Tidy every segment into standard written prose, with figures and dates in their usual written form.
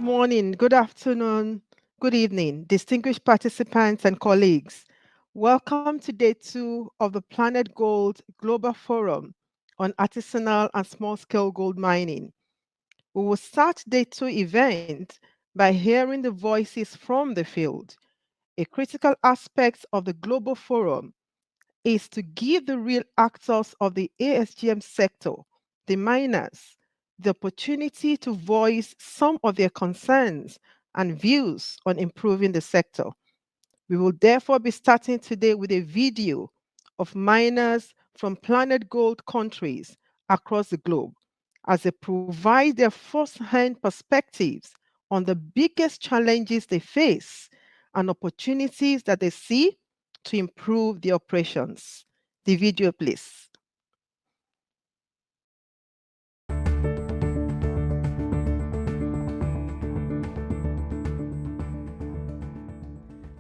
morning, good afternoon, good evening, distinguished participants and colleagues. Welcome to day 2 of the planetGOLD Global Forum on Artisanal and Small-Scale Gold Mining. We will start day 2 event by hearing the voices from the field. A critical aspect of the Global Forum is to give the real actors of the ASGM sector, the miners, the opportunity to voice some of their concerns and views on improving the sector. We will therefore be starting today with a video of miners from planetGOLD countries across the globe as they provide their first-hand perspectives on the biggest challenges they face and opportunities that they see to improve the operations. The video, please.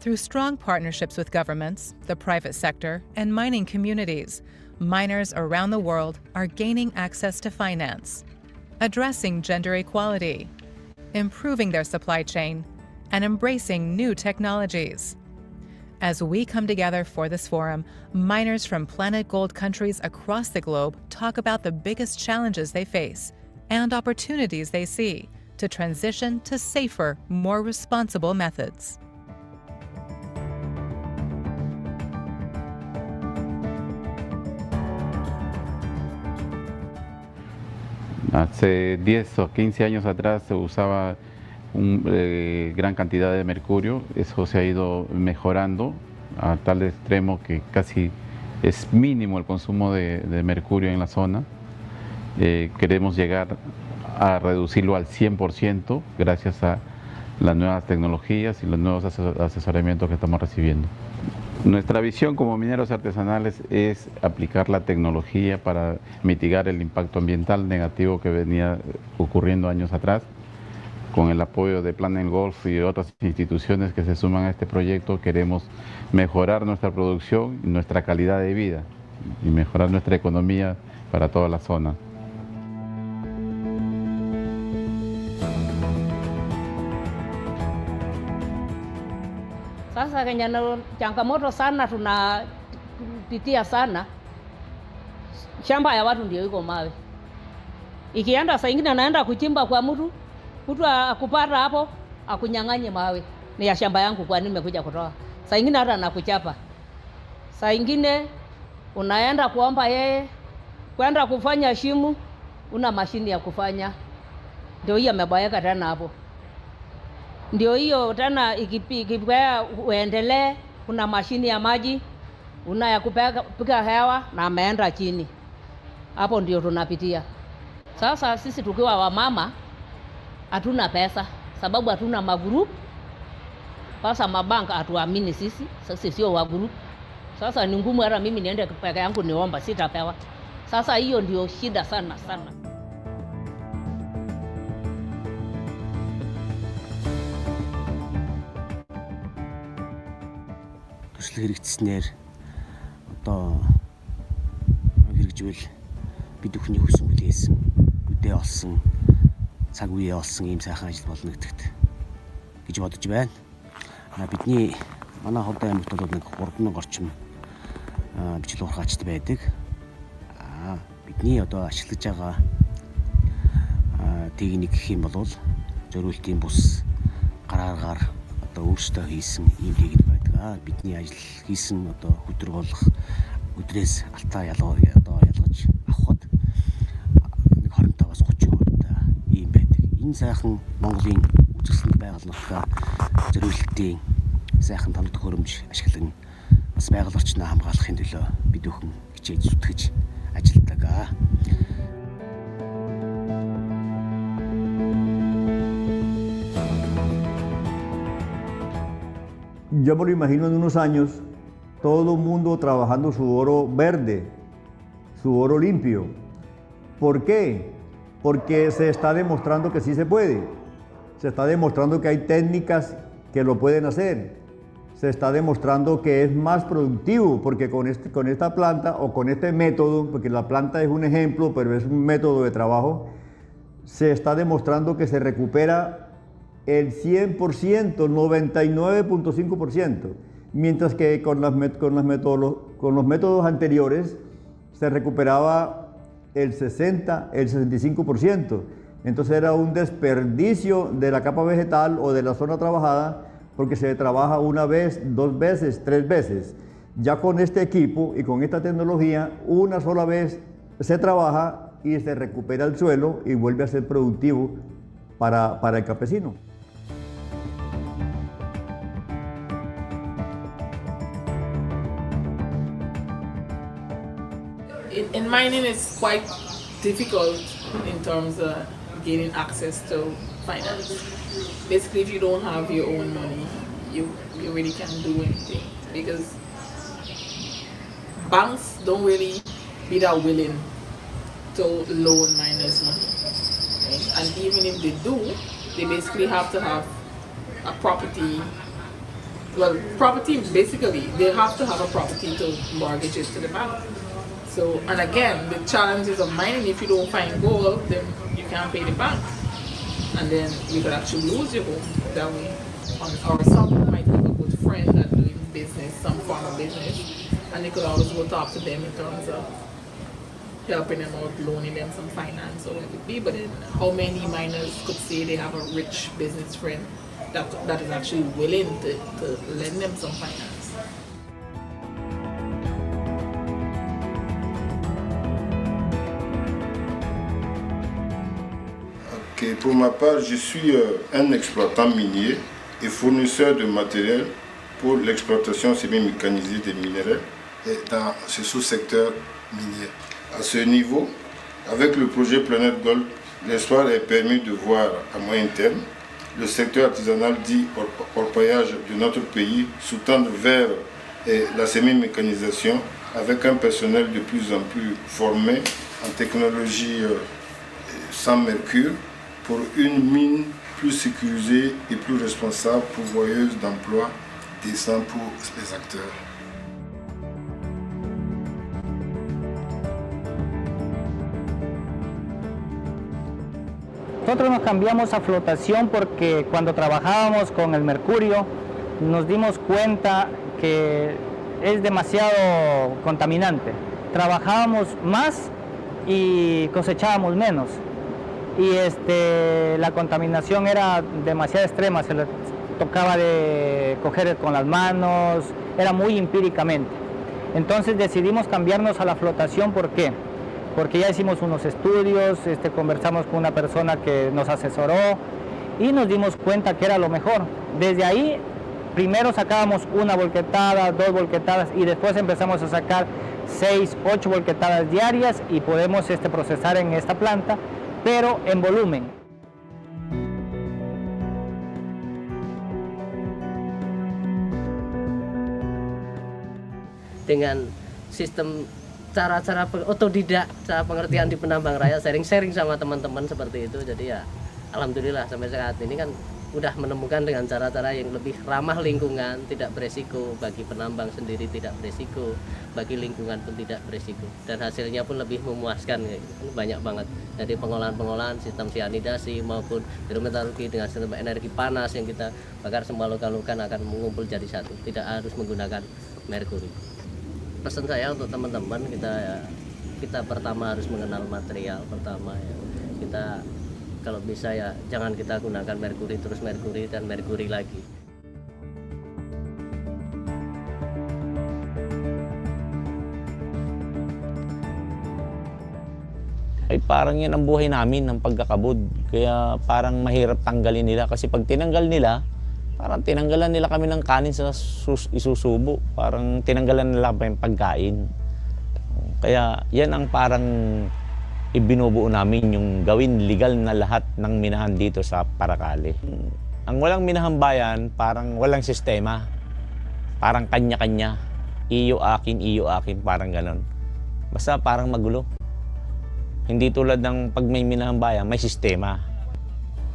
Through strong partnerships with governments, the private sector, and mining communities, miners around the world are gaining access to finance, addressing gender equality, improving their supply chain, and embracing new technologies. As we come together for this forum, miners from planetGOLD countries across the globe talk about the biggest challenges they face and opportunities they see to transition to safer, more responsible methods. Hace 10 o 15 años atrás se usaba gran cantidad de mercurio. Eso se ha ido mejorando a tal extremo que casi es mínimo el consumo de mercurio en la zona. Queremos llegar a reducirlo al 100% gracias a las nuevas tecnologías y los nuevos asesoramientos que estamos recibiendo. Nuestra visión como mineros artesanales es aplicar la tecnología para mitigar el impacto ambiental negativo que venía ocurriendo años atrás. Con el apoyo de planetGOLD y otras instituciones que se suman a este proyecto, queremos mejorar nuestra producción y nuestra calidad de vida y mejorar nuestra economía para toda la zona. Sasa kwenye changamoto sana tunapitia sana, shamba ya watu ndio iko mawe. Ikienda saa ingine naenda kuchimba kwa mtu akupata hapo akunyang'anye mawe. Ni ya shamba yangu, kwa nini nimekuja kutoa? Saa ingine hata nakuchapa. Saa ingine unaenda kuomba yeye kwenda kufanya shimu, una mashini ya kufanya. Ndio hiyo amebaeka tena hapo. Ndio hiyo tena ikipea uendelee, kuna mashini ya maji, una ya kupiga hewa na ameenda chini. Hapo ndio tunapitia. Sasa sisi tukiwa wamama hatuna pesa sababu hatuna magroup. Sasa mabanka hatuamini sisi sio wa group. Sasa ni ngumu hata mimi niende peke yangu niomba, sitapewa. Sasa hiyo ndio shida sana. Төсөл хэрэгжснээр одоо хэрэгжүүл бид бүхний хүсэн хүлээсэн, үдээ олсон, цаг үе олсон ийм сайхан ажил болно гэдэгт гэж бодож байна. Бидний манай Ховд аймагт бол нэг 3000 орчим бичил урхаачд байдаг. Бидний одоо ашиглаж байгаа техник гэх юм бол зориултын бус гараагаар одоо өөрсдөө хийсэн ийм техник байдаг. Бидний ажил хийсэн одоо хөдөр болох өдрөөс алтаа ялгаж авахд нэг 25-аас 30% ийм байдаг. Энэ сайхан Монголын үзэсгэлэнт байгууллагын зориултын сайхан томд төхөөрөмж ашиглан бас байгаль орчноо хамгаалахын төлөө бид бүхэн хичээж зүтгэж ажилладаг. Yo me lo imagino en unos años, todo el mundo trabajando su oro verde, su oro limpio. ¿Por qué? Porque se está demostrando que sí se puede. Se está demostrando que hay técnicas que lo pueden hacer. Se está demostrando que es más productivo, porque con esta planta o con este método, porque la planta es un ejemplo, pero es un método de trabajo, se está demostrando que se recupera el 100%, 99.5%, mientras que con los métodos anteriores se recuperaba el 60, el 65%. Entonces era un desperdicio de la capa vegetal o de la zona trabajada, porque se trabaja una vez, 2 veces, 3 veces. Ya con este equipo y con esta tecnología, una sola vez se trabaja y se recupera el suelo y vuelve a ser productivo para el campesino. In mining, it's quite difficult in terms of gaining access to finance. Basically, if you don't have your own money, you really can't do anything, because banks don't really be that willing to loan miners money. Right? And even if they do, they basically have to have a property. Well, property, basically, they have to have a property to mortgage it to the bank. So, and again, the challenges of mining, if you don't find gold, then you can't pay the bank. And then you could actually lose your home that way. Or some might have a good friend that's doing business, some form of business, and they could always go talk to them in terms of helping them out, loaning them some finance or whatever it be. But then how many miners could say they have a rich business friend that is actually willing to lend them some finance? Okay, pour ma part, je suis un exploitant minier et fournisseur de matériel pour l'exploitation semi-mécanisée des minerais dans ce sous-secteur minier. À ce niveau, avec le projet planetGOLD, l'espoir est permis de voir à moyen terme le secteur artisanal dit orpaillage de notre pays sous-tendre vers la semi-mécanisation avec un personnel de plus en plus formé en technologie sans mercure, pour une mine plus sécurisée et plus responsable, pourvoyeuse d'emplois décents pour les acteurs. Nosotros nos cambiamos a flotación porque cuando trabajábamos con el mercurio nos dimos cuenta que es demasiado contaminante. Trabajábamos más y cosechábamos menos. Y la contaminación era demasiado extrema, se le tocaba de coger con las manos, era muy empíricamente. Entonces decidimos cambiarnos a la flotación. ¿Por qué? Porque ya hicimos unos estudios, conversamos con una persona que nos asesoró y nos dimos cuenta que era lo mejor. Desde ahí, primero sacábamos 1 volquetada, 2 volquetadas y después empezamos a sacar 6, 8 volquetadas diarias y podemos procesar en esta planta, pero en volumen. Dengan sistem cara-cara otodidak, cara pengertian di penambang raya, sharing-sharing sama teman-teman seperti itu. Jadi ya alhamdulillah sampai saat ini kan udah menemukan dengan cara-cara yang lebih ramah lingkungan, tidak beresiko bagi penambang sendiri, tidak beresiko bagi lingkungan pun tidak beresiko, dan hasilnya pun lebih memuaskan. Banyak banget dari pengolahan-pengolahan sistem sianidasi maupun hidrometalurgi dengan sistem energi panas yang kita bakar semua lukan akan mengumpul jadi satu, tidak harus menggunakan merkuri. Pesan saya untuk teman-teman, kita pertama harus mengenal material pertama ya. Kita kalau bisa ya jangan kita gunakan merkuri terus merkuri dan merkuri lagi. Ay parang yan ang buhay namin ng pagkakabod. Kaya parang mahirap tanggalin nila kasi pag tinanggal nila, parang tinanggalan nila kami ng kanin sa isusubo. Parang tinanggalan nila pa yung pagkain. Kaya yan ang parang ibinubuo namin, yung gawin legal na lahat ng minahan dito sa Paracale. Ang walang minahang bayan, parang walang sistema. Parang kanya-kanya. Iyo akin, parang ganon. Basta parang magulo. Hindi tulad ng pag may minahang bayan, may sistema.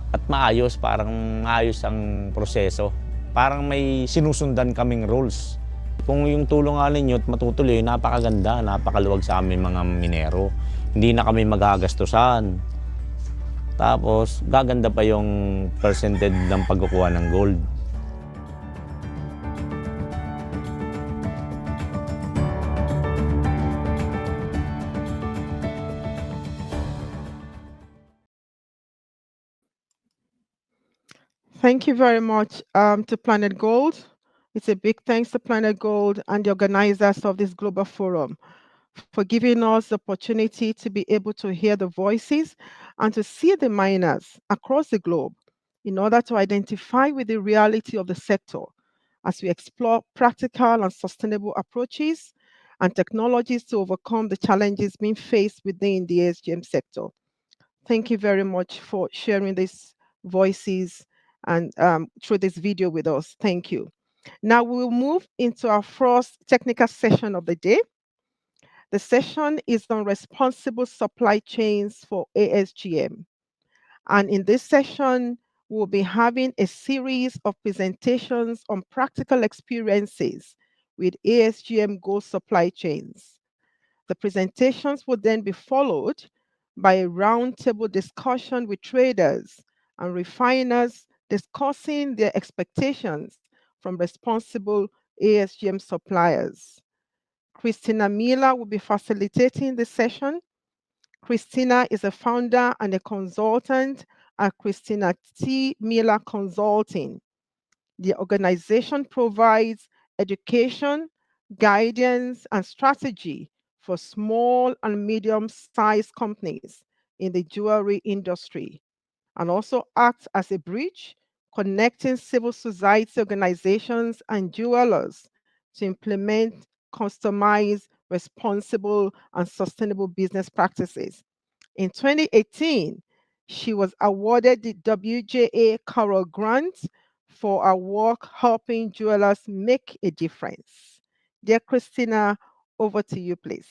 At maayos, parang maayos ang proseso. Parang may sinusundan kaming rules. Kung yung tulungan ninyo at matutuloy, napakaganda, napakaluwag sa amin mga minero. Hindi na kami magagastusan. Tapos gaganda pa yung percentage ng pagkukuha ng gold. Thank you very much to planetGOLD. It's a big thanks to planetGOLD and the organizers of this global forum for giving us the opportunity to be able to hear the voices and to see the miners across the globe in order to identify with the reality of the sector as we explore practical and sustainable approaches and technologies to overcome the challenges being faced within the ASGM sector. Thank you very much for sharing these voices and through this video with us. Thank you. Now we'll move into our first technical session of the day. The session is on responsible supply chains for ASGM. And in this session, we'll be having a series of presentations on practical experiences with ASGM gold supply chains. The presentations will then be followed by a roundtable discussion with traders and refiners discussing their expectations from responsible ASGM suppliers. Christina Miller will be facilitating the session. Christina is a founder and a consultant at Christina T. Miller Consulting. The organization provides education, guidance, and strategy for small and medium-sized companies in the jewelry industry, and also acts as a bridge connecting civil society organizations and jewelers to implement customized, responsible, and sustainable business practices. In 2018, she was awarded the WJA Carol Grant for her work helping jewelers make a difference. Dear Christina, over to you, please.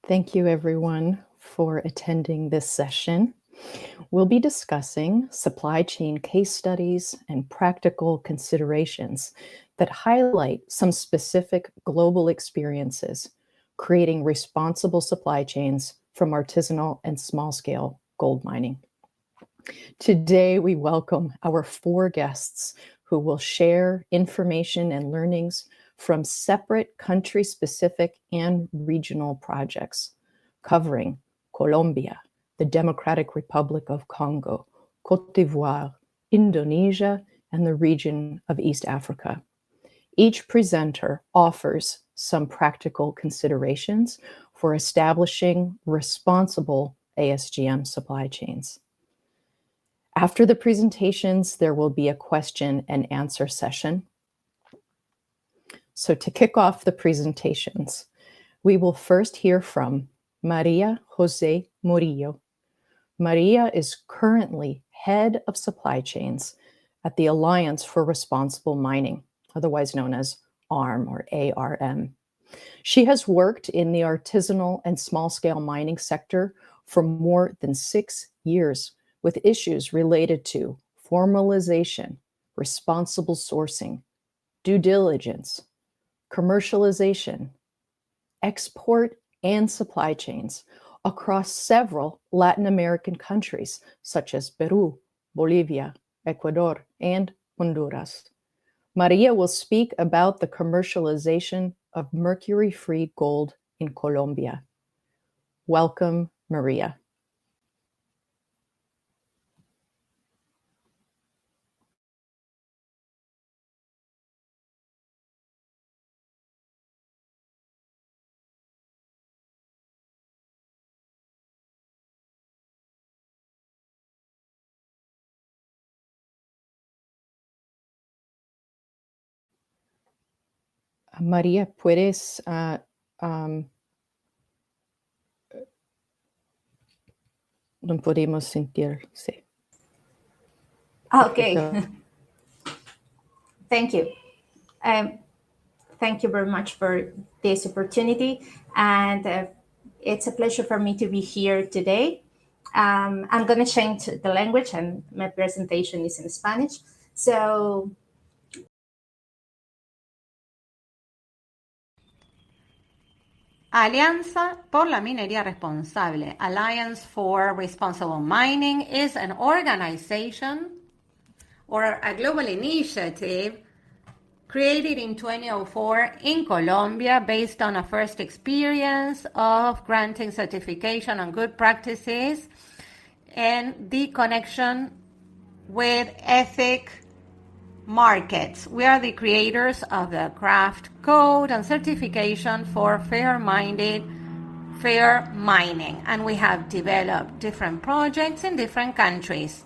Thank you, everyone, for attending this session. We'll be discussing supply chain case studies and practical considerations that highlight some specific global experiences, creating responsible supply chains from artisanal and small-scale gold mining. Today, we welcome our 4 guests who will share information and learnings from separate country-specific and regional projects covering Colombia, the Democratic Republic of Congo, Côte d'Ivoire, Indonesia, and the region of East Africa. Each presenter offers some practical considerations for establishing responsible ASGM supply chains. After the presentations, there will be a question and answer session. So to kick off the presentations, we will first hear from Maria Jose Murillo. Maria is currently head of supply chains at the Alliance for Responsible Mining, otherwise known as ARM or ARM. She has worked in the artisanal and small-scale mining sector for more than 6 years with issues related to formalization, responsible sourcing, due diligence, commercialization, export, and supply chains across several Latin American countries such as Peru, Bolivia, Ecuador, and Honduras. Maria will speak about the commercialization of mercury-free gold in Colombia. Welcome, Maria. María, ¿puedes no podemos sentirse? Okay. Thank you. Thank you very much for this opportunity, and it's a pleasure for me to be here today. I'm going to change the language, and my presentation is in Spanish. So, Alianza por la Minería Responsable, Alliance for Responsible Mining, is an organization or a global initiative created in 2004 in Colombia based on a first experience of granting certification on good practices and the connection with ethic markets. We are the creators of the craft code and certification for fair-minded, fair mining, and we have developed different projects in different countries.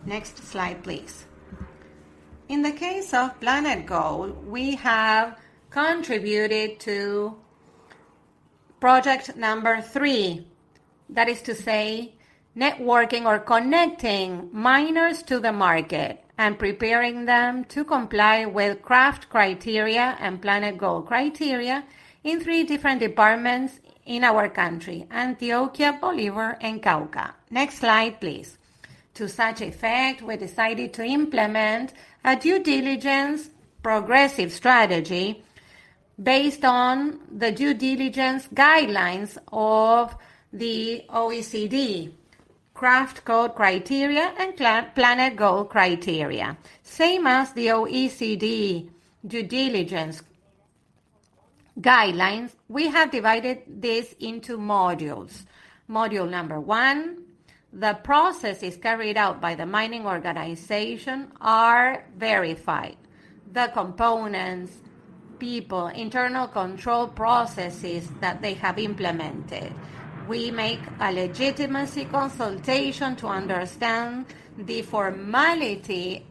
Next slide, please. In the case of planetGOLD, we have contributed to project number 3, that is to say, networking or connecting miners to the market and preparing them to comply with craft criteria and planetGOLD criteria in 3 different departments in our country, Antioquia, Bolívar, and Cauca. Next slide, please. To such effect, we decided to implement a due diligence progressive strategy based on the due diligence guidelines of the OECD, craft code criteria and planetGOLD criteria. Same as the OECD due diligence guidelines, we have divided this into modules. Module number 1, the processes carried out by the mining organization are verified. The components, people, internal control processes that they have implemented. We make a legitimacy consultation to understand the formality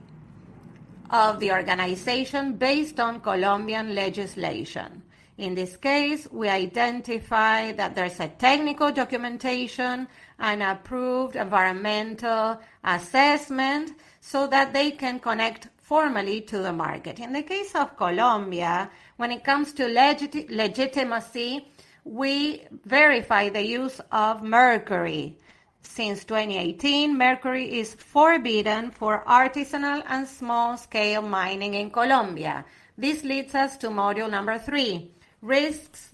of the organization based on Colombian legislation. In this case, we identify that there's a technical documentation and approved environmental assessment so that they can connect formally to the market. In the case of Colombia, when it comes to legitimacy, we verify the use of Mercury. Since 2018, Mercury is forbidden for artisanal and small-scale mining in Colombia. This leads us to module number 3, risks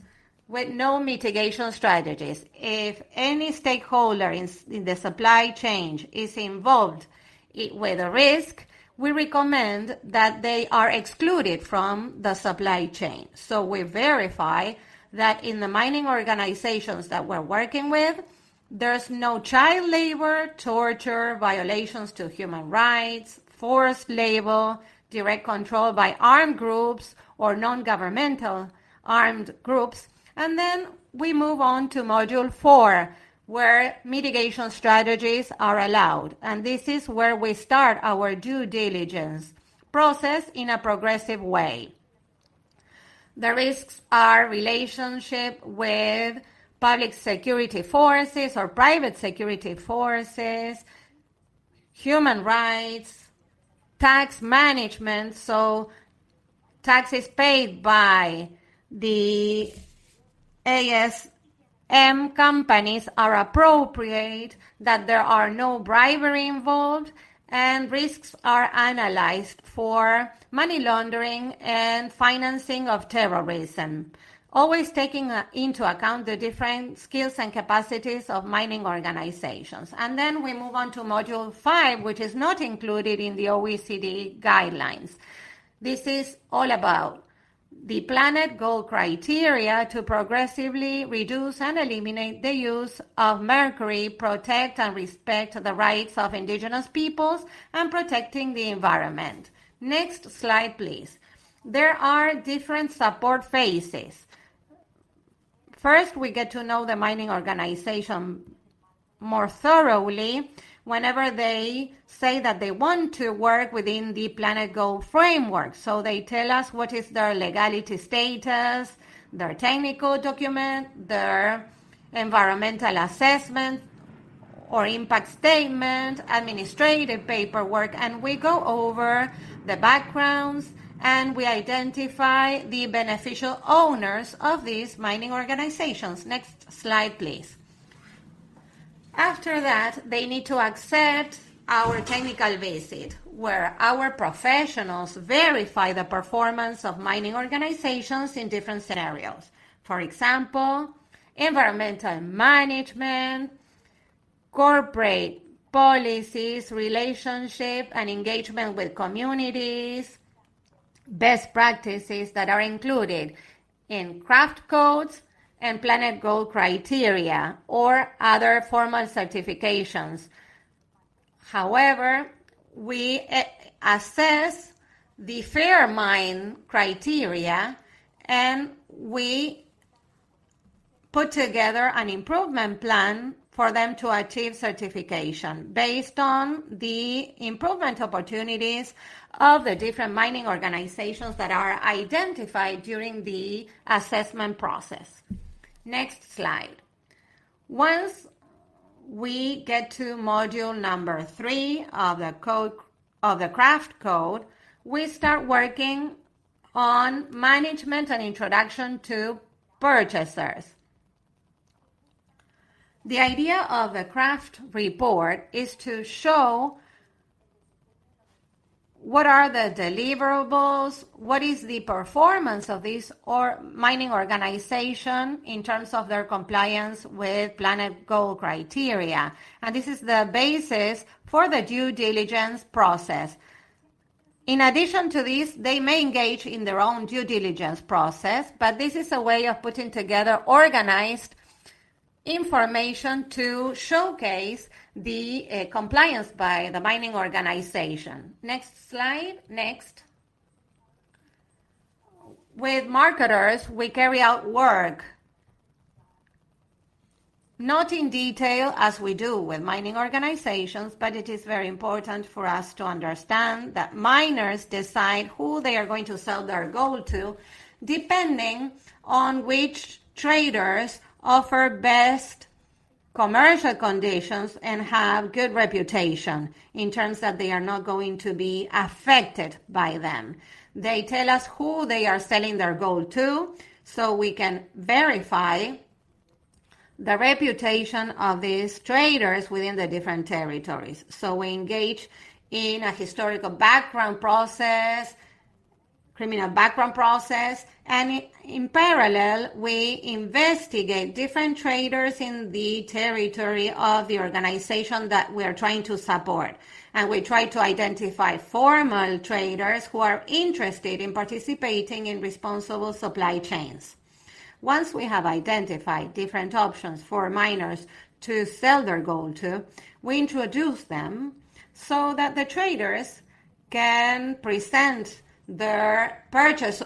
with no mitigation strategies. If any stakeholder in the supply chain is involved with a risk, we recommend that they are excluded from the supply chain. So we verify that in the mining organizations that we're working with, there's no child labor, torture, violations to human rights, forced labor, direct control by armed groups or non-governmental armed groups. And then we move on to module 4, where mitigation strategies are allowed. And this is where we start our due diligence process in a progressive way. The risks are relationship with public security forces or private security forces, human rights, tax management, so taxes paid by the ASGM companies are appropriate, that there are no bribery involved, and risks are analyzed for money laundering and financing of terrorism, always taking into account the different skills and capacities of mining organizations. And then we move on to module 5, which is not included in the OECD guidelines. This is all about the planetGOLD criteria to progressively reduce and eliminate the use of mercury, protect and respect the rights of indigenous peoples, and protecting the environment. Next slide, please. There are different support phases. First, we get to know the mining organization more thoroughly whenever they say that they want to work within the planetGOLD framework. So they tell us what is their legality status, their technical document, their environmental assessment or impact statement, administrative paperwork, and we go over the backgrounds and we identify the beneficial owners of these mining organizations. Next slide, please. After that, they need to accept our technical visit, where our professionals verify the performance of mining organizations in different scenarios. For example, environmental management, corporate policies, relationship and engagement with communities, best practices that are included in craft codes and planetGOLD criteria or other formal certifications. However, we assess the fair mine criteria and we put together an improvement plan for them to achieve certification based on the improvement opportunities of the different mining organizations that are identified during the assessment process. Next slide. Once we get to module number 3 of the craft code, we start working on management and introduction to purchasers. The idea of the craft report is to show what are the deliverables, what is the performance of this mining organization in terms of their compliance with planetGOLD criteria. And this is the basis for the due diligence process. In addition to this, they may engage in their own due diligence process, but this is a way of putting together organized information to showcase the compliance by the mining organization. Next slide. Next. With marketers, we carry out work, not in detail as we do with mining organizations, but it is very important for us to understand that miners decide who they are going to sell their gold to, depending on which traders offer best commercial conditions and have good reputation in terms that they are not going to be affected by them. They tell us who they are selling their gold to, so we can verify the reputation of these traders within the different territories. So we engage in a historical background process, criminal background process, and in parallel, we investigate different traders in the territory of the organization that we are trying to support. And we try to identify formal traders who are interested in participating in responsible supply chains. Once we have identified different options for miners to sell their gold to, we introduce them so that the traders can present their purchase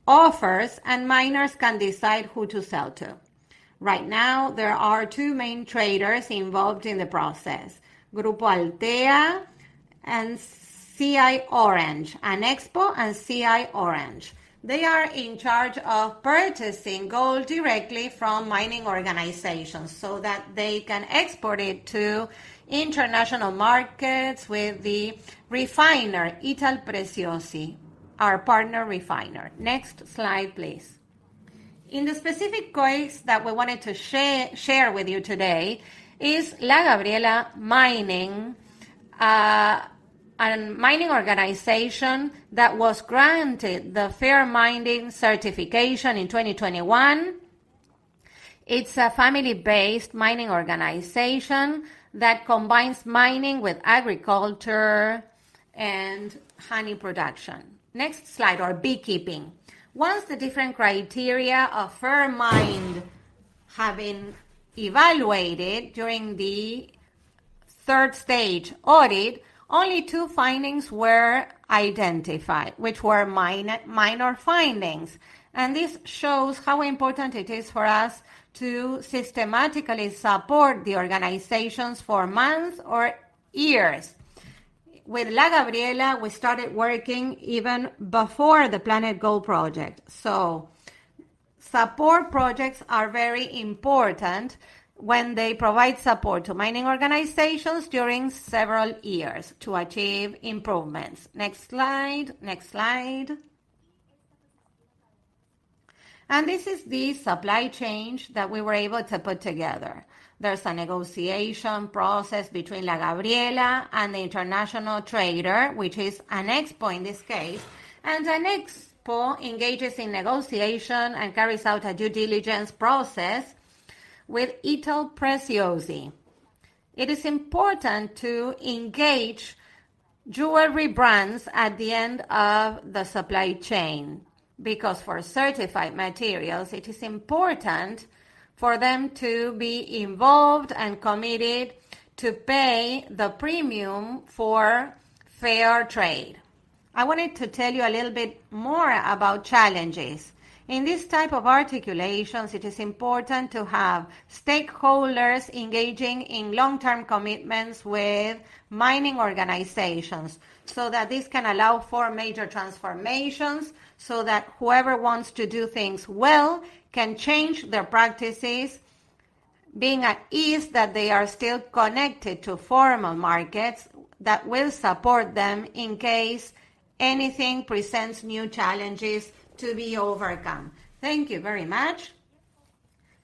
offers and miners can decide who to sell to. Right now, there are 2 main traders involved in the process, Grupo Altea and CI Orange, Anexpo and CI Orange. They are in charge of purchasing gold directly from mining organizations so that they can export it to international markets with the refiner Ital Preciosi, our partner refiner. Next slide, please. In the specific case that we wanted to share with you today is La Gabriela Mining, a mining organization that was granted the Fair Mining certification in 2021. It's a family-based mining organization that combines mining with agriculture and honey production. Next slide, or beekeeping. Once the different criteria of fair mine have been evaluated during the 3rd stage audit, only 2 findings were identified, which were minor findings. And this shows how important it is for us to systematically support the organizations for months or years. With La Gabriela, we started working even before the planetGOLD project. So support projects are very important when they provide support to mining organizations during several years to achieve improvements. Next slide, next slide. And this is the supply chain that we were able to put together. There's a negotiation process between La Gabriela and the international trader, which is an expo in this case. And an expo engages in negotiation and carries out a due diligence process with Ital Preziosi. It is important to engage jewelry brands at the end of the supply chain, because for certified materials, it is important for them to be involved and committed to pay the premium for fair trade. I wanted to tell you a little bit more about challenges. In this type of articulations, it is important to have stakeholders engaging in long-term commitments with mining organizations, so that this can allow for major transformations, so that whoever wants to do things well can change their practices, being at ease that they are still connected to formal markets that will support them in case anything presents new challenges to be overcome. Thank you very much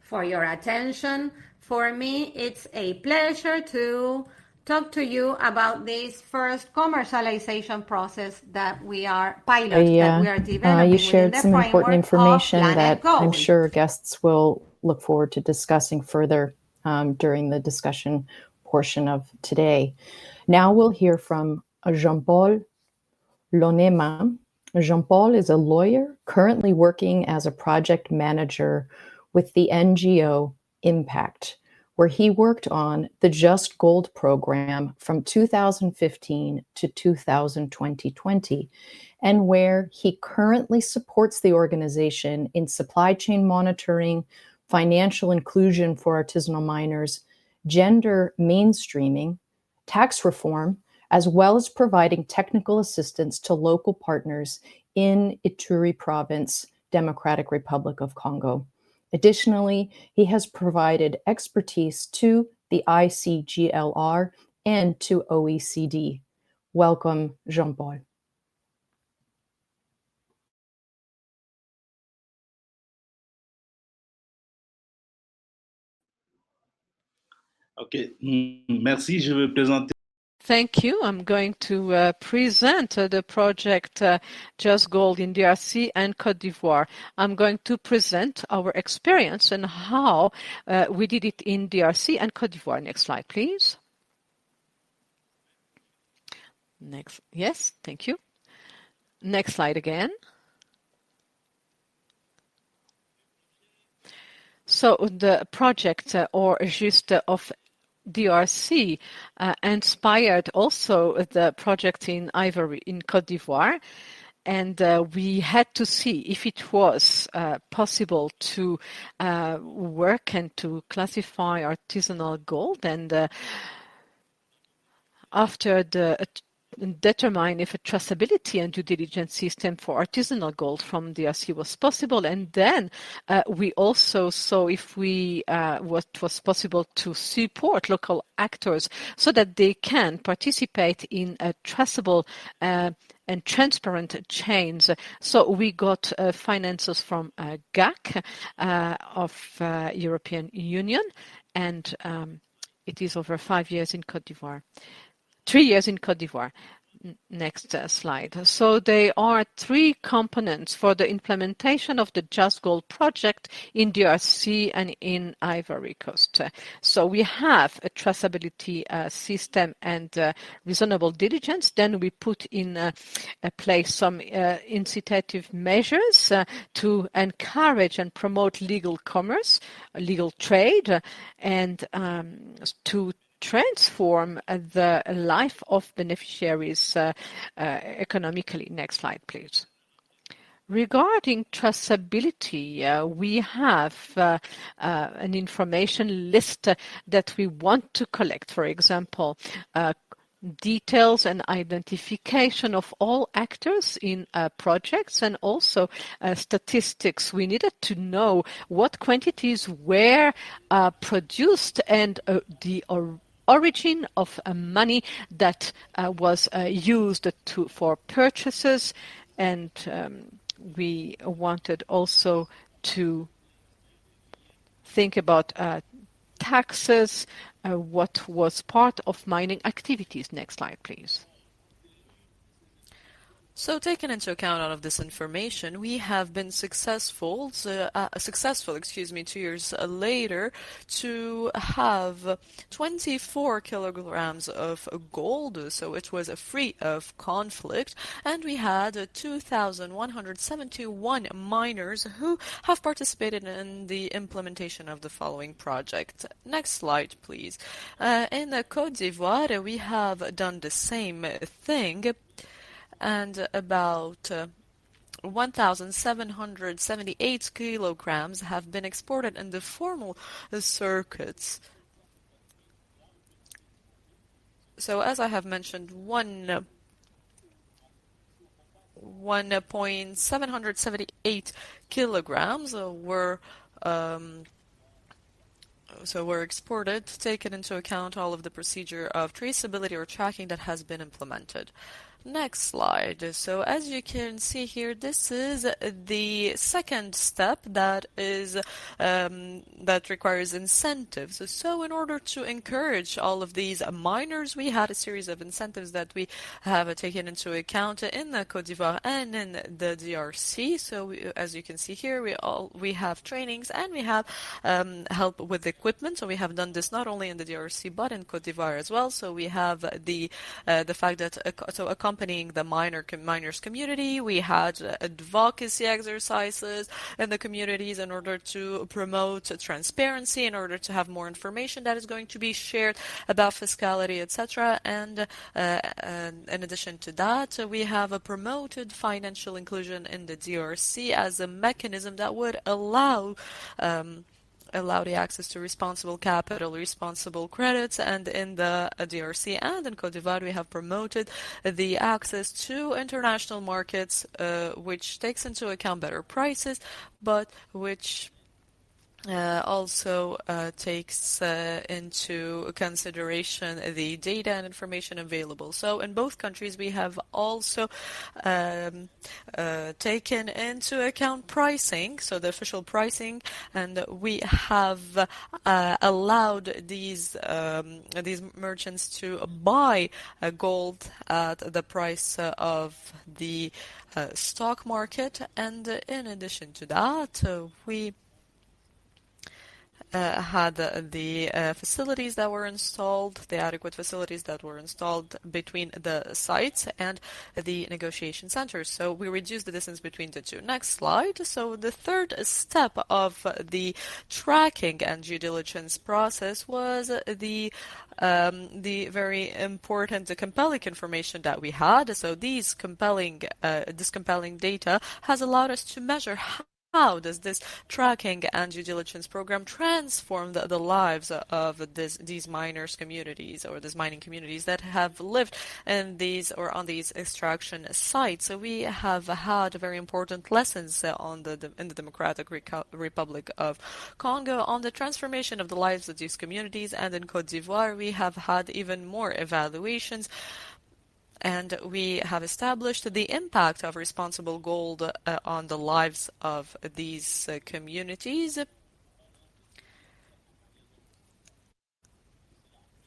for your attention. For me, it's a pleasure to talk to you about this first commercialization process that we are developing. You shared some important information that I'm sure guests will look forward to discussing further during the discussion portion of today. Now we'll hear from Jean-Paul Lonema. Jean-Paul is a lawyer currently working as a project manager with the NGO Impact, where he worked on the Just Gold program from 2015 to 2020, and where he currently supports the organization in supply chain monitoring, financial inclusion for artisanal miners, gender mainstreaming, tax reform, as well as providing technical assistance to local partners in Ituri Province, Democratic Republic of Congo. Additionally, he has provided expertise to the ICGLR and to OECD. Welcome, Jean-Paul. Ok, merci. Je vais présenter. Thank you. I'm going to present the project Just Gold in DRC and Côte d'Ivoire. I'm going to present our experience and how we did it in DRC and Côte d'Ivoire. Next slide, please. Next. Yes, thank you. Next slide again. So the project or just of DRC inspired also the project in Ivory in Côte d'Ivoire, and we had to see if it was possible to work and to classify artisanal gold, and after the determine if a traceability and due diligence system for artisanal gold from DRC was possible, and then we also saw if we what was possible to support local actors so that they can participate in a traceable and transparent chains. So we got finances from GAC of European Union, and it is over 5 years in Côte d'Ivoire. 3 years in Côte d'Ivoire. Next slide. So there are 3 components for the implementation of the Just Gold project in DRC and in Ivory Coast. So we have a traceability system and reasonable diligence. Then we put in place some incitative measures to encourage and promote legal commerce, legal trade, and to transform the life of beneficiaries economically. Next slide, please. Regarding traceability, we have an information list that we want to collect. For example, details and identification of all actors in projects, and also statistics. We needed to know what quantities were produced and the origin of money that was used for purchases, and we wanted also to think about taxes, what was part of mining activities. Next slide, please. So, taking into account all of this information, we have been successful, 2 years later, to have 24 kilograms of gold, so it was free of conflict, and we had 2,171 miners who have participated in the implementation of the following project. Next slide, please. In Côte d'Ivoire, we have done the same thing, and about 1,778 kilograms have been exported in the formal circuits. So, as I have mentioned, 1.778 kilograms were exported, taking into account all of the procedure of traceability or tracking that has been implemented. Next slide. So as you can see here, this is the second step that requires incentives. So in order to encourage all of these miners, we had a series of incentives that we have taken into account in the Côte d'Ivoire and in the DRC. So as you can see here, we have trainings and we have help with equipment. So we have done this not only in the DRC but in Côte d'Ivoire as well. So we have the fact that accompanying the miners community, we had advocacy exercises in the communities in order to promote transparency, in order to have more information that is going to be shared about fiscality, etc. And in addition to that, we have promoted financial inclusion in the DRC as a mechanism that would allow the access to responsible capital, responsible credits, and in the DRC and in Côte d'Ivoire we have promoted the access to international markets, which takes into account better prices, but which also takes into consideration the data and information available. So in both countries we have also taken into account pricing, so the official pricing, and we have allowed these merchants to buy gold at the price of the stock market. And in addition to that, we had the facilities that were installed, the adequate facilities that were installed between the sites and the negotiation centers. So we reduced the distance between the two. Next slide. So the third step of the tracking and due diligence process was the very important, the compelling information that we had. So this compelling data has allowed us to measure how does this tracking and due diligence program transform the lives of these miners communities, or these mining communities that have lived in these or on these extraction sites? So we have had very important lessons in the Democratic Republic of Congo on the transformation of the lives of these communities, and in Côte d'Ivoire we have had even more evaluations. And we have established the impact of responsible gold on the lives of these communities.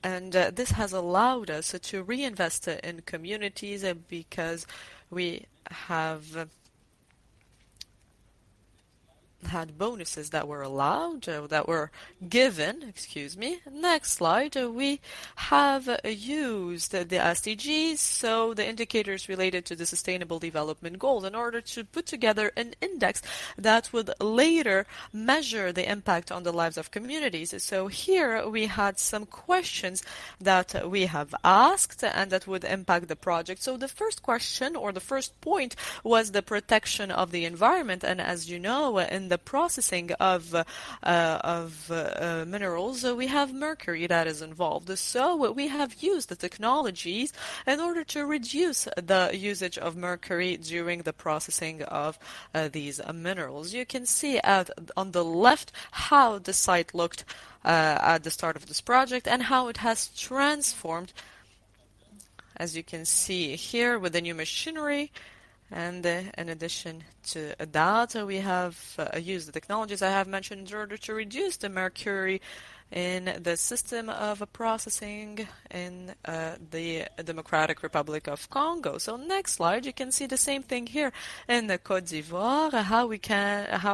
And this has allowed us to reinvest in communities because we have had bonuses that were allowed, that were given, Next slide. We have used the SDGs, so the indicators related to the Sustainable Development Goals, in order to put together an index that would later measure the impact on the lives of communities. So here we had some questions that we have asked and that would impact the project. So the first question, or the first point, was the protection of the environment. And as you know, in the processing of minerals, we have mercury that is involved. So we have used the technologies in order to reduce the usage of mercury during the processing of these minerals. You can see on the left how the site looked at the start of this project and how it has transformed, as you can see here, with the new machinery, and in addition to that, we have used the technologies I have mentioned in order to reduce the mercury in the system of processing in the Democratic Republic of Congo. So next slide, you can see the same thing here in the Côte d'Ivoire, how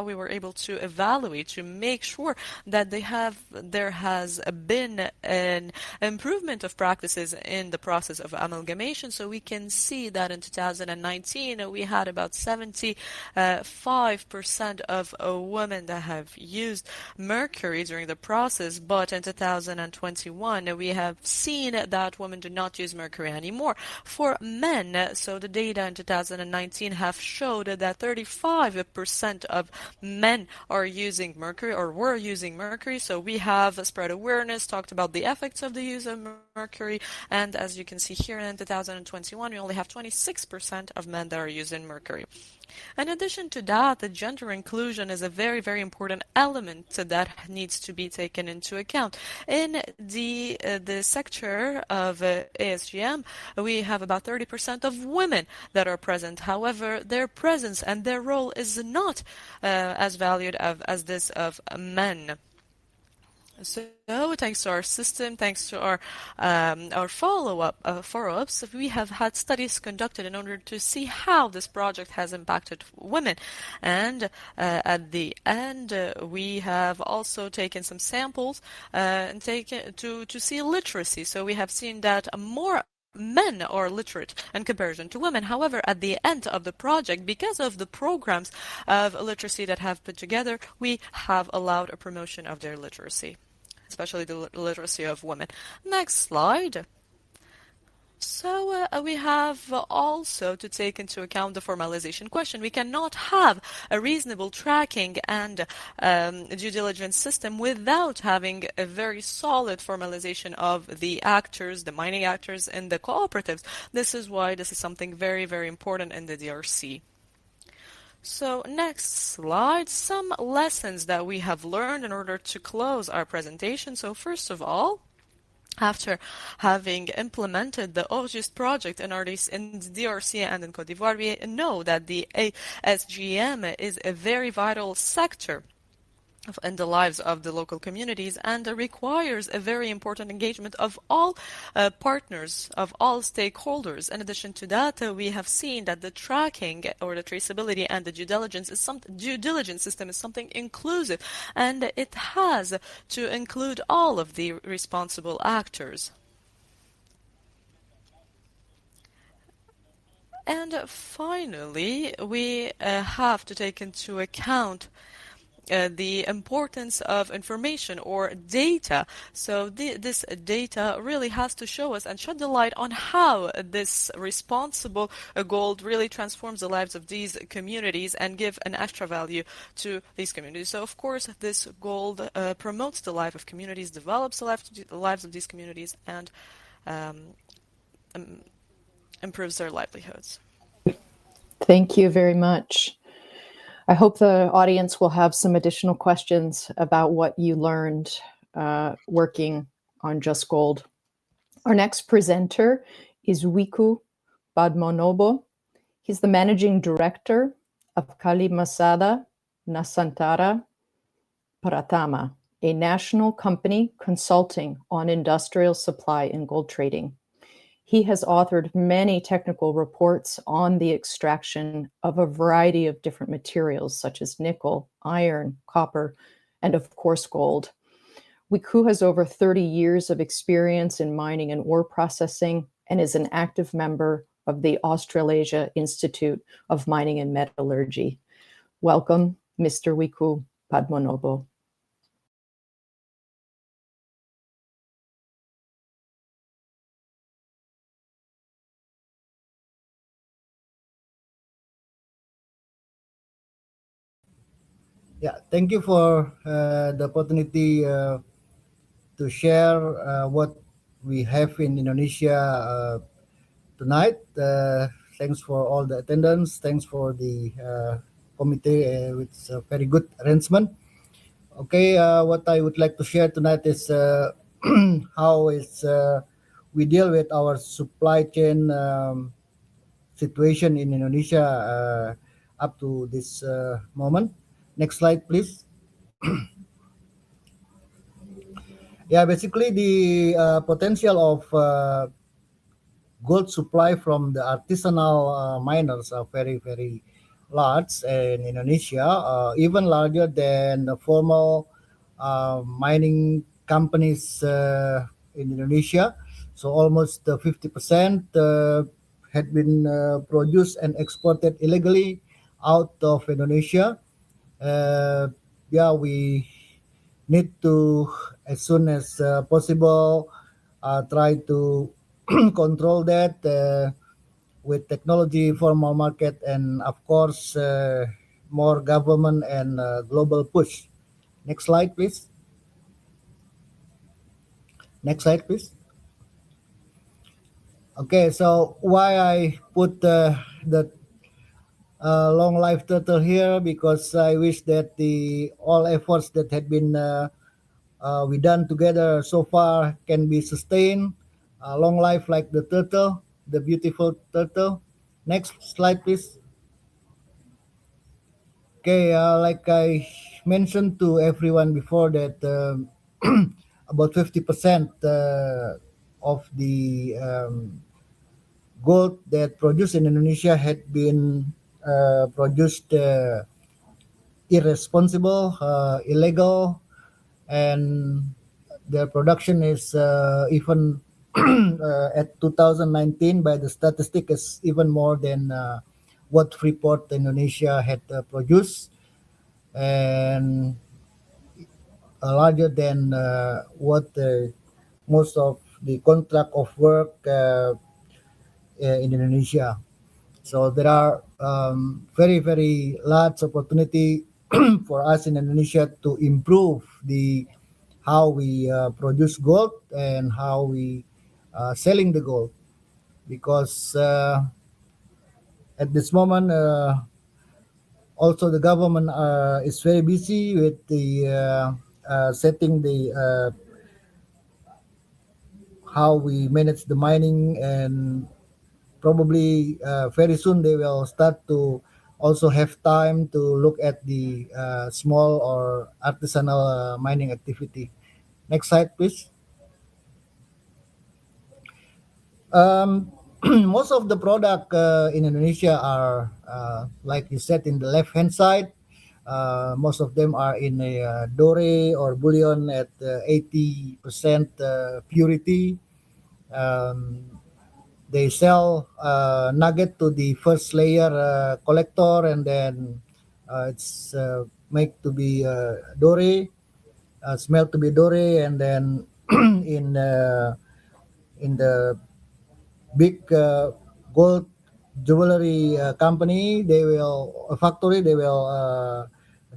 we were able to evaluate to make sure that there has been an improvement of practices in the process of amalgamation. So we can see that in 2019 we had about 75% of women that have used mercury during the process. But in 2021, we have seen that women do not use mercury anymore. For men, so the data in 2019 have showed that 35% of men are using mercury or were using mercury. So we have spread awareness, talked about the effects of the use of mercury. And as you can see here in 2021, we only have 26% of men that are using mercury. In addition to that, the gender inclusion is a very, very important element that needs to be taken into account. In the sector of ASGM, we have about 30% of women that are present. However, their presence and their role is not as valued as this of men. So thanks to our system, thanks to our follow-ups, we have had studies conducted in order to see how this project has impacted women. And at the end, we have also taken some samples and to see literacy. So we have seen that more men are literate in comparison to women. However, at the end of the project, because of the programs of literacy that have put together, we have allowed a promotion of their literacy, especially the literacy of women. Next slide. So we have also to take into account the formalization question. We cannot have a reasonable tracking and due diligence system without having a very solid formalization of the actors, the mining actors, and the cooperatives. This is why this is something very, very important in the DRC. So next slide, some lessons that we have learned in order to close our presentation. So first of all, after having implemented the OGIST project in the DRC and in Côte d'Ivoire, we know that the ASGM is a very vital sector in the lives of the local communities and requires a very important engagement of all partners, of all stakeholders. In addition to that, we have seen that the tracking or the traceability and the due diligence system is something inclusive, and it has to include all of the responsible actors. And finally, we have to take into account the importance of information or data. So this data really has to show us and shed the light on how this responsible gold really transforms the lives of these communities and give an extra value to these communities. So of course this gold promotes the life of communities, develops the lives of these communities, and improves their livelihoods. Thank you very much. I hope the audience will have some additional questions about what you learned working on Just Gold. Our next presenter is Wiku Badmonobo. He's the managing director of Kalimasada Nasantara Pratama, a national company consulting on industrial supply and gold trading. He has authored many technical reports on the extraction of a variety of different materials, such as nickel, iron, copper, and of course, gold. Wiku has over 30 years of experience in mining and ore processing and is an active member of the Australasia Institute of Mining and Metallurgy. Welcome, Mr. Wiku Badmonobo. Yeah, thank you for the opportunity to share what we have in Indonesia tonight. Thanks for all the attendance. Thanks for the committee with a very good arrangement. Okay, what I would like to share tonight is how we deal with our supply chain situation in Indonesia. up to this moment. Next slide, please. Yeah, basically the potential of gold supply from the artisanal miners are very, very large in Indonesia, even larger than the formal mining companies in Indonesia. So almost 50% had been produced and exported illegally out of Indonesia. Yeah, we need to, as soon as possible, try to control that with technology, formal market, and of course, more government and global push. Next slide, please. Next slide, please. Okay, so why I put the long life turtle here, because I wish that the all efforts that had been we done together so far can be sustained. Long life like the turtle, the beautiful turtle. Next slide, please. Okay, like I mentioned to everyone before that about 50% of the gold that produced in Indonesia had been produced irresponsible, illegal, and their production is even at 2019 by the statistic is even more than what Freeport Indonesia had produced, and larger than what most of the contract of work in Indonesia. So there are very, very large opportunity for us in Indonesia to improve the how we produce gold and how we selling the gold, because at this moment also the government is very busy with the setting the how we manage the mining, and probably very soon they will start to also have time to look at the small or artisanal mining activity. Next slide, please. Most of the product in Indonesia are, like you said, in the left-hand side. Most of them are in a doré or bullion at 80% purity. They sell nugget to the first layer collector, and then it's made to be doré, smelled to be doré, and then in the big gold jewelry company, they will a factory, they will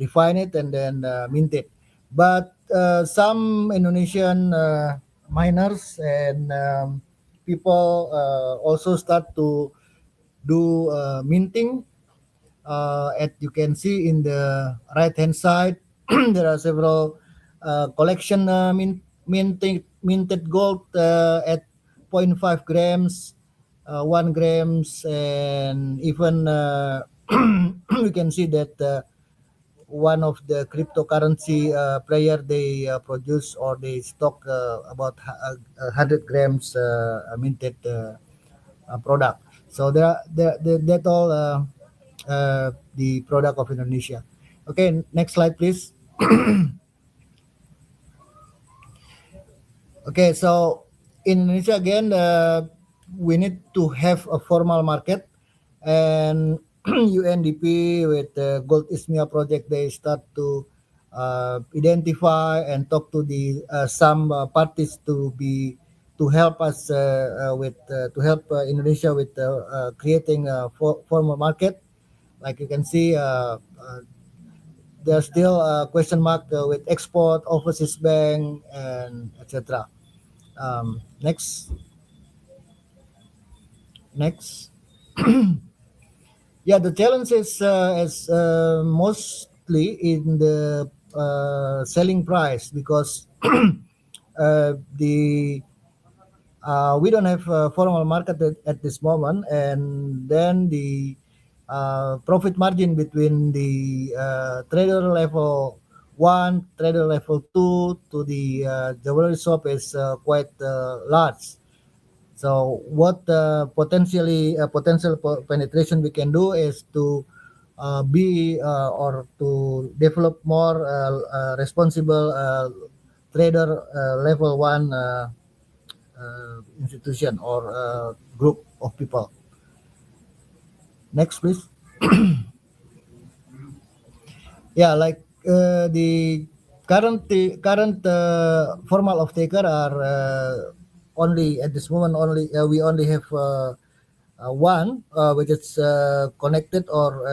refine it and then mint it. But some Indonesian miners and people also start to do minting. As you can see in the right hand side, there are several collection minted gold at 0.5 grams, 1 grams, and even we can see that one of the cryptocurrency player, they produce or they stock about 100 grams minted product. So that all the product of Indonesia. Okay, next slide, please. Okay, so in Indonesia again, we need to have a formal market, and UNDP with the Gold Ismia project, they start to identify and talk to the some parties to help us with to help Indonesia with creating a formal market. Like you can see, there's still a question mark with export, overseas bank, and etc. Next. Yeah, the challenge is mostly in the selling price, because the we don't have a formal market at this moment, and then the profit margin between the trader level 1, trader level 2 to the jewelry shop is quite large. So what potential penetration we can do is to be or to develop more responsible trader level 1 institution or group of people. Next, please. Yeah, like the current formal off taker are only at this moment we only have one which is connected or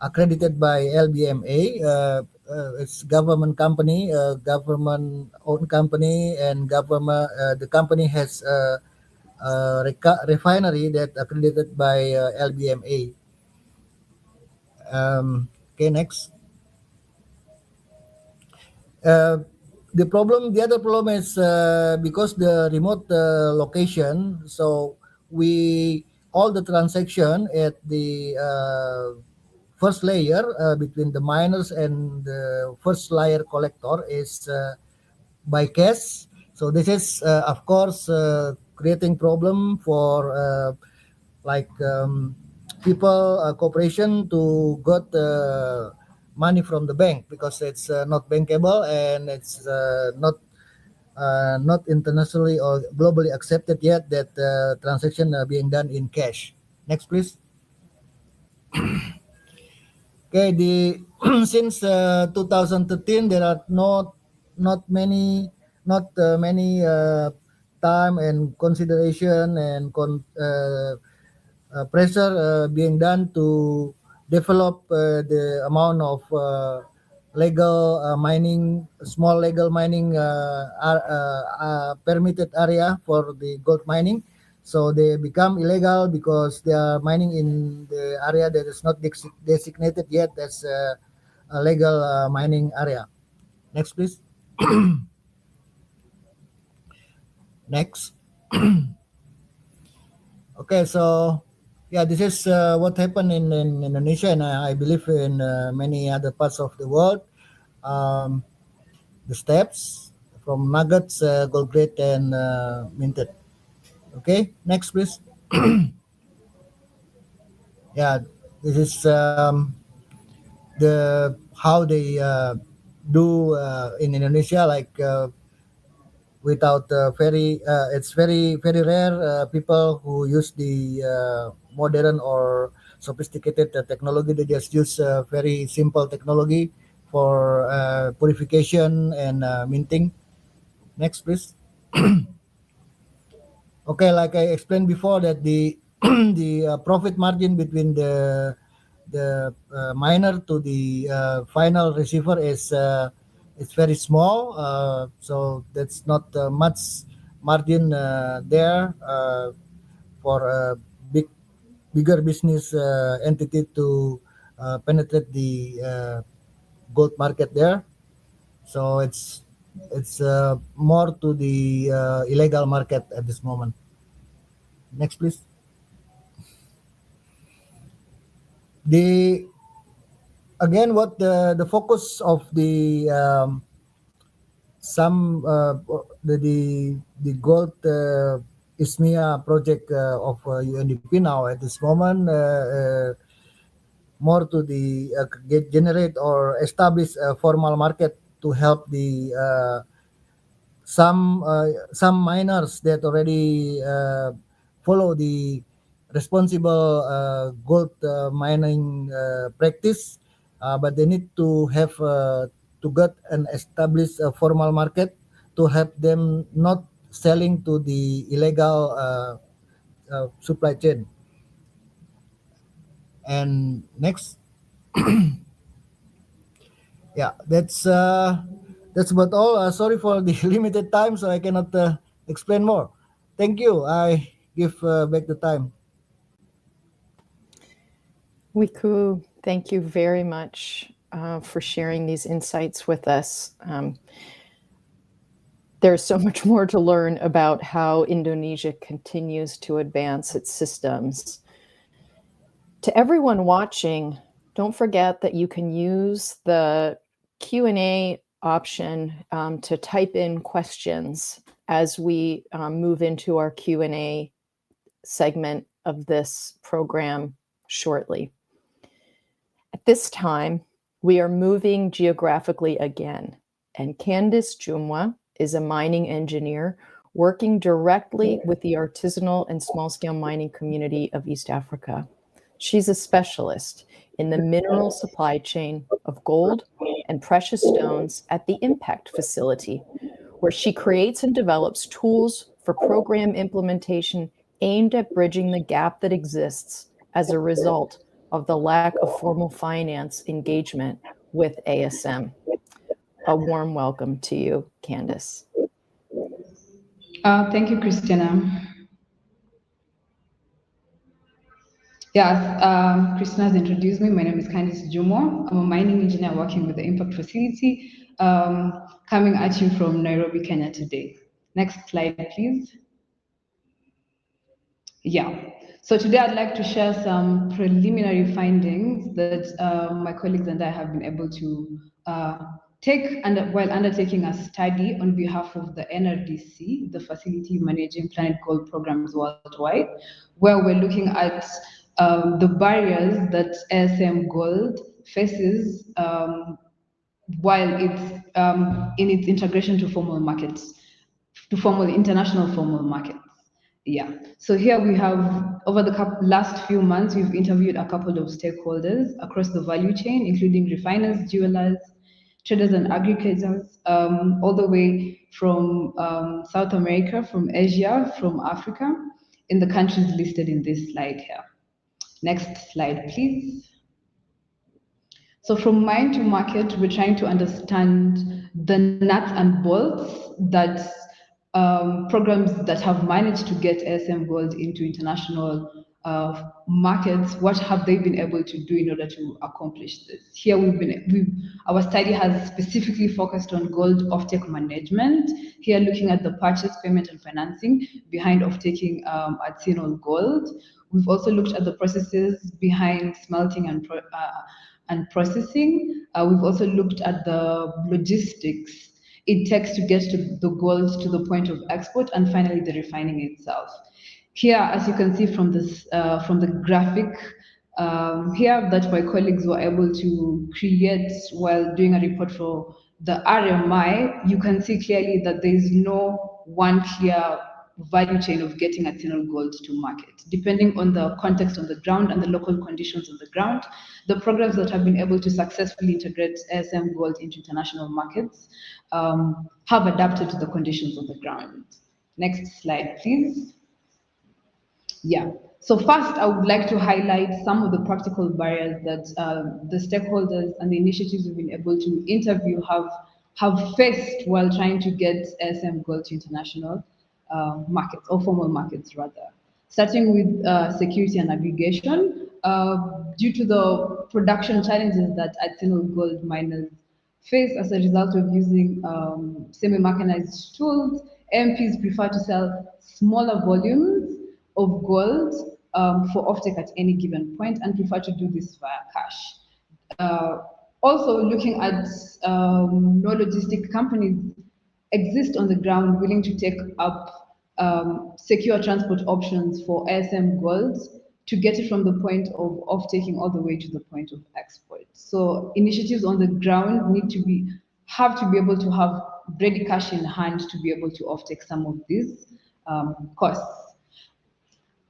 accredited by LBMA. It's government company, government owned company, and government the company has refinery that accredited by LBMA. Okay, next. The other problem is because the remote location, so all the transaction at the first layer between the miners and the first layer collector is by cash. So this is of course creating problem for like people corporation to got money from the bank because it's not bankable and it's not internationally or globally accepted yet that transaction are being done in cash. Next, please. Okay, since 2013 there are not many time and consideration and pressure being done to develop the amount of legal mining, small legal mining permitted area for the gold mining. So they become illegal because they are mining in the area that is not designated yet as a legal mining area. Next, please. Next. Okay, so yeah, this is what happened in Indonesia, and I believe in many other parts of the world. The steps from nuggets, gold grade, and minted. Okay, next, please. Yeah, this is the how they do in Indonesia, like without it's very rare people who use the modern or sophisticated technology. They just use very simple technology for purification and minting. Next, please. Okay, like I explained before, that the the profit margin between the miner to the final receiver is it's very small. So that's not much margin there for a bigger business entity to penetrate the gold market there. So it's more to the illegal market at this moment. Next, please. What the focus of the the gold ISMIA project of UNDP now at this moment more to the generate or establish a formal market to help the some miners that already follow the responsible gold mining practice, but they need to have to get an established formal market to help them not selling to the illegal supply chain. And next. Yeah, that's about all. Sorry for the limited time, so I cannot explain more. Thank you. I give back the time. Wiku, thank you very much for sharing these insights with us. There's so much more to learn about how Indonesia continues to advance its systems. To everyone watching, don't forget that you can use the Q&A option to type in questions as we move into our Q&A segment of this program shortly. At this time, we are moving geographically again, and Candice Jumwa is a mining engineer working directly with the artisanal and small-scale mining community of East Africa. She's a specialist in the mineral supply chain of gold and precious stones at the Impact Facility, where she creates and develops tools for program implementation aimed at bridging the gap that exists as a result of the lack of formal finance engagement with ASM. A warm welcome to you, Candice. Thank you, Christina. Yes, Christina has introduced me. My name is Candice Jumo. I'm a mining engineer working with the Impact Facility, coming at you from Nairobi, Kenya today. Next slide, please. Yeah. So today I'd like to share some preliminary findings that my colleagues and I have been able to take while undertaking a study on behalf of the NRDC, the facility managing planetGOLD programs worldwide, where we're looking at the barriers that ASM Gold faces while it's in its integration to formal markets, to international formal markets. Yeah, so here we have, over the last few months, we've interviewed a couple of stakeholders across the value chain, including refiners, jewelers, traders and aggregators, all the way from South America, from Asia, from Africa, in the countries listed in this slide here. Next slide, please. So from mine to market, we're trying to understand the nuts and bolts that programs that have managed to get ASM Gold into international markets, what have they been able to do in order to accomplish this? Here our study has specifically focused on gold offtake management. Here looking at the purchase, payment and financing behind offtaking Artisanal gold. We've also looked at the processes behind smelting and processing. We've also looked at the logistics it takes to get to the gold to the point of export, and finally the refining itself. Here, as you can see from this, from the graphic here that my colleagues were able to create while doing a report for the RMI, you can see clearly that there is no one clear value chain of getting Artisanal gold to market. Depending on the context on the ground and the local conditions on the ground, the programs that have been able to successfully integrate ASM gold into international markets have adapted to the conditions on the ground. Next slide, please. Yeah. So first, I would like to highlight some of the practical barriers that the stakeholders and the initiatives we've been able to interview have faced while trying to get ASM gold to international markets, or formal markets rather. Starting with security and aggregation, due to the production challenges that Artisanal gold miners face as a result of using semi-mechanized tools, AMPs prefer to sell smaller volumes of gold for offtake at any given point and prefer to do this via cash. Also looking at no logistic companies exist on the ground willing to take up secure transport options for ASM gold to get it from the point of off-taking all the way to the point of export. So initiatives on the ground have to be able to have ready cash in hand to be able to off-take some of these costs.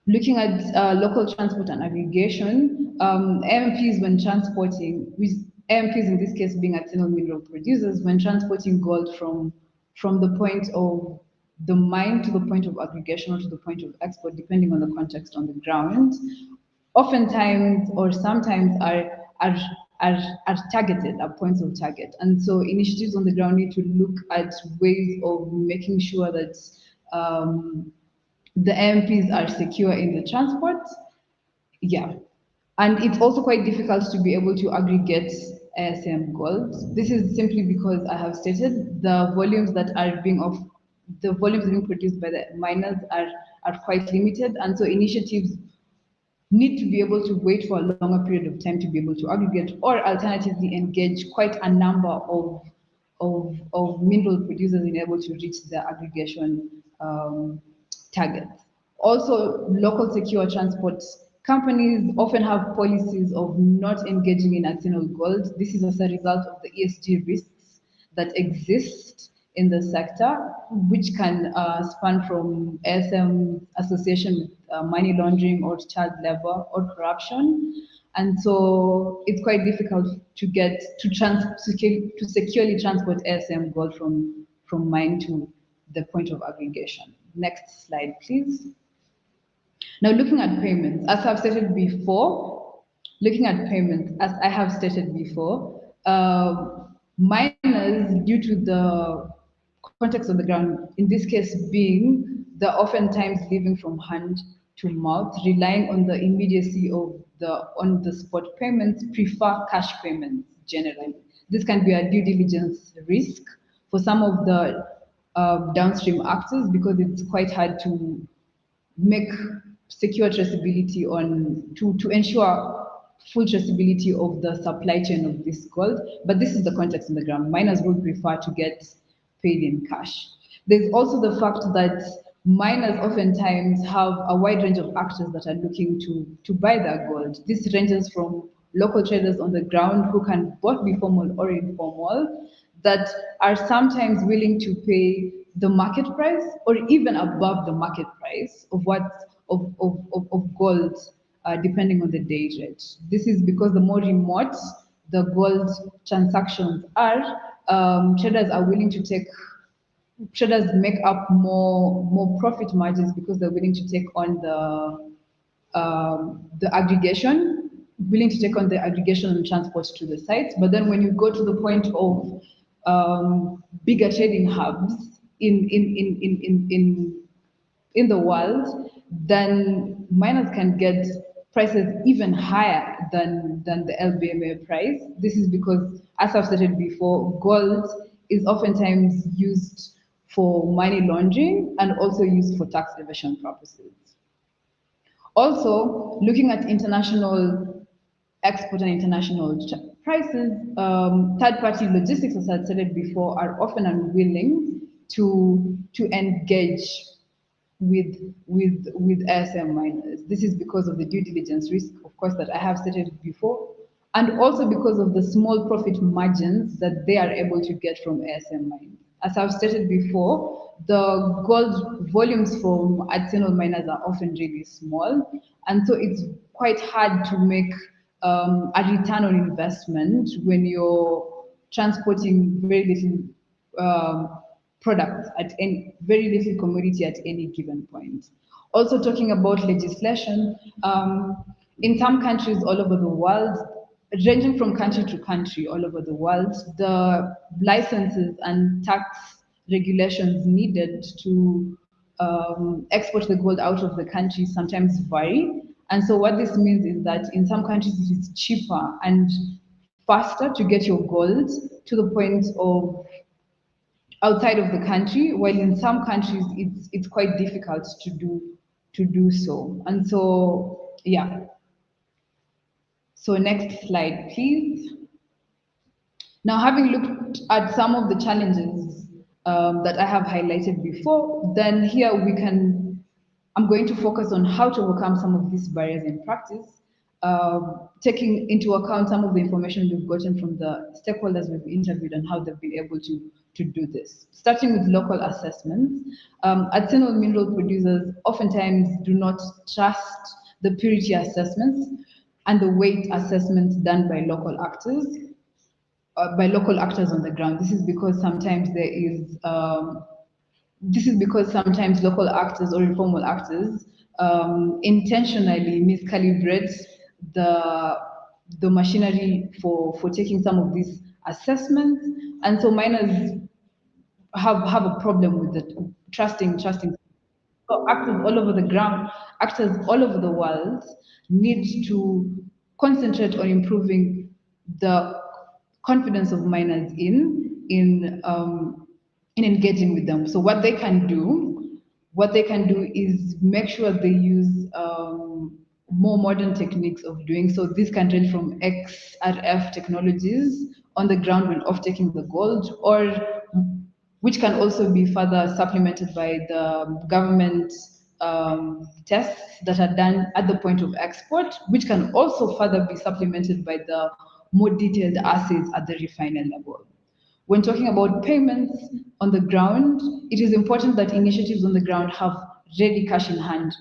Looking at local transport and aggregation, AMPs when transporting, with AMPs in this case being Artisanal mineral producers, when transporting gold from the point of the mine to the point of aggregation or to the point of export, depending on the context on the ground, oftentimes or sometimes are targeted at points of target. And so initiatives on the ground need to look at ways of making sure that the AMPs are secure in the transport. Yeah. And it's also quite difficult to be able to aggregate ASM gold. This is simply because I have stated the volumes that are being produced by the miners are quite limited. And so initiatives need to be able to wait for a longer period of time to be able to aggregate, or alternatively engage quite a number of mineral producers in able to reach the aggregation targets. Also, local secure transport companies often have policies of not engaging in artisanal gold. This is as a result of the ESG risks that exist in the sector, which can span from ASM association with money laundering or child labor or corruption. And so it's quite difficult to get to securely transport ASM gold from mine to the point of aggregation. Next slide, please. Now, looking at payments, as I have stated before, miners, due to the context of the ground, in this case being the oftentimes living from hand to mouth, relying on the immediacy of the on-the-spot payments, prefer cash payments generally. This can be a due diligence risk for some of the downstream actors because it's quite hard to make secure traceability to ensure full traceability of the supply chain of this gold. But this is the context on the ground. Miners would prefer to get paid in cash. There's also the fact that miners oftentimes have a wide range of actors that are looking to buy their gold. This ranges from local traders on the ground who can both be formal or informal, that are sometimes willing to pay the market price or even above the market price of gold, depending on the day rate. This is because the more remote the gold transactions are, traders make up more profit margins because they're willing to take on the aggregation, and transport to the sites. But then when you go to the point of bigger trading hubs in the world, then miners can get prices even higher than the LBMA price. This is because, as I've stated before, gold is oftentimes used for money laundering and also used for tax evasion purposes. Also, looking at international export and international prices, third-party logistics, as I said before, are often unwilling to engage with ASM miners. This is because of the due diligence risk, of course, that I have stated before, and also because of the small profit margins that they are able to get from ASM mines. As I've stated before, the gold volumes from artisanal miners are often really small, and so it's quite hard to make a return on investment when you're transporting very little products very little commodity at any given point. Also, talking about legislation, in some countries all over the world, ranging from country to country all over the world, the licenses and tax regulations needed to export the gold out of the country sometimes vary. And so what this means is that in some countries it is cheaper and faster to get your gold to the point of outside of the country, while in some countries it's quite difficult to do so. And so, yeah. So next slide, please. Now, having looked at some of the challenges that I have highlighted before, then here I'm going to focus on how to overcome some of these barriers in practice, taking into account some of the information we've gotten from the stakeholders we've interviewed and how they've been able to do this. Starting with local assessments, artisanal mineral producers oftentimes do not trust the purity assessments and the weight assessments done by local actors on the ground. This is because sometimes local actors or informal actors intentionally miscalibrate the machinery for taking some of these assessments, and so miners have a problem with it, trusting. So actors all over the ground, actors all over the world need to concentrate on improving the confidence of miners in engaging with them. So what they can do is make sure they use more modern techniques of doing so. This can range from XRF technologies on the ground when off-taking the gold, or which can also be further supplemented by the government tests that are done at the point of export, which can also further be supplemented by the more detailed assays at the refiner level. When talking about payments on the ground, it is important that initiatives on the ground have ready cash in hand,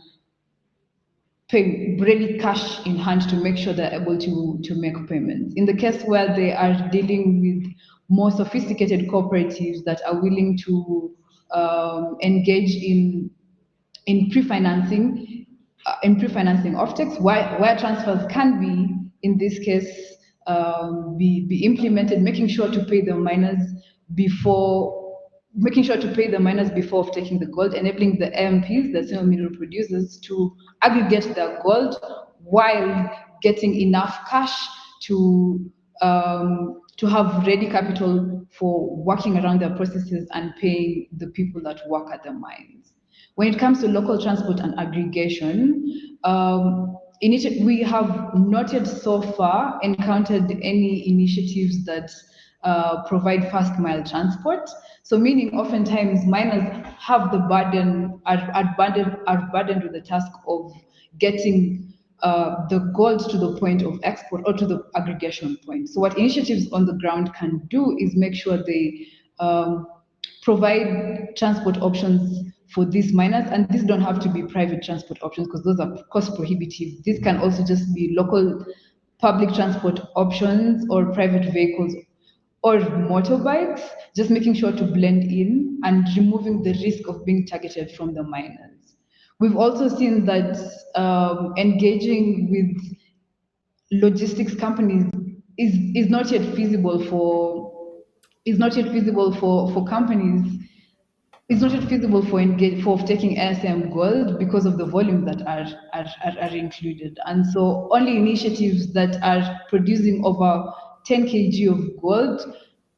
ready cash in hand to make sure they're able to make payments. In the case where they are dealing with more sophisticated cooperatives that are willing to engage in pre-financing offtakes, where transfers can be, in this case, be implemented, making sure to pay the miners before taking the gold, enabling the AMPs, the single mineral producers, to aggregate their gold while getting enough cash to have ready capital for working around their processes and paying the people that work at the mines. When it comes to local transport and aggregation, we have not yet so far encountered any initiatives that provide fast mile transport. So meaning oftentimes miners have the burden, are burdened with the task of getting the gold to the point of export or to the aggregation point. So what initiatives on the ground can do is make sure they provide transport options for these miners, and these don't have to be private transport options because those are cost prohibitive. This can also just be local public transport options or private vehicles or motorbikes, just making sure to blend in and removing the risk of being targeted from the miners. We've also seen that engaging with logistics companies is not yet feasible for companies. It's not yet feasible for taking ASM gold because of the volume that are included. And so only initiatives that are producing over 10 kg of gold,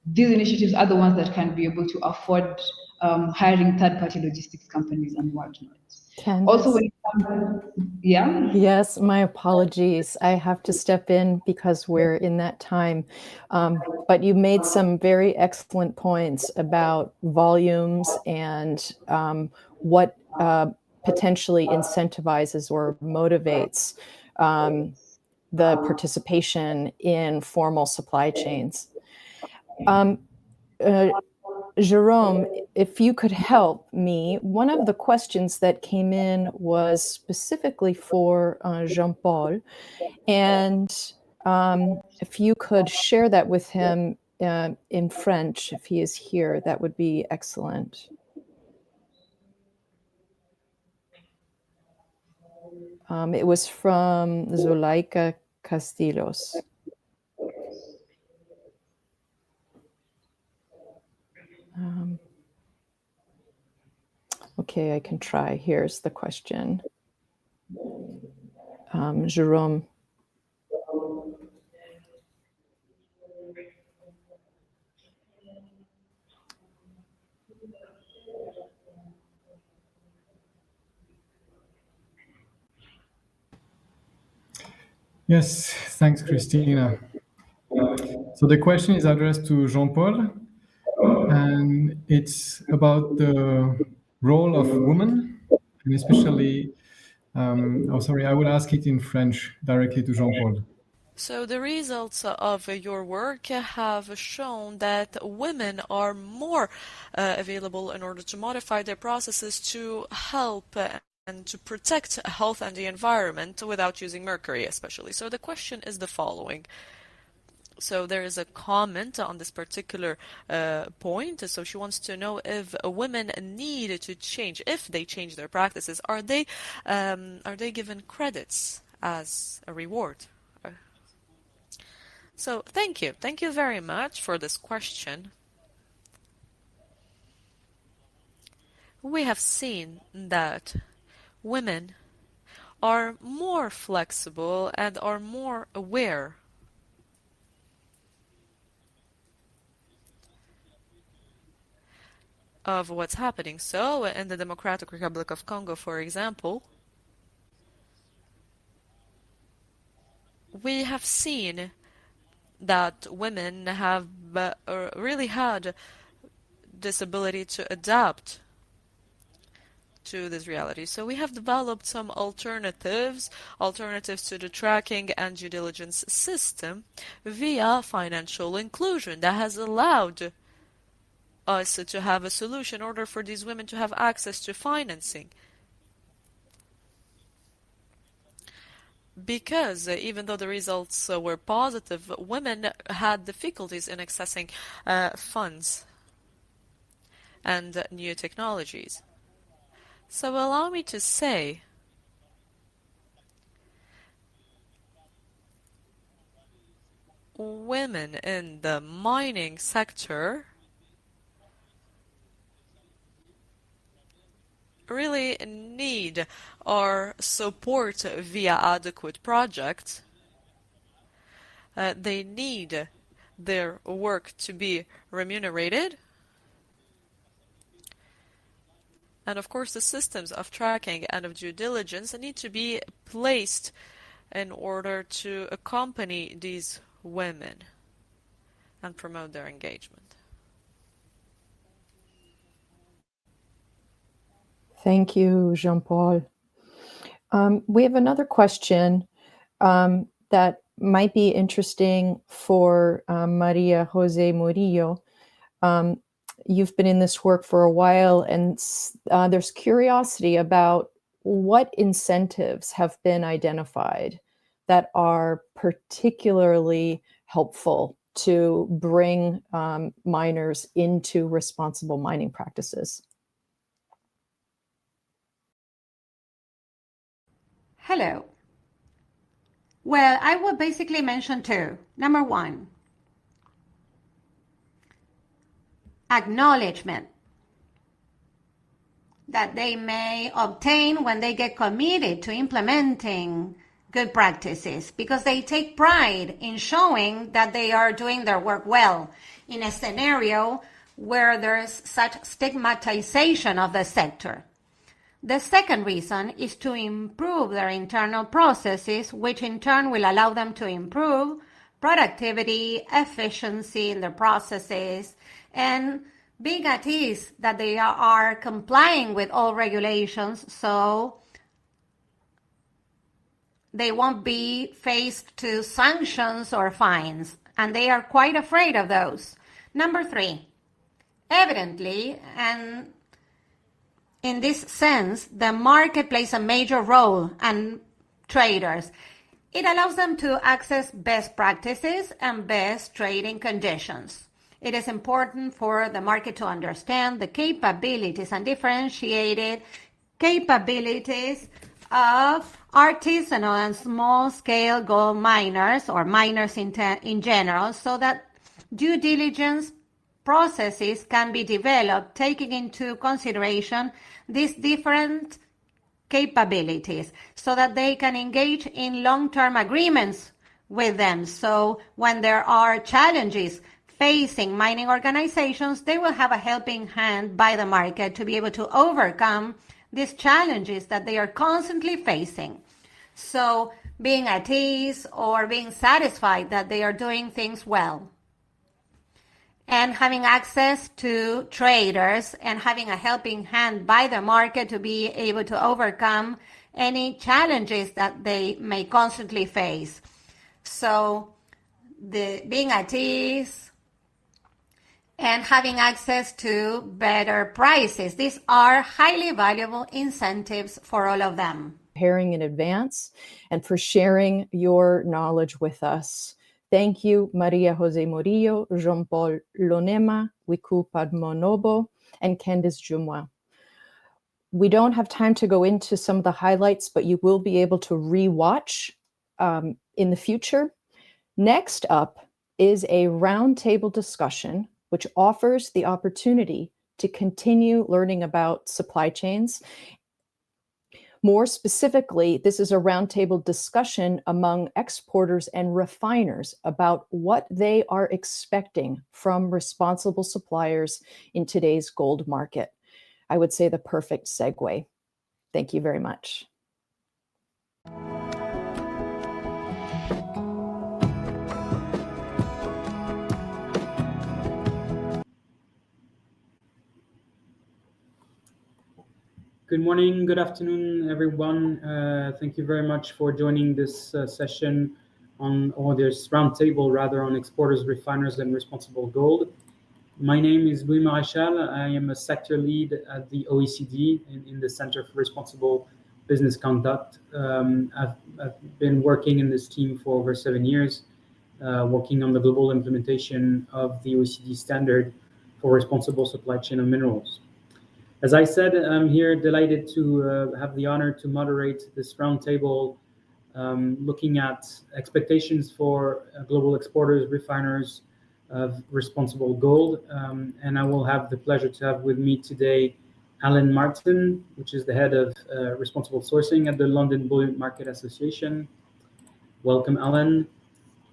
these initiatives are the ones that can be able to afford hiring third-party logistics companies and whatnot. Candace? Also, when it comes, yeah? Yes, my apologies. I have to step in because we're in that time. But you made some very excellent points about volumes and what potentially incentivizes or motivates the participation in formal supply chains. Jerome, if you could help me, one of the questions that came in was specifically for Jean-Paul, and if you could share that with him in French, if he is here, that would be excellent. It was from Zuleika Castillos. Okay, I can try. Here's the question. Jerome. Yes, thanks, Christina. So the question is addressed to Jean-Paul, and it's about the role of women, and especially, I will ask it in French directly to Jean-Paul. So the results of your work have shown that women are more available in order to modify their processes to help and to protect health and the environment without using mercury especially. So the question is the following. So there is a comment on this particular point. So she wants to know if women need to change, if they change their practices, are they given credits as a reward? So thank you very much for this question. We have seen that women are more flexible and are more aware of what's happening. So in the Democratic Republic of Congo, for example, we have seen that women have really had this ability to adapt to this reality. So we have developed some alternatives to the tracking and due diligence system via financial inclusion that has allowed us to have a solution in order for these women to have access to financing. Because even though the results were positive, women had difficulties in accessing funds and new technologies. So allow me to say women in the mining sector really need our support via adequate projects. They need their work to be remunerated. And of course, the systems of tracking and of due diligence need to be placed in order to accompany these women and promote their engagement. Thank you, Jean-Paul. We have another question that might be interesting for Maria Jose Murillo. You've been in this work for a while, and there's curiosity about what incentives have been identified that are particularly helpful to bring miners into responsible mining practices. Hello. Well, I will basically mention two. Number one, acknowledgement that they may obtain when they get committed to implementing good practices, because they take pride in showing that they are doing their work well in a scenario where there's such stigmatization of the sector. The second reason is to improve their internal processes, which in turn will allow them to improve productivity, efficiency in their processes, and being at ease that they are complying with all regulations, so they won't be faced to sanctions or fines, and they are quite afraid of those. Number three, evidently, and in this sense, the market plays a major role, and traders. It allows them to access best practices and best trading conditions. It is important for the market to understand the capabilities and differentiated capabilities of artisanal and small-scale gold miners, or miners in general, so that due diligence processes can be developed taking into consideration these different capabilities, so that they can engage in long-term agreements with them. So when there are challenges facing mining organizations, they will have a helping hand by the market to be able to overcome these challenges that they are constantly facing. So being at ease or being satisfied that they are doing things well, and having access to traders and having a helping hand by the market to be able to overcome any challenges that they may constantly face. So the being at ease and having access to better prices, these are highly valuable incentives for all of them. Preparing in advance and for sharing your knowledge with us. Thank you, Maria Jose Murillo, Jean-Paul Lonema, Wiku Padmonobo, and Candice Jumois. We don't have time to go into some of the highlights, but you will be able to re-watch in the future. Next up is a roundtable discussion, which offers the opportunity to continue learning about supply chains. More specifically, this is a roundtable discussion among exporters and refiners about what they are expecting from responsible suppliers in today's gold market. I would say the perfect segue. Thank you very much. Good morning, good afternoon, everyone. Thank you very much for joining this session or this roundtable, rather, on exporters, refiners, and responsible gold. My name is Louis Maréchal. I am a sector lead at the OECD in the Center for Responsible Business Conduct. I've been working in this team for over 7 years, working on the global implementation of the OECD standard for responsible supply chain of minerals. As I said, I'm here delighted to have the honor to moderate this roundtable looking at expectations for global exporters, refiners of responsible gold. And I will have the pleasure to have with me today Alan Martin, which is the head of responsible sourcing at the London Bullion Market Association. Welcome, Alan.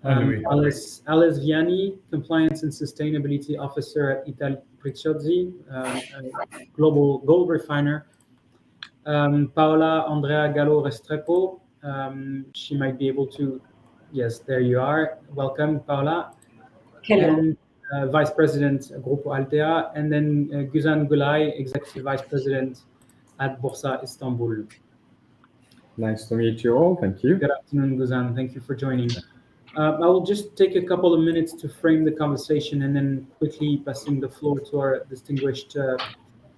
Alice Viani, Compliance and Sustainability Officer at Ital Prizzozzi, a global gold refiner. Paola Andrea Gallo Restrepo, she might be able to, yes, there you are. Welcome, Paola. Hello. And Vice President, Grupo Altea, and then Guzan Gulay, Executive Vice President at Borsa Istanbul. Nice to meet you all. Thank you. Good afternoon, Guzan. Thank you for joining. I will just take a couple of minutes to frame the conversation and then quickly passing the floor to our distinguished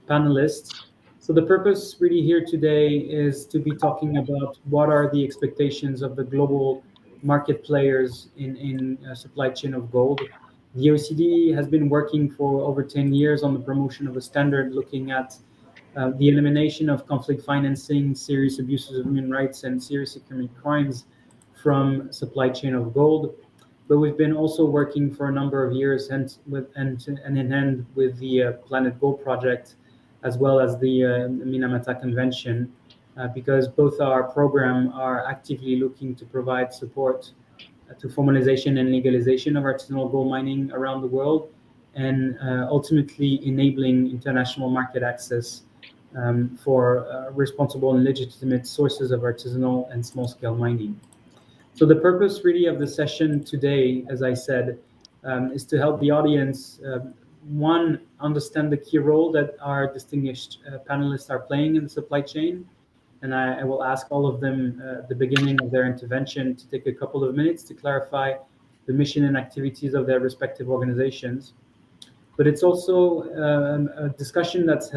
panelists. So the purpose really here today is to be talking about what are the expectations of the global market players in supply chain of gold. The OECD has been working for over 10 years on the promotion of a standard looking at the elimination of conflict financing, serious abuses of human rights, and serious economic crimes from supply chain of gold. But we've been also working for a number of years hand in hand with the planetGOLD project, as well as the Minamata Convention, because both our program are actively looking to provide support to formalization and legalization of artisanal gold mining around the world, and ultimately enabling international market access for responsible and legitimate sources of artisanal and small-scale mining. So the purpose really of the session today, as I said, is to help the audience, one, understand the key role that our distinguished panelists are playing in the supply chain. And I will ask all of them at the beginning of their intervention to take a couple of minutes to clarify the mission and activities of their respective organizations. But it's also a discussion that's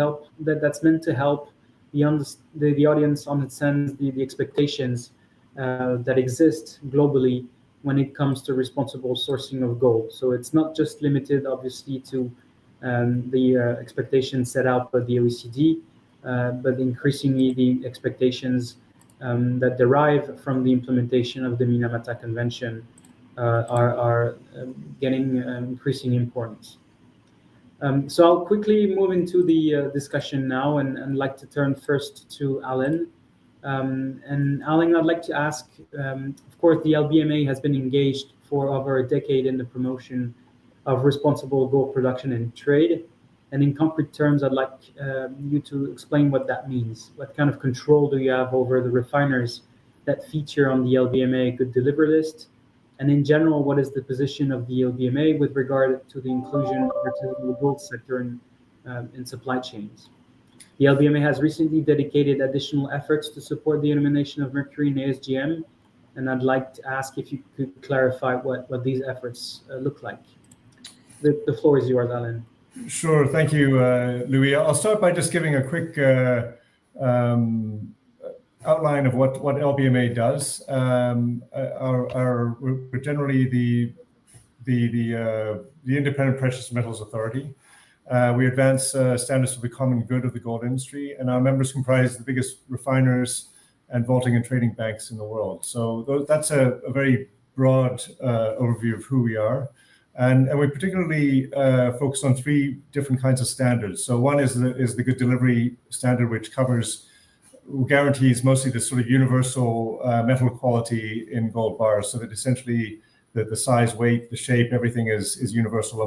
meant to help the audience understand the expectations that exist globally when it comes to responsible sourcing of gold. So it's not just limited, obviously, to the expectations set out by the OECD, but increasingly the expectations that derive from the implementation of the Minamata Convention are getting increasing importance. So I'll quickly move into the discussion now, and like to turn first to Alan. And Alan, I'd like to ask, of course, the LBMA has been engaged for over a decade in the promotion of responsible gold production and trade. And in concrete terms, I'd like you to explain what that means. What kind of control do you have over the refiners that feature on the LBMA Good Deliver list? And in general, what is the position of the LBMA with regard to the inclusion of the artisanal gold sector in supply chains? The LBMA has recently dedicated additional efforts to support the elimination of mercury in ASGM, and I'd like to ask if you could clarify what these efforts look like. The floor is yours, Alan. Sure, thank you, Louis. I'll start by just giving a quick outline of what LBMA does. We're generally the Independent Precious Metals Authority. We advance standards for the common good of the gold industry, and our members comprise the biggest refiners and vaulting and trading banks in the world. So that's a very broad overview of who we are. And we particularly focus on three different kinds of standards. So one is the Good Delivery standard, which guarantees mostly the sort of universal metal quality in gold bars, so that essentially the size, weight, the shape, everything is universal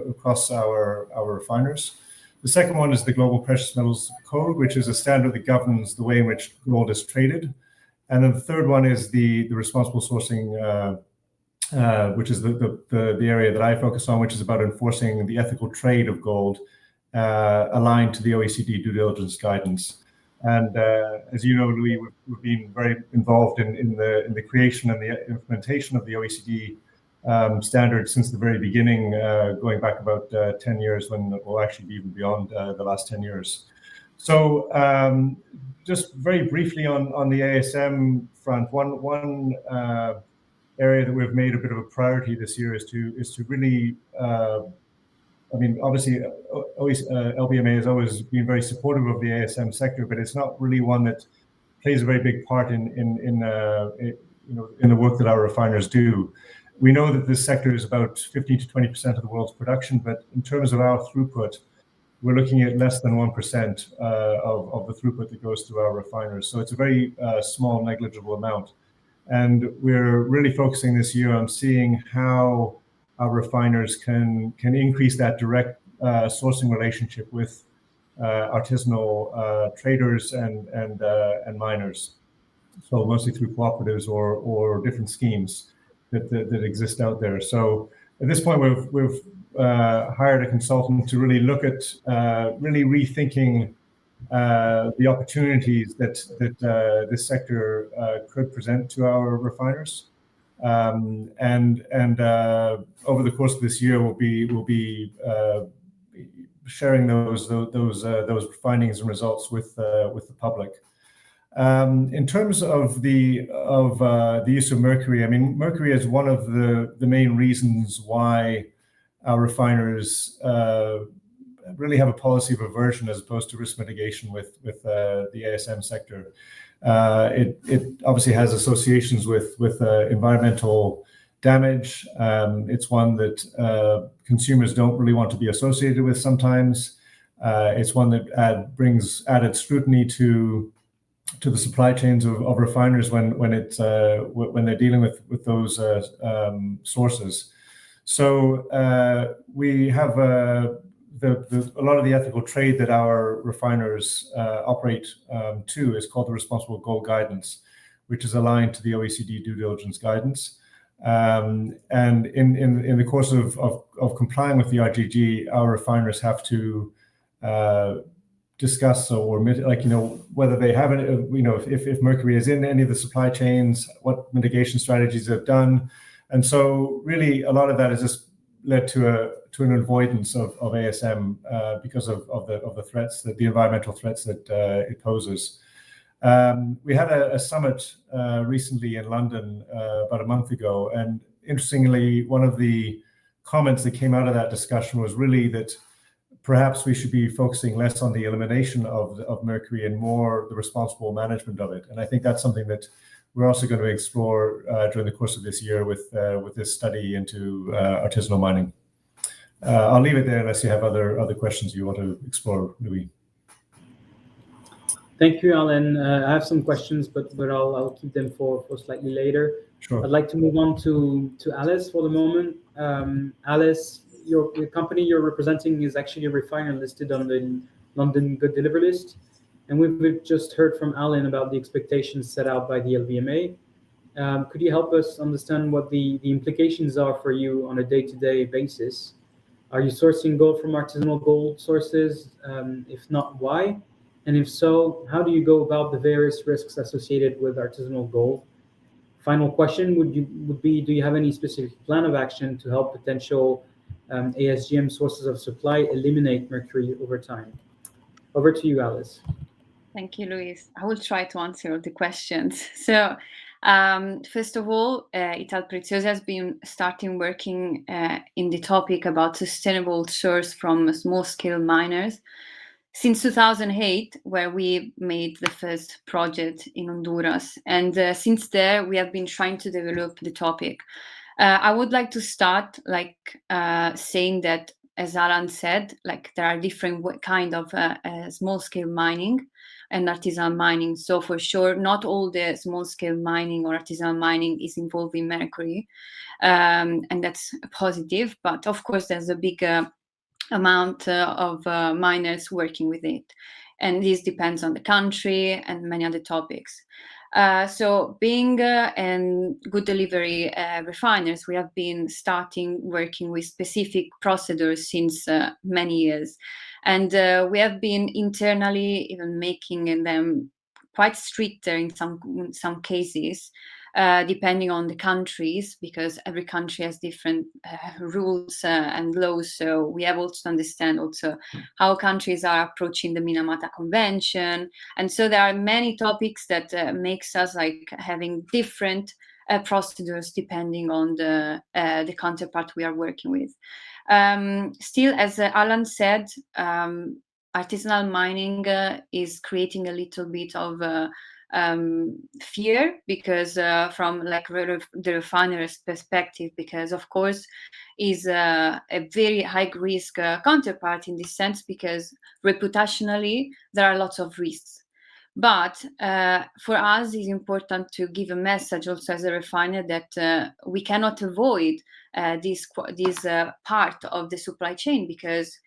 across our refiners. The second one is the Global Precious Metals Code, which is a standard that governs the way in which gold is traded. And then the third one is the responsible sourcing, which is the area that I focus on, which is about enforcing the ethical trade of gold, aligned to the OECD due diligence guidance. And as you know, Louis, we've been very involved in the creation and the implementation of the OECD standard since the very beginning, going back about 10 years, when it will actually be even beyond the last 10 years. So just very briefly on the ASM front, one area that we've made a bit of a priority this year is to really, I mean, obviously, LBMA has always been very supportive of the ASM sector, but it's not really one that plays a very big part in the work that our refiners do. We know that this sector is about 15 to 20% of the world's production, but in terms of our throughput, we're looking at less than 1% of the throughput that goes through our refiners. So it's a very small, negligible amount. And we're really focusing this year on seeing how our refiners can increase that direct sourcing relationship with artisanal traders and miners. So mostly through cooperatives or different schemes that exist out there. So at this point, we've hired a consultant to really look at really rethinking the opportunities that this sector could present to our refiners. And over the course of this year, we'll be sharing those findings and results with the public. In terms of the use of mercury, I mean, mercury is one of the main reasons why our refiners really have a policy of aversion as opposed to risk mitigation with the ASM sector. It obviously has associations with environmental damage. It's one that consumers don't really want to be associated with sometimes. It's one that brings added scrutiny to the supply chains of refiners when they're dealing with those sources. So we have a lot of the ethical trade that our refiners operate to is called the Responsible Gold Guidance, which is aligned to the OECD due diligence guidance. And in the course of complying with the RGG, our refiners have to discuss or whether they have it, if mercury is in any of the supply chains, what mitigation strategies they've done. And so really a lot of that has just led to an avoidance of ASM because of the threats, the environmental threats that it poses. We had a summit recently in London about a month ago, and interestingly, one of the comments that came out of that discussion was really that perhaps we should be focusing less on the elimination of mercury and more the responsible management of it. And I think that's something that we're also going to explore during the course of this year with this study into artisanal mining. I'll leave it there unless you have other questions you want to explore, Louis. Thank you, Alan. I have some questions, but I'll keep them for slightly later. Sure. I'd like to move on to Alice for the moment. Alice, your company you're representing is actually a refiner listed on the London Good Deliver list. And we've just heard from Alan about the expectations set out by the LBMA. Could you help us understand what the implications are for you on a day-to-day basis? Are you sourcing gold from artisanal gold sources? If not, why? And if so, how do you go about the various risks associated with artisanal gold? Final question would be, do you have any specific plan of action to help potential ASGM sources of supply eliminate mercury over time? Over to you, Alice. Thank you, Luis. I will try to answer all the questions. So, first of all, Ital Preziosa has been starting working in the topic about sustainable source from small-scale miners since 2008, where we made the first project in Honduras. And since there, we have been trying to develop the topic. I would like to start saying that, as Alan said, there are different kind of small-scale mining and artisanal mining. So for sure, not all the small-scale mining or artisanal mining is involved in mercury, and that's positive. But of course, there's a big amount of miners working with it, and this depends on the country and many other topics. So being and good delivery refiners, we have been starting working with specific procedures since many years. And we have been internally even making them quite stricter in some cases, depending on the countries, because every country has different rules and laws. So we have also to understand also how countries are approaching the Minamata Convention. And so there are many topics that makes us like having different procedures depending on the counterpart we are working with. Still, as Alan said, artisanal mining is creating a little bit of fear, because from like the refiner's perspective, because of course is a very high risk counterpart in this sense, because reputationally there are lots of risks. But for us, it's important to give a message also as a refiner that we cannot avoid this part of the supply chain, because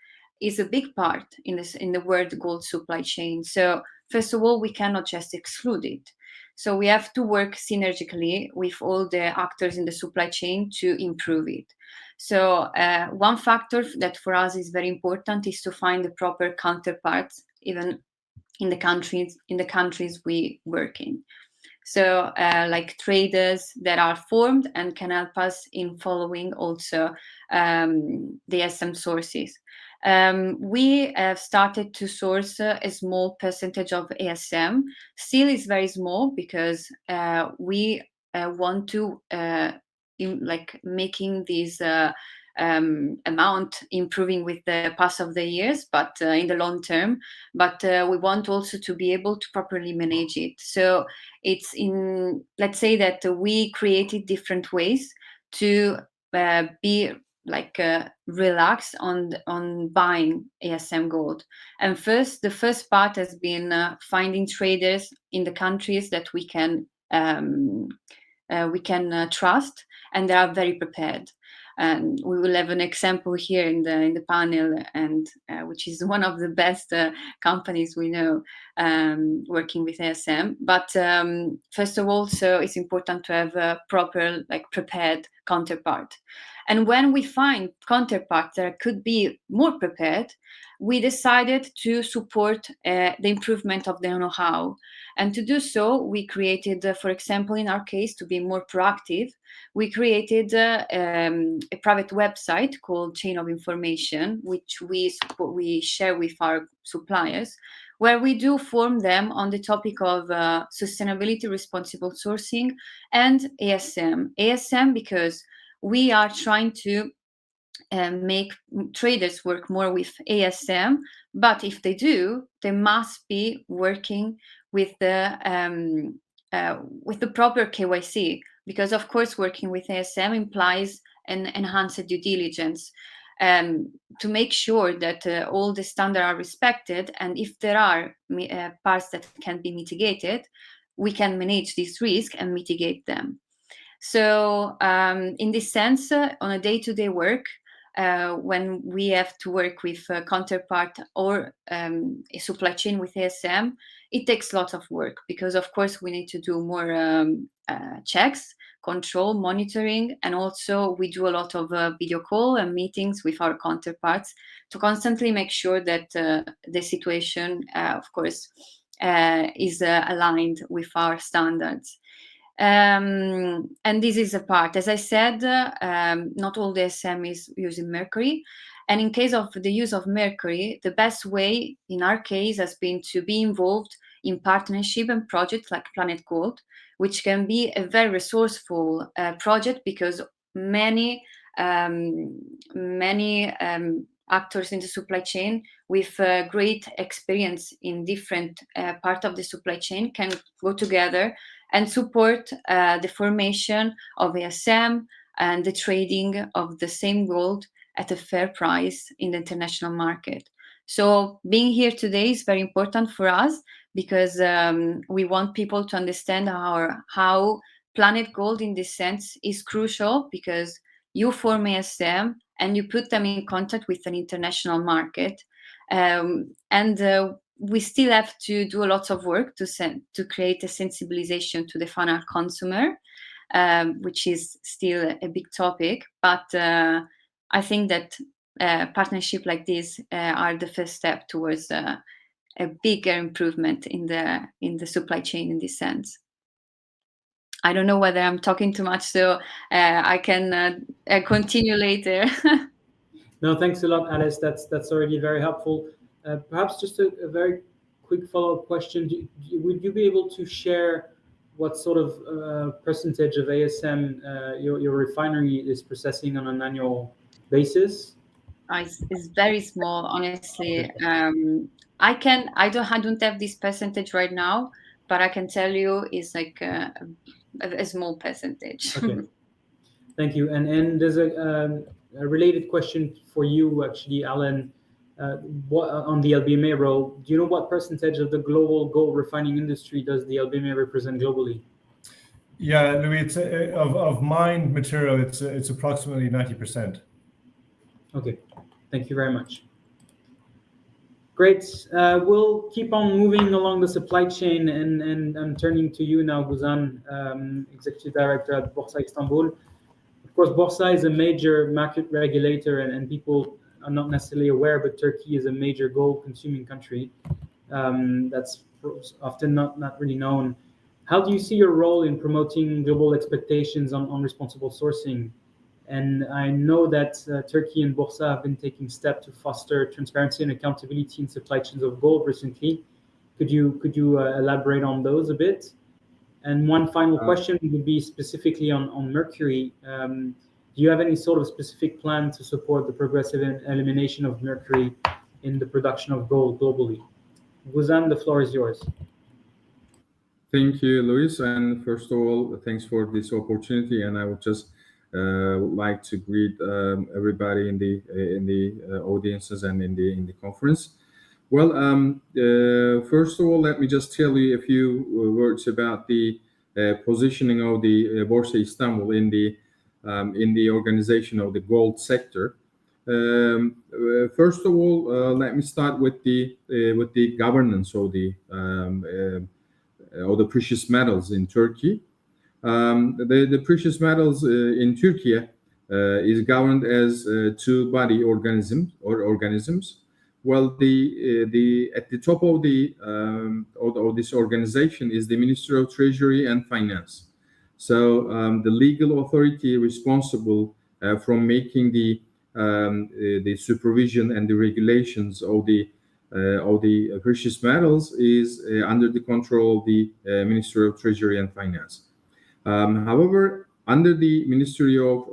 it's a big part in the world gold supply chain. So first of all, we cannot just exclude it. So we have to work synergically with all the actors in the supply chain to improve it. So one factor that for us is very important is to find the proper counterparts, even in the countries we work in. So like traders that are formed and can help us in following also the ASM sources. We have started to source a small percentage of ASM. Still is very small, because we want to like making this amount improving with the pass of the years, but in the long term. But we want also to be able to properly manage it. So it's let's say that we created different ways to be like relaxed on buying ASM gold. And the first part has been finding traders in the countries that we can trust, and they are very prepared. And we will have an example here in the panel, and which is one of the best companies we know working with ASM. But first of all, so it's important to have a proper, like, prepared counterpart. And when we find counterparts that could be more prepared, we decided to support the improvement of the know-how. And to do so, we created, for example, in our case, to be more proactive, we created a private website called Chain of Information, which we share with our suppliers, where we do form them on the topic of sustainability, responsible sourcing, and ASM. ASM because we are trying to make traders work more with ASM, but if they do, they must be working with the proper KYC, because of course working with ASM implies an enhanced due diligence to make sure that all the standards are respected, and if there are parts that can be mitigated, we can manage this risk and mitigate them. So in this sense, on a day-to-day work, when we have to work with a counterpart or a supply chain with ASM, it takes a lot of work, because of course we need to do more checks, control, monitoring, and also we do a lot of video call and meetings with our counterparts to constantly make sure that the situation, of course, is aligned with our standards. And this is a part, as I said, not all the ASM is using Mercury. And in case of the use of Mercury, the best way in our case has been to be involved in partnership and projects like planetGOLD, which can be a very resourceful project, because many actors in the supply chain with great experience in different parts of the supply chain can go together and support the formation of ASM and the trading of the same gold at a fair price in the international market. So being here today is very important for us, because we want people to understand how planetGOLD in this sense is crucial, because you form ASM and you put them in contact with an international market. And we still have to do a lot of work to create a sensibilization to the final consumer, which is still a big topic. But I think that partnership like this are the first step towards a bigger improvement in the supply chain in this sense. I don't know whether I'm talking too much, so I can continue later. No, thanks a lot, Alice. That's already very helpful. Perhaps just a very quick follow-up question. Would you be able to share what sort of percentage of ASM your refinery is processing on an annual basis? It's very small, honestly. I don't have this percentage right now, but I can tell you it's like a small percentage. Okay. Thank you. And there's a related question for you, actually, Alan. What on the LBMA role? Do you know what percentage of the global gold refining industry does the LBMA represent globally? Yeah, Louis, it's of mined material. It's approximately 90%. Okay, thank you very much. Great. We'll keep on moving along the supply chain, and I'm turning to you now, Guzan, Executive Director at Borsa Istanbul. Of course, Borsa is a major market regulator, and people are not necessarily aware, but Turkey is a major gold-consuming country. That's often not really known. How do you see your role in promoting global expectations on responsible sourcing? And I know that Turkey and Borsa have been taking steps to foster transparency and accountability in supply chains of gold recently. Could you elaborate on those a bit? And one final question would be specifically on Mercury. Do you have any sort of specific plan to support the progressive elimination of mercury in the production of gold globally? Guzan, the floor is yours. Thank you, Luis. And first of all, thanks for this opportunity. And I would just like to greet everybody in the audiences and in the conference. Well, first of all, let me just tell you a few words about the positioning of the Borsa Istanbul in the organization of the gold sector. First of all, let me start with the governance of the precious metals in Turkey. The precious metals in Turkey is governed as two body organisms. Well, at the top of this organization is the Ministry of Treasury and Finance. So the legal authority responsible from making the supervision and the regulations of the precious metals is under the control of the Ministry of Treasury and Finance. However, under the Ministry of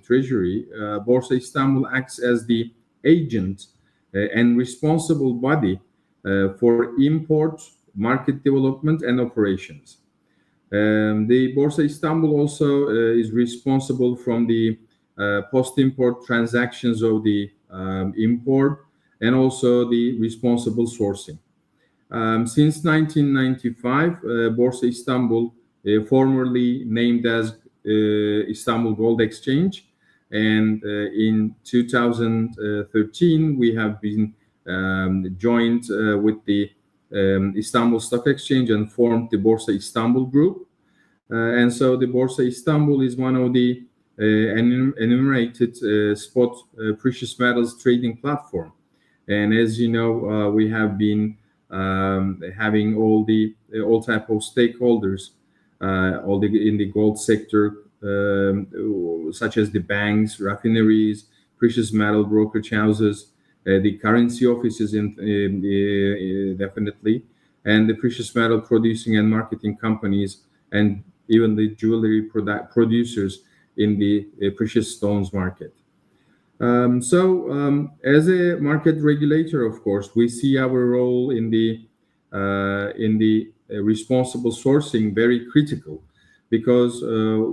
Treasury, Borsa Istanbul acts as the agent and responsible body for import, market development, and operations. The Borsa Istanbul also is responsible from the post-import transactions of the import and also the responsible sourcing. Since 1995, Borsa Istanbul, formerly named as Istanbul Gold Exchange, and in 2013 we have been joined with the Istanbul Stock Exchange and formed the Borsa Istanbul Group. And so the Borsa Istanbul is one of the enumerated spot precious metals trading platform. And as you know, we have been having all type of stakeholders in the gold sector, such as the banks, refineries, precious metal brokerage houses, the currency offices, definitely, and the precious metal producing and marketing companies, and even the jewelry producers in the precious stones market. So, as a market regulator, of course, we see our role in the responsible sourcing very critical, because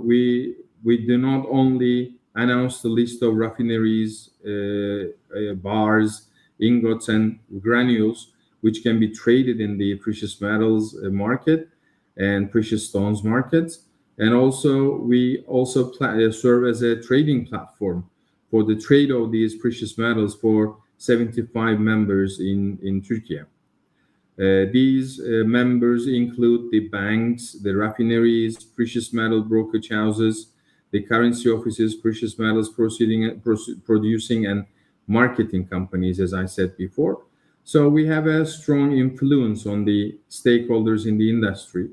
we do not only announce the list of refineries, bars, ingots, and granules which can be traded in the precious metals market and precious stones markets, and also we also serve as a trading platform for the trade of these precious metals for 75 members in Turkey. These members include the banks, the refineries, precious metal brokerage houses, the currency offices, precious metals producing and marketing companies, as I said before. So we have a strong influence on the stakeholders in the industry.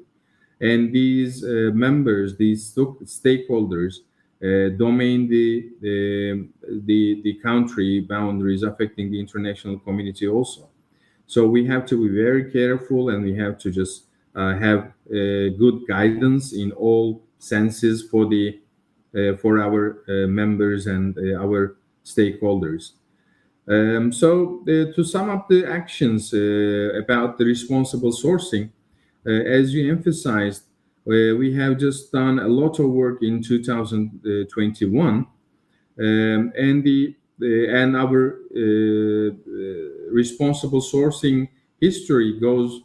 And these members, these stakeholders, domain the country boundaries, affecting the international community also. So we have to be very careful, and we have to just have good guidance in all senses for our members and our stakeholders. To sum up the actions about the responsible sourcing, as you emphasized, we have just done a lot of work in 2021, and our responsible sourcing history goes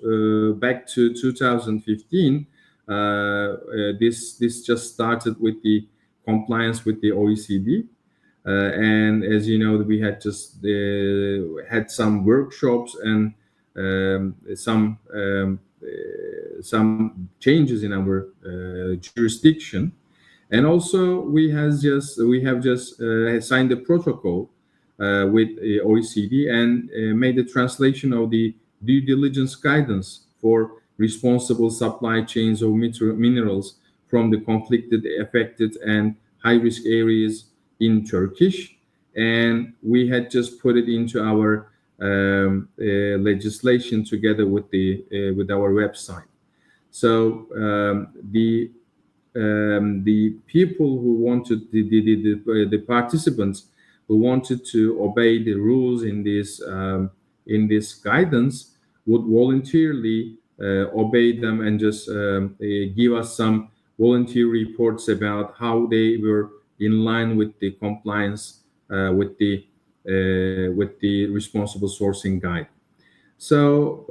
back to 2015. This just started with the compliance with the OECD. And as you know, we had just had some workshops and some changes in our jurisdiction, and also we have just signed a protocol with OECD and made a translation of the due diligence guidance for responsible supply chains of minerals from the conflicted, affected, and high-risk areas in Turkish, and we had just put it into our legislation together with our website. So the people who wanted the participants who wanted to obey the rules in this guidance would voluntarily obey them and just give us some volunteer reports about how they were in line with the compliance with the responsible sourcing guide. So,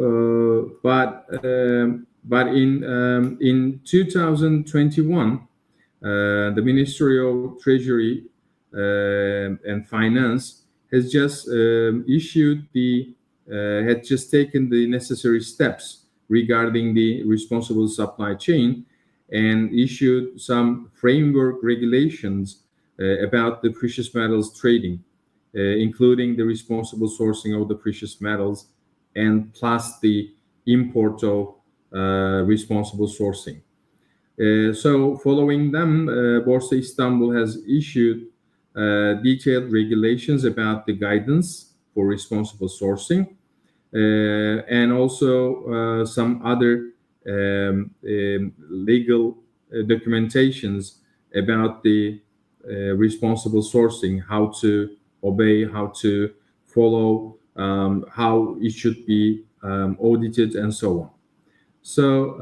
but in 2021, the Ministry of Treasury and Finance has just had just taken the necessary steps regarding the responsible supply chain, and issued some framework regulations about the precious metals trading, including the responsible sourcing of the precious metals, and plus the import of responsible sourcing. So following them, Borsa Istanbul has issued detailed regulations about the guidance for responsible sourcing, and also some other legal documentations about the responsible sourcing, how to obey, how to follow, how it should be audited, and so on. So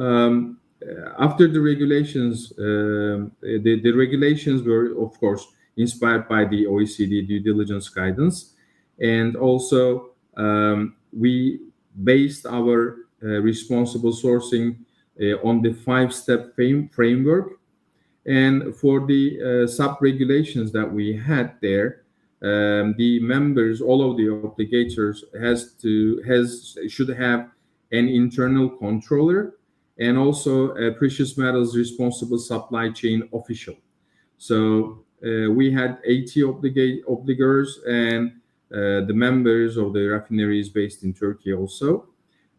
after the regulations, the regulations were, of course, inspired by the OECD due diligence guidance, and also we based our responsible sourcing on the 5-step framework. And for the sub-regulations that we had there, the members, all of the obligators, should have an internal controller and also a precious metals responsible supply chain official. So we had 80 obligors and the members of the refineries based in Turkey also.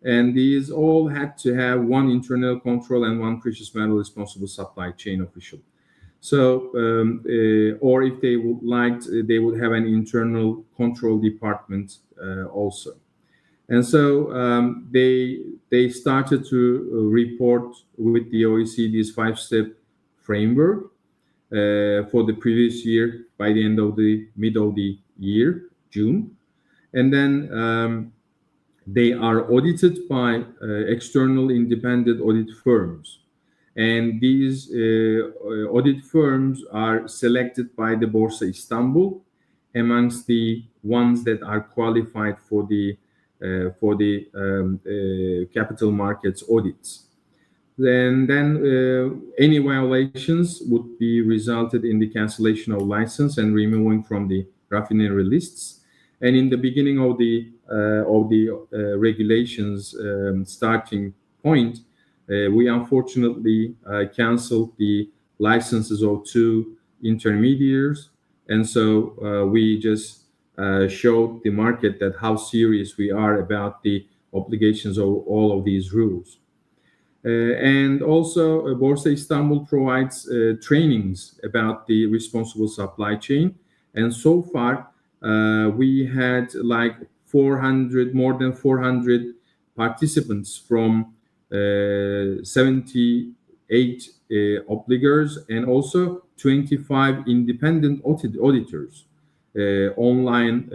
And these all had to have one internal control and one precious metal responsible supply chain official. So, or if they would like, they would have an internal control department also. And so they started to report with the OECD's 5-step framework for the previous year by the end of the mid of the year, June. And then they are audited by external independent audit firms. And these audit firms are selected by the Borsa Istanbul amongst the ones that are qualified for the capital markets audits. Then any violations would be resulted in the cancellation of license and removing from the refinery lists. And in the beginning of the regulations starting point, we unfortunately canceled the licenses of 2 intermediaries, and so we just showed the market that how serious we are about the obligations of all of these rules. And also, Borsa Istanbul provides trainings about the responsible supply chain. And so far, we had like more than 400 participants from 78 obligors and also 25 independent auditors online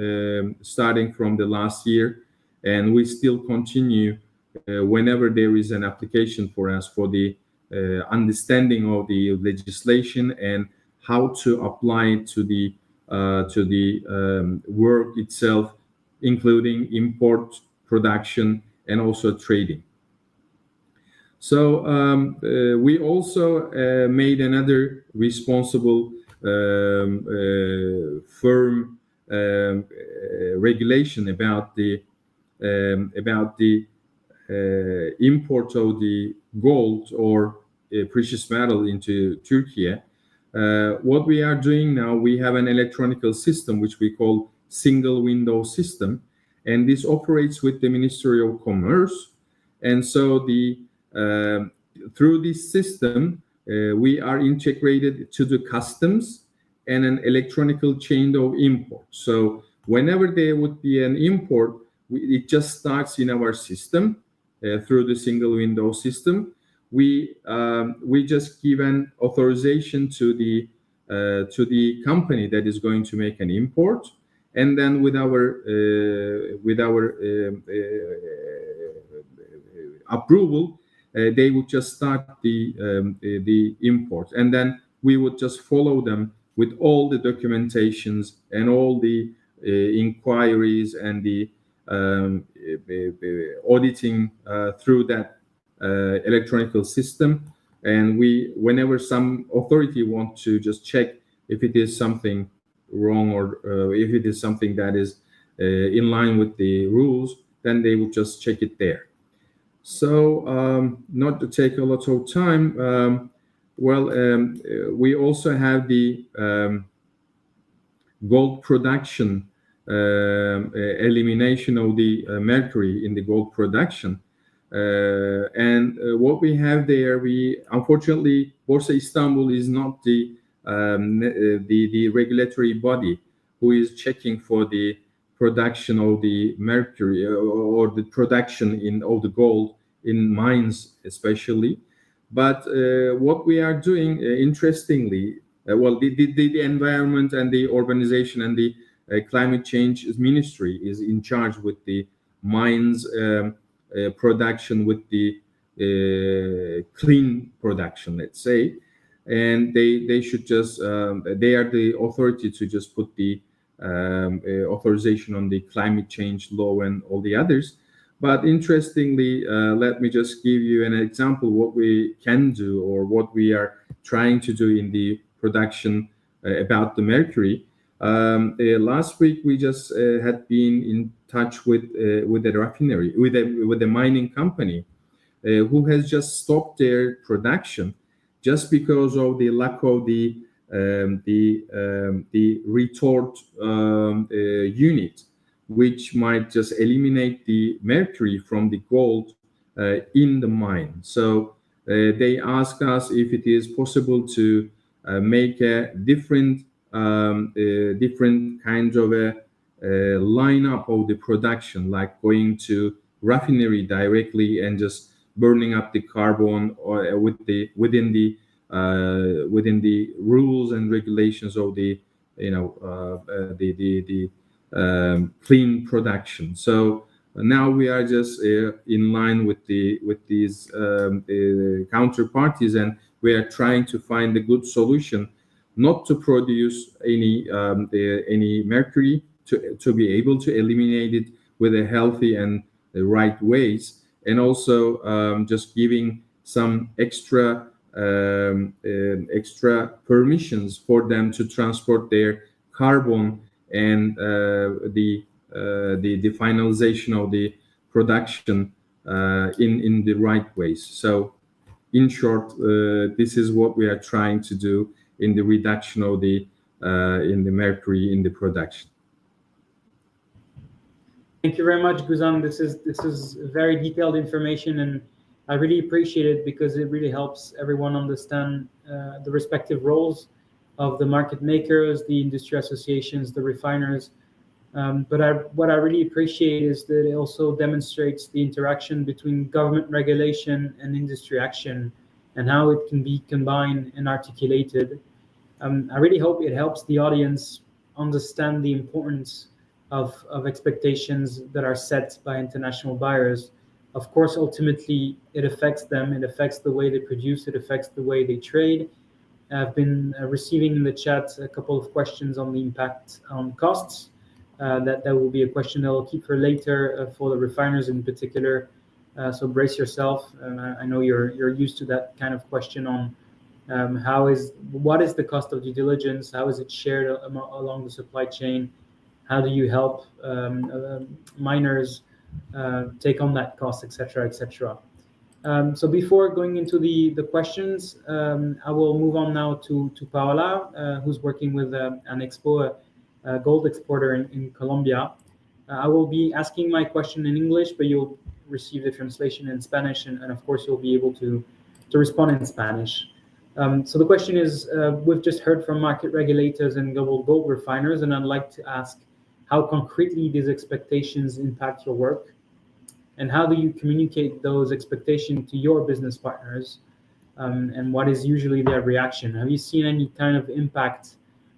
starting from the last year. And we still continue whenever there is an application for us for the understanding of the legislation and how to apply it to the work itself, including import, production, and also trading. So we also made another responsible firm regulation about the import of the gold or precious metal into Turkey. What we are doing now, we have an electronic system which we call single window system, and this operates with the Ministry of Commerce. And so through this system, we are integrated to the customs and an electronic chain of import. So whenever there would be an import, it just starts in our system through the single window system. We just give an authorization to the company that is going to make an import, and then with our approval, they would just start the import, and then we would just follow them with all the documentations and all the inquiries and the auditing through that electronic system. And whenever some authority wants to just check if it is something wrong or if it is something that is in line with the rules, then they would just check it there. So not to take a lot of time, we also have the gold production, elimination of the mercury in the gold production. And what we have there, unfortunately, Borsa Istanbul is not the regulatory body who is checking for the production of the mercury or the production of the gold in mines especially. But what we are doing, interestingly, the environment and the urbanization and the climate change ministry is in charge with the mines production, with the clean production, let's say, and they should just they are the authority to just put the authorization on the climate change law and all the others. But interestingly, let me just give you an example what we can do or what we are trying to do in the production about the mercury. Last week we just had been in touch with a refinery, with a mining company who has just stopped their production just because of the lack of the retort unit, which might just eliminate the mercury from the gold in the mine. So they ask us if it is possible to make a different kinds of a lineup of the production, like going to refinery directly and just burning up the carbon or within the rules and regulations of the clean production. So now we are just in line with these counterparties, and we are trying to find a good solution not to produce any mercury, to be able to eliminate it with a healthy and the right ways, and also just giving some extra permissions for them to transport their carbon and the the finalization of the production in the right ways. So in short, this is what we are trying to do in the reduction of the in the mercury in the production. Thank you very much, Guzan. This is very detailed information, and I really appreciate it because it really helps everyone understand the respective roles of the market makers, the industry associations, the refiners. But what I really appreciate is that it also demonstrates the interaction between government regulation and industry action and how it can be combined and articulated. I really hope it helps the audience understand the importance of expectations that are set by international buyers. Of course, ultimately, it affects them. It affects the way they produce. It affects the way they trade. I've been receiving in the chat a couple of questions on the impact on costs. That will be a question that I'll keep for later for the refiners in particular. So brace yourself. I know you're used to that kind of question on what is the cost of due diligence? How is it shared along the supply chain? How do you help miners take on that cost, etc., etc. So before going into the questions, I will move on now to Paola, who's working with an expo, a gold exporter in Colombia. I will be asking my question in English, but you'll receive the translation in Spanish, and of course you'll be able to respond in Spanish. So the question is, we've just heard from market regulators and global gold refiners, and I'd like to ask how concretely these expectations impact your work, and how do you communicate those expectations to your business partners, and what is usually their reaction? Have you seen any kind of impact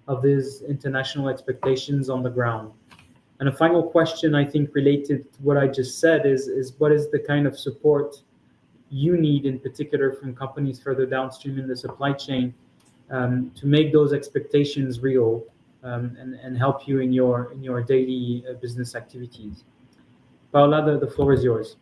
of these international expectations on the ground? And a final question, I think, related to what I just said is what is the kind of support you need in particular from companies further downstream in the supply chain to make those expectations real and help you in your daily business activities? Paola, the floor is yours.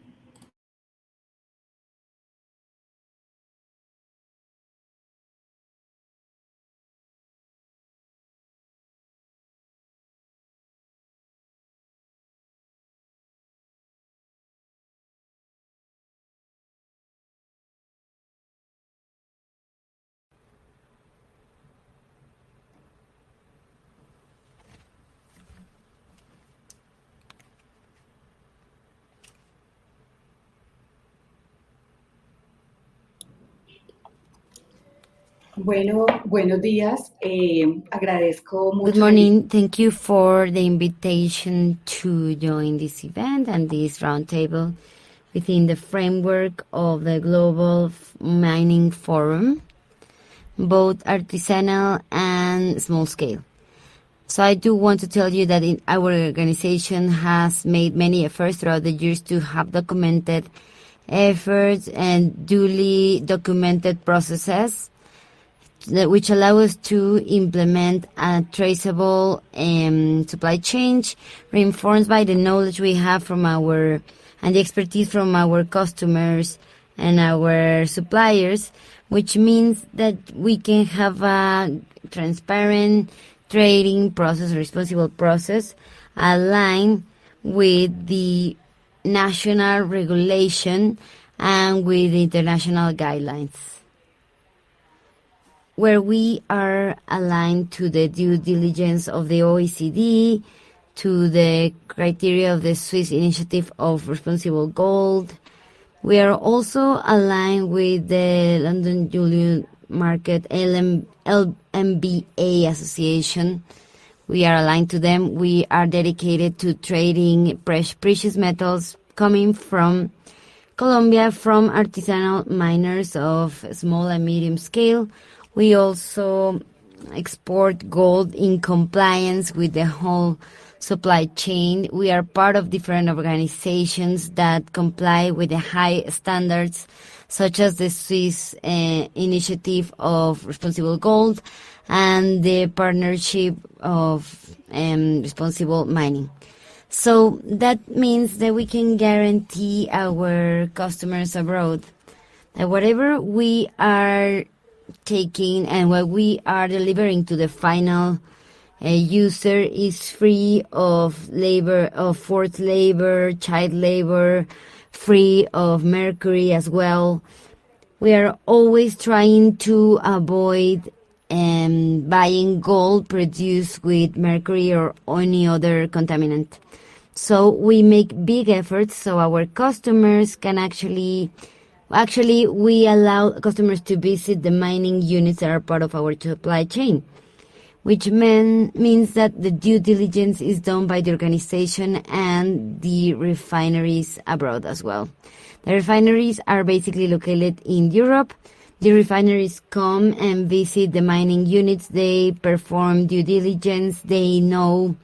Bueno, buenos días. Agradezco mucho. Good morning. Thank you for the invitation to join this event and this roundtable within the framework of the Global Mining Forum, both artisanal and small scale. So I do want to tell you that our organization has made many efforts throughout the years to have documented efforts and duly documented processes which allow us to implement a traceable supply chain, reinforced by the knowledge we have from and the expertise from our customers and our suppliers, which means that we can have a transparent trading process, responsible process, aligned with the national regulation and with international guidelines, where we are aligned to the due diligence of the OECD, to the criteria of the Swiss Initiative of Responsible Gold. We are also aligned with the London Bullion Market LMBA Association. We are aligned to them. We are dedicated to trading precious metals coming from Colombia, from artisanal miners of small and medium scale. We also export gold in compliance with the whole supply chain. We are part of different organizations that comply with the high standards, such as the Swiss Initiative of Responsible Gold and the Partnership of Responsible Mining. So that means that we can guarantee our customers abroad that whatever we are taking and what we are delivering to the final a user is free of labor, of forced labor, child labor, free of mercury as well. We are always trying to avoid buying gold produced with mercury or any other contaminant. So we make big efforts so our customers can actually we allow customers to visit the mining units that are part of our supply chain, which means that the due diligence is done by the organization and the refineries abroad as well. The refineries are basically located in Europe. The refineries come and visit the mining units. They perform due diligence. They know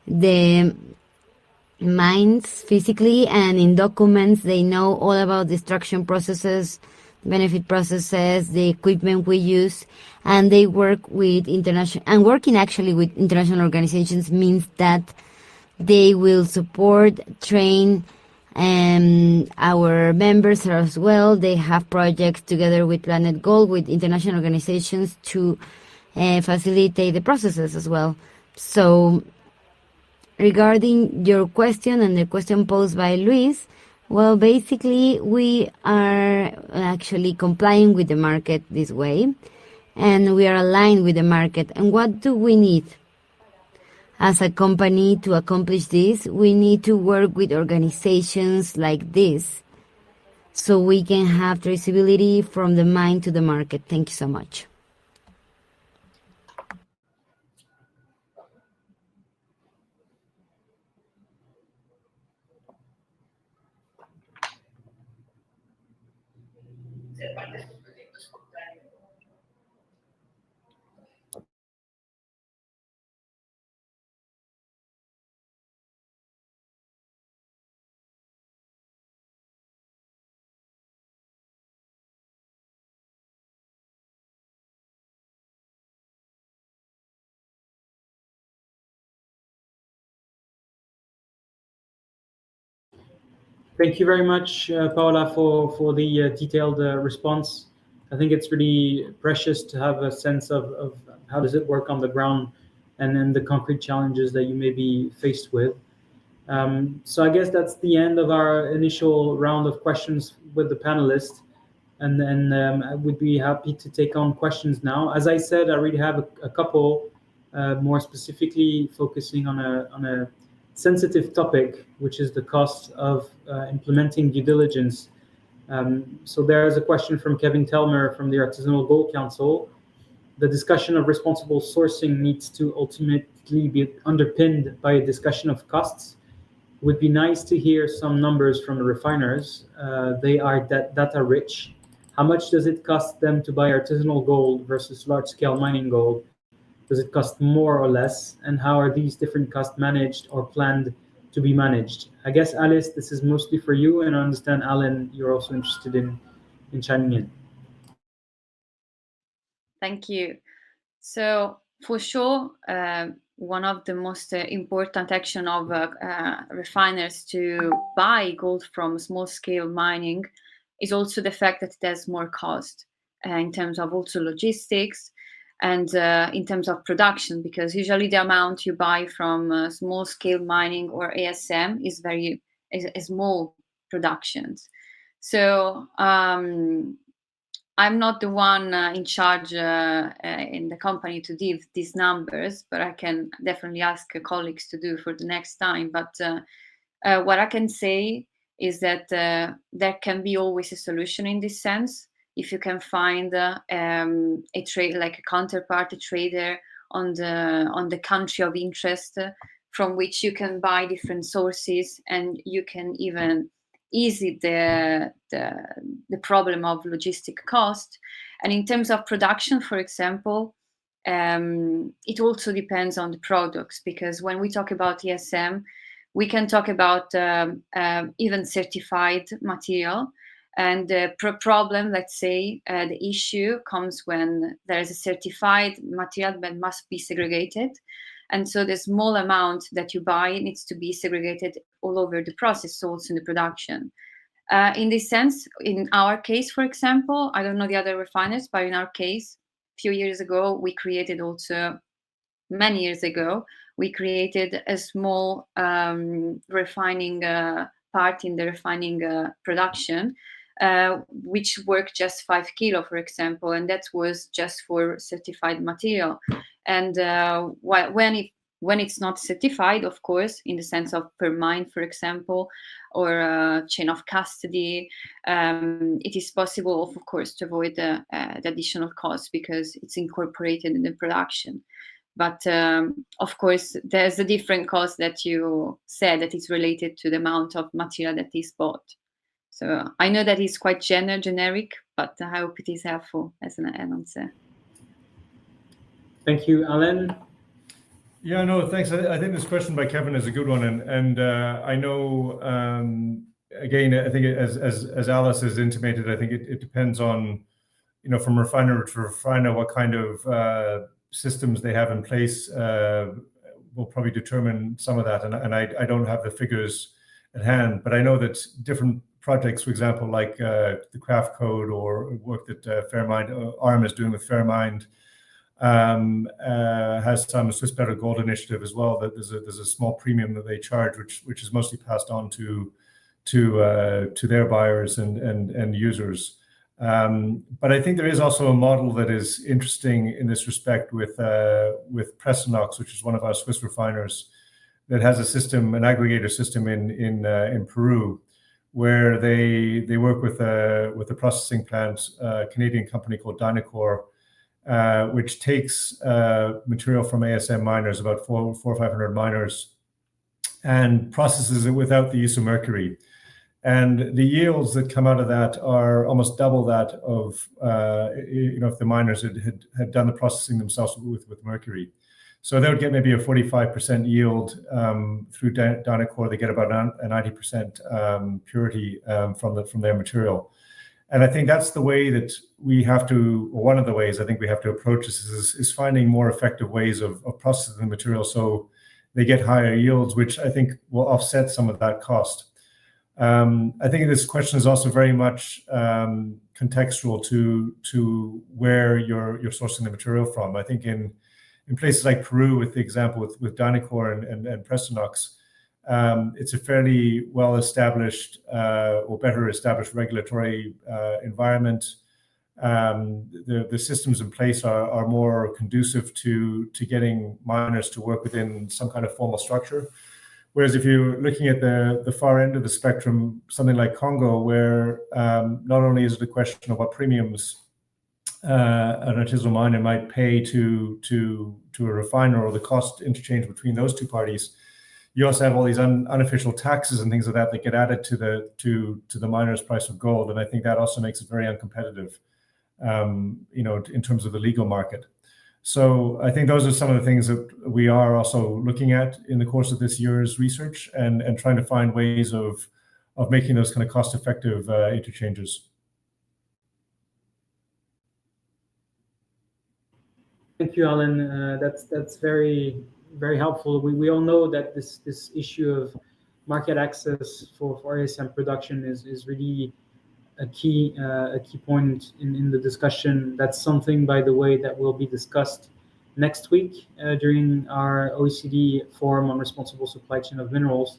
the mines physically, and in documents they know all about the extraction processes, benefit processes, the equipment we use, and they work with international, and working actually with international organizations means that they will support, train, our members as well. They have projects together with planetGOLD, with international organizations to facilitate the processes as well. So regarding your question and the question posed by Luis, well, basically we are actually complying with the market this way, and we are aligned with the market. And what do we need as a company to accomplish this? We need to work with organizations like this so we can have traceability from the mine to the market. Thank you so much. Thank you very much, Paola, for the detailed response. I think it's really precious to have a sense of how does it work on the ground, and then the concrete challenges that you may be faced with. So I guess that's the end of our initial round of questions with the panelists, and then I would be happy to take on questions now. As I said, I really have a couple more specifically focusing on a sensitive topic, which is the cost of implementing due diligence. So there is a question from Kevin Telmer from the Artisanal Gold Council. The discussion of responsible sourcing needs to ultimately be underpinned by a discussion of costs. It would be nice to hear some numbers from the refiners. They are data rich. How much does it cost them to buy artisanal gold versus large-scale mining gold? Does it cost more or less? And how are these different costs managed or planned to be managed? I guess, Alice, this is mostly for you, and I understand, Alan, you're also interested in chiming in. Thank you. So for sure, one of the most important action of refiners to buy gold from small-scale mining is also the fact that it has more cost in terms of also logistics, and in terms of production, because usually the amount you buy from small-scale mining or ASM is very small productions. So I'm not the one in charge in the company to give these numbers, but I can definitely ask colleagues to do for the next time. But what I can say is that there can be always a solution in this sense. If you can find a trade, like a counterparty trader on the country of interest, from which you can buy different sources, and you can even ease the problem of logistic cost. And in terms of production, for example, it also depends on the products, because when we talk about ESM, we can talk about even certified material. And the problem, let's say, the issue comes when there is a certified material that must be segregated. And so the small amount that you buy needs to be segregated all over the process, so also in the production. In this sense, in our case, for example, I don't know the other refiners, but in our case, a few years ago, we created also many years ago, we created a small refining part in the refining production, which worked just 5 kilo, for example, and that was just for certified material. And when it's not certified, of course, in the sense of per mine, for example, or chain of custody, it is possible, of course, to avoid the additional costs because it's incorporated in the production. But of course, there's a different cost that you said that is related to the amount of material that is bought. So I know that it's quite generic, but I hope it is helpful as an answer. Thank you, Alan. Yeah, no, thanks. I think this question by Kevin is a good one, and I know again, I think as Alice has intimated, I think it depends on, you know, from refiner to refiner what kind of systems they have in place will probably determine some of that, and I don't have the figures at hand, but I know that different projects, for example, like the Craft Code or work that Fairmind ARM is doing with Fairmind. Has some Swiss Better Gold initiative as well. That there's a small premium that they charge, which is mostly passed on to their buyers and users. But I think there is also a model that is interesting in this respect with Pressenox, which is one of our Swiss refiners, that has a system, an aggregator system in Peru, where they work with a processing plant, a Canadian company called Dynacor. Which takes material from ASM miners, about 400 or 500 miners, and processes it without the use of mercury. And the yields that come out of that are almost double that of, you know, if the miners had done the processing themselves with mercury. So they would get maybe a 45% yield through Dynacor. They get about a 90% purity from their material. And I think that's the way that we have to, or one of the ways I think we have to approach this is finding more effective ways of processing the material so they get higher yields, which I think will offset some of that cost. I think this question is also very much contextual to where you're sourcing the material from. I think in places like Peru, with the example with Dynacor and Pressenox, it's a fairly well-established or better established regulatory environment. The systems in place are more conducive to getting miners to work within some kind of formal structure. Whereas if you're looking at the far end of the spectrum, something like Congo, where not only is it a question of what premiums an artisanal miner might pay to a refiner, or the cost interchange between those two parties, you also have all these unofficial taxes and things like that get added to the miner's price of gold, and I think that also makes it very uncompetitive, you know, in terms of the legal market. So I think those are some of the things that we are also looking at in the course of this year's research, and trying to find ways of making those kind of cost-effective interchanges. Thank you, Alan. That's very helpful. We all know that this issue of market access for ASM production is really a key point in the discussion. That's something, by the way, that will be discussed next week during our OECD Forum on Responsible Supply Chain of Minerals,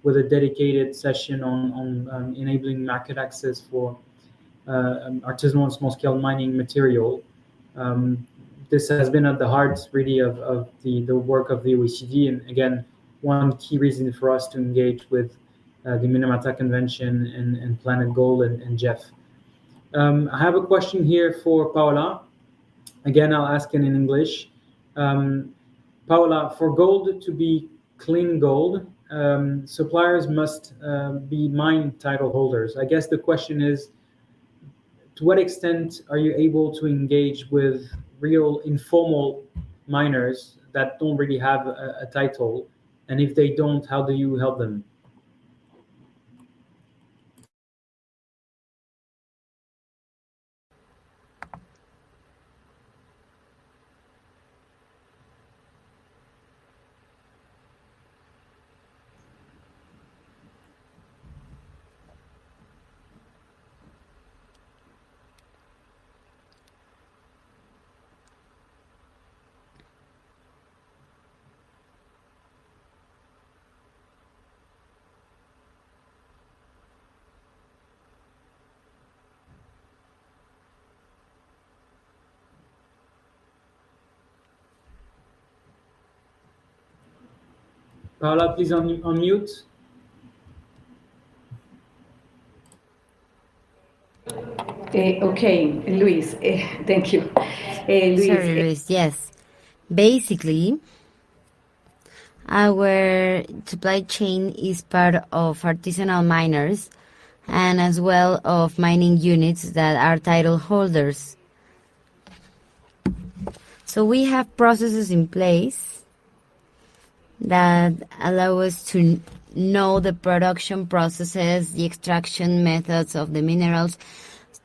with a dedicated session on enabling market access for artisanal and small-scale mining material. This has been at the heart, really, of the work of the OECD, and again, one key reason for us to engage with the Minamata Convention and planetGOLD and GEF. I have a question here for Paola. Again, I'll ask it in English. Paola, for gold to be clean gold, suppliers must be mine title holders. I guess the question is, to what extent are you able to engage with real informal miners that don't really have a title? And if they don't, how do you help them? Paula, please unmute. Okay, Luis, thank you. Luis, Sorry, Luis. Yes. Basically, our supply chain is part of artisanal miners and as well of mining units that are title holders. So we have processes in place that allow us to know the production processes, the extraction methods of the minerals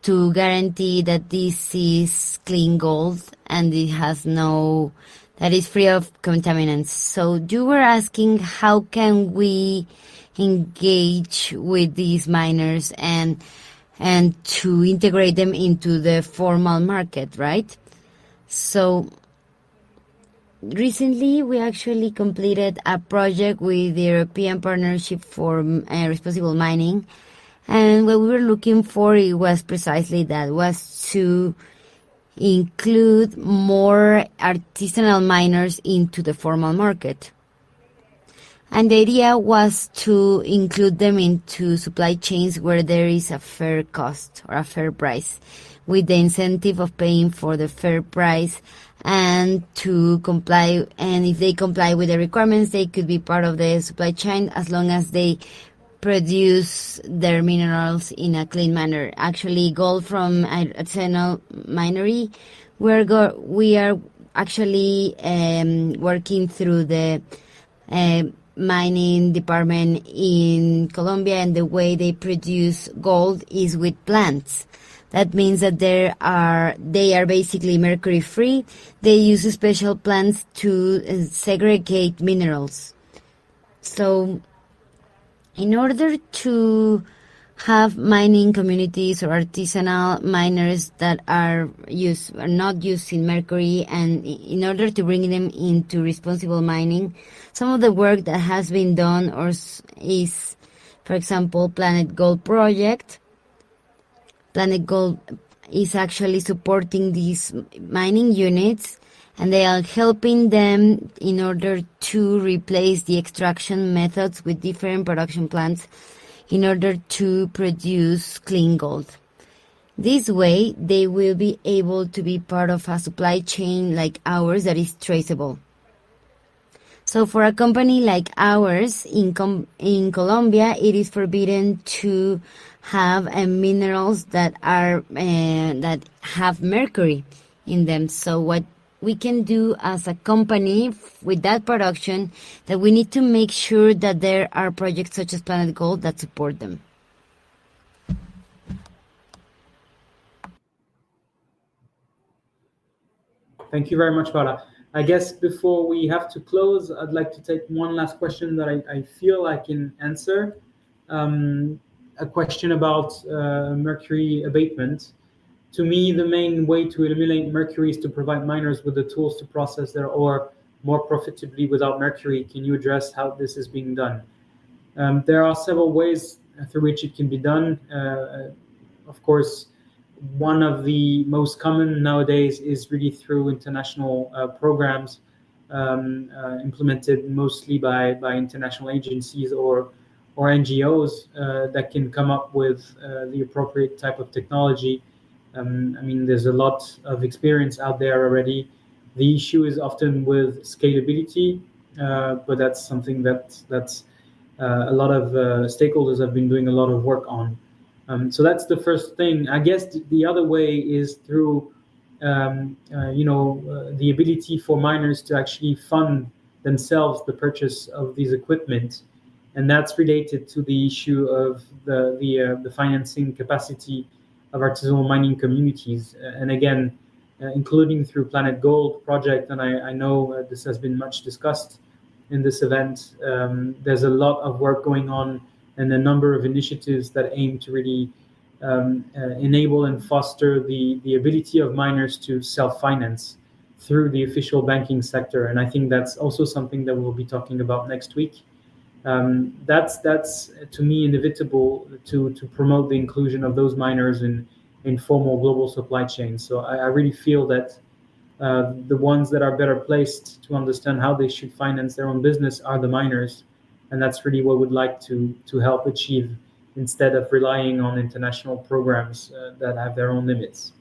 to guarantee that this is clean gold and it has that is free of contaminants. So you were asking how can we engage with these miners and to integrate them into the formal market, right? So recently, we actually completed a project with the European Partnership for Responsible Mining, and what we were looking for it was precisely that, was to include more artisanal miners into the formal market. And the idea was to include them into supply chains where there is a fair cost or a fair price, with the incentive of paying for the fair price and to comply. And if they comply with the requirements, they could be part of the supply chain as long as they produce their minerals in a clean manner. Actually, gold from Artisanal Minery, we are actually working through the mining department in Colombia, and the way they produce gold is with plants. That means that they are basically mercury free. They use special plants to segregate minerals. So in order to have mining communities or artisanal miners that are not using mercury, and in order to bring them into responsible mining, some of the work that has been done is, for example, planetGOLD project. planetGOLD is actually supporting these mining units, and they are helping them in order to replace the extraction methods with different production plants in order to produce clean gold. This way, they will be able to be part of a supply chain like ours that is traceable. So for a company like ours in Colombia, it is forbidden to have minerals that are that have mercury in them. So what we can do as a company with that production, that we need to make sure that there are projects such as planetGOLD that support them. Thank you very much, Paula. I guess before we have to close, I'd like to take one last question that I feel I can answer. A question about mercury abatement. To me, the main way to eliminate mercury is to provide miners with the tools to process their ore more profitably without mercury. Can you address how this is being done? There are several ways through which it can be done. Of course, one of the most common nowadays is really through international programs implemented mostly by international agencies or NGOs that can come up with the appropriate type of technology. I mean, there's a lot of experience out there already. The issue is often with scalability, but that's something that's a lot of stakeholders have been doing a lot of work on. So that's the first thing. I guess the other way is through, the ability for miners to actually fund themselves the purchase of these equipment, and that's related to the issue of the financing capacity of artisanal mining communities. And again, including through planetGOLD project, and I know this has been much discussed in this event. There's a lot of work going on and a number of initiatives that aim to really enable and foster the ability of miners to self-finance through the official banking sector. And I think that's also something that we'll be talking about next week. That's to me inevitable to promote the inclusion of those miners in formal global supply chains. So I really feel that The ones that are better placed to understand how they should finance their own business are the miners, and that's really what we'd like to help achieve, instead of relying on international programs that have their own limits.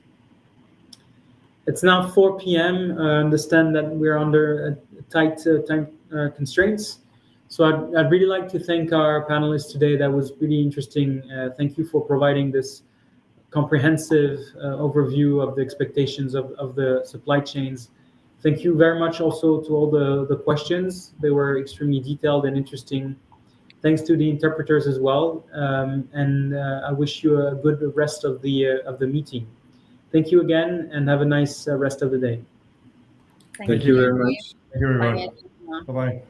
It's now 4 p.m. I understand that we're under tight time constraints. So I'd really like to thank our panelists today. That was really interesting. Thank you for providing this comprehensive overview of the expectations of the supply chains. Thank you very much also to all the questions. They were extremely detailed and interesting. Thanks to the interpreters as well. And I wish you a good rest of the meeting. Thank you again, and have a nice rest of the day. Thank you very much. Thank you, everyone. Bye-bye.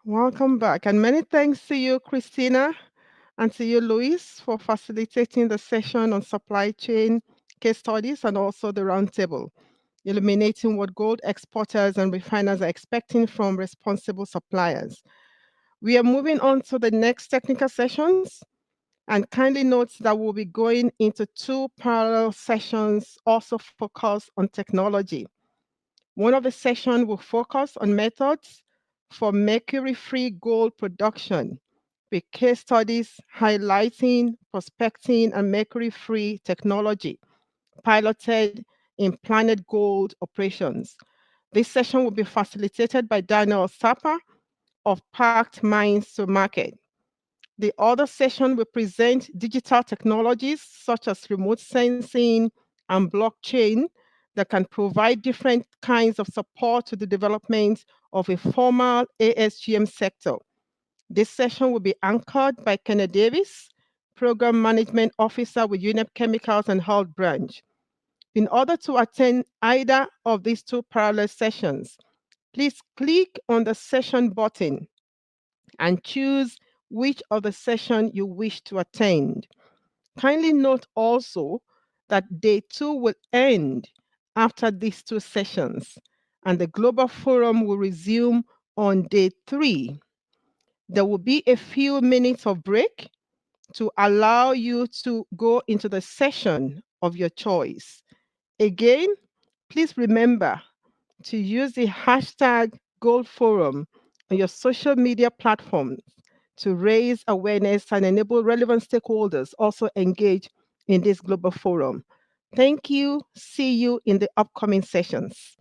Welcome back, and many thanks to you, Christina, and to you, Luis, for facilitating the session on supply chain case studies and also the roundtable, illuminating what gold exporters and refiners are expecting from responsible suppliers. We are moving on to the next technical sessions, and kindly note that we'll be going into 2 parallel sessions also focused on technology. One of the sessions will focus on methods for mercury-free gold production, with case studies highlighting prospecting and mercury-free technology piloted in planetGOLD operations. This session will be facilitated by Daniel Sapa of Packed Mines to Market. The other session will present digital technologies such as remote sensing and blockchain that can provide different kinds of support to the development of a formal ASGM sector. This session will be anchored by Kenneth Davis, Program Management Officer with UNEP Chemicals and Health Branch. In order to attend either of these 2 parallel sessions, please click on the session button and choose which of the session you wish to attend. Kindly note also that day 2 will end after these 2 sessions, and the Global Forum will resume on day 3. There will be a few minutes of break to allow you to go into the session of your choice. Again, please remember to use the hashtag #GoldForum on your social media platforms to raise awareness and enable relevant stakeholders also engage in this global forum. Thank you. See you in the upcoming sessions.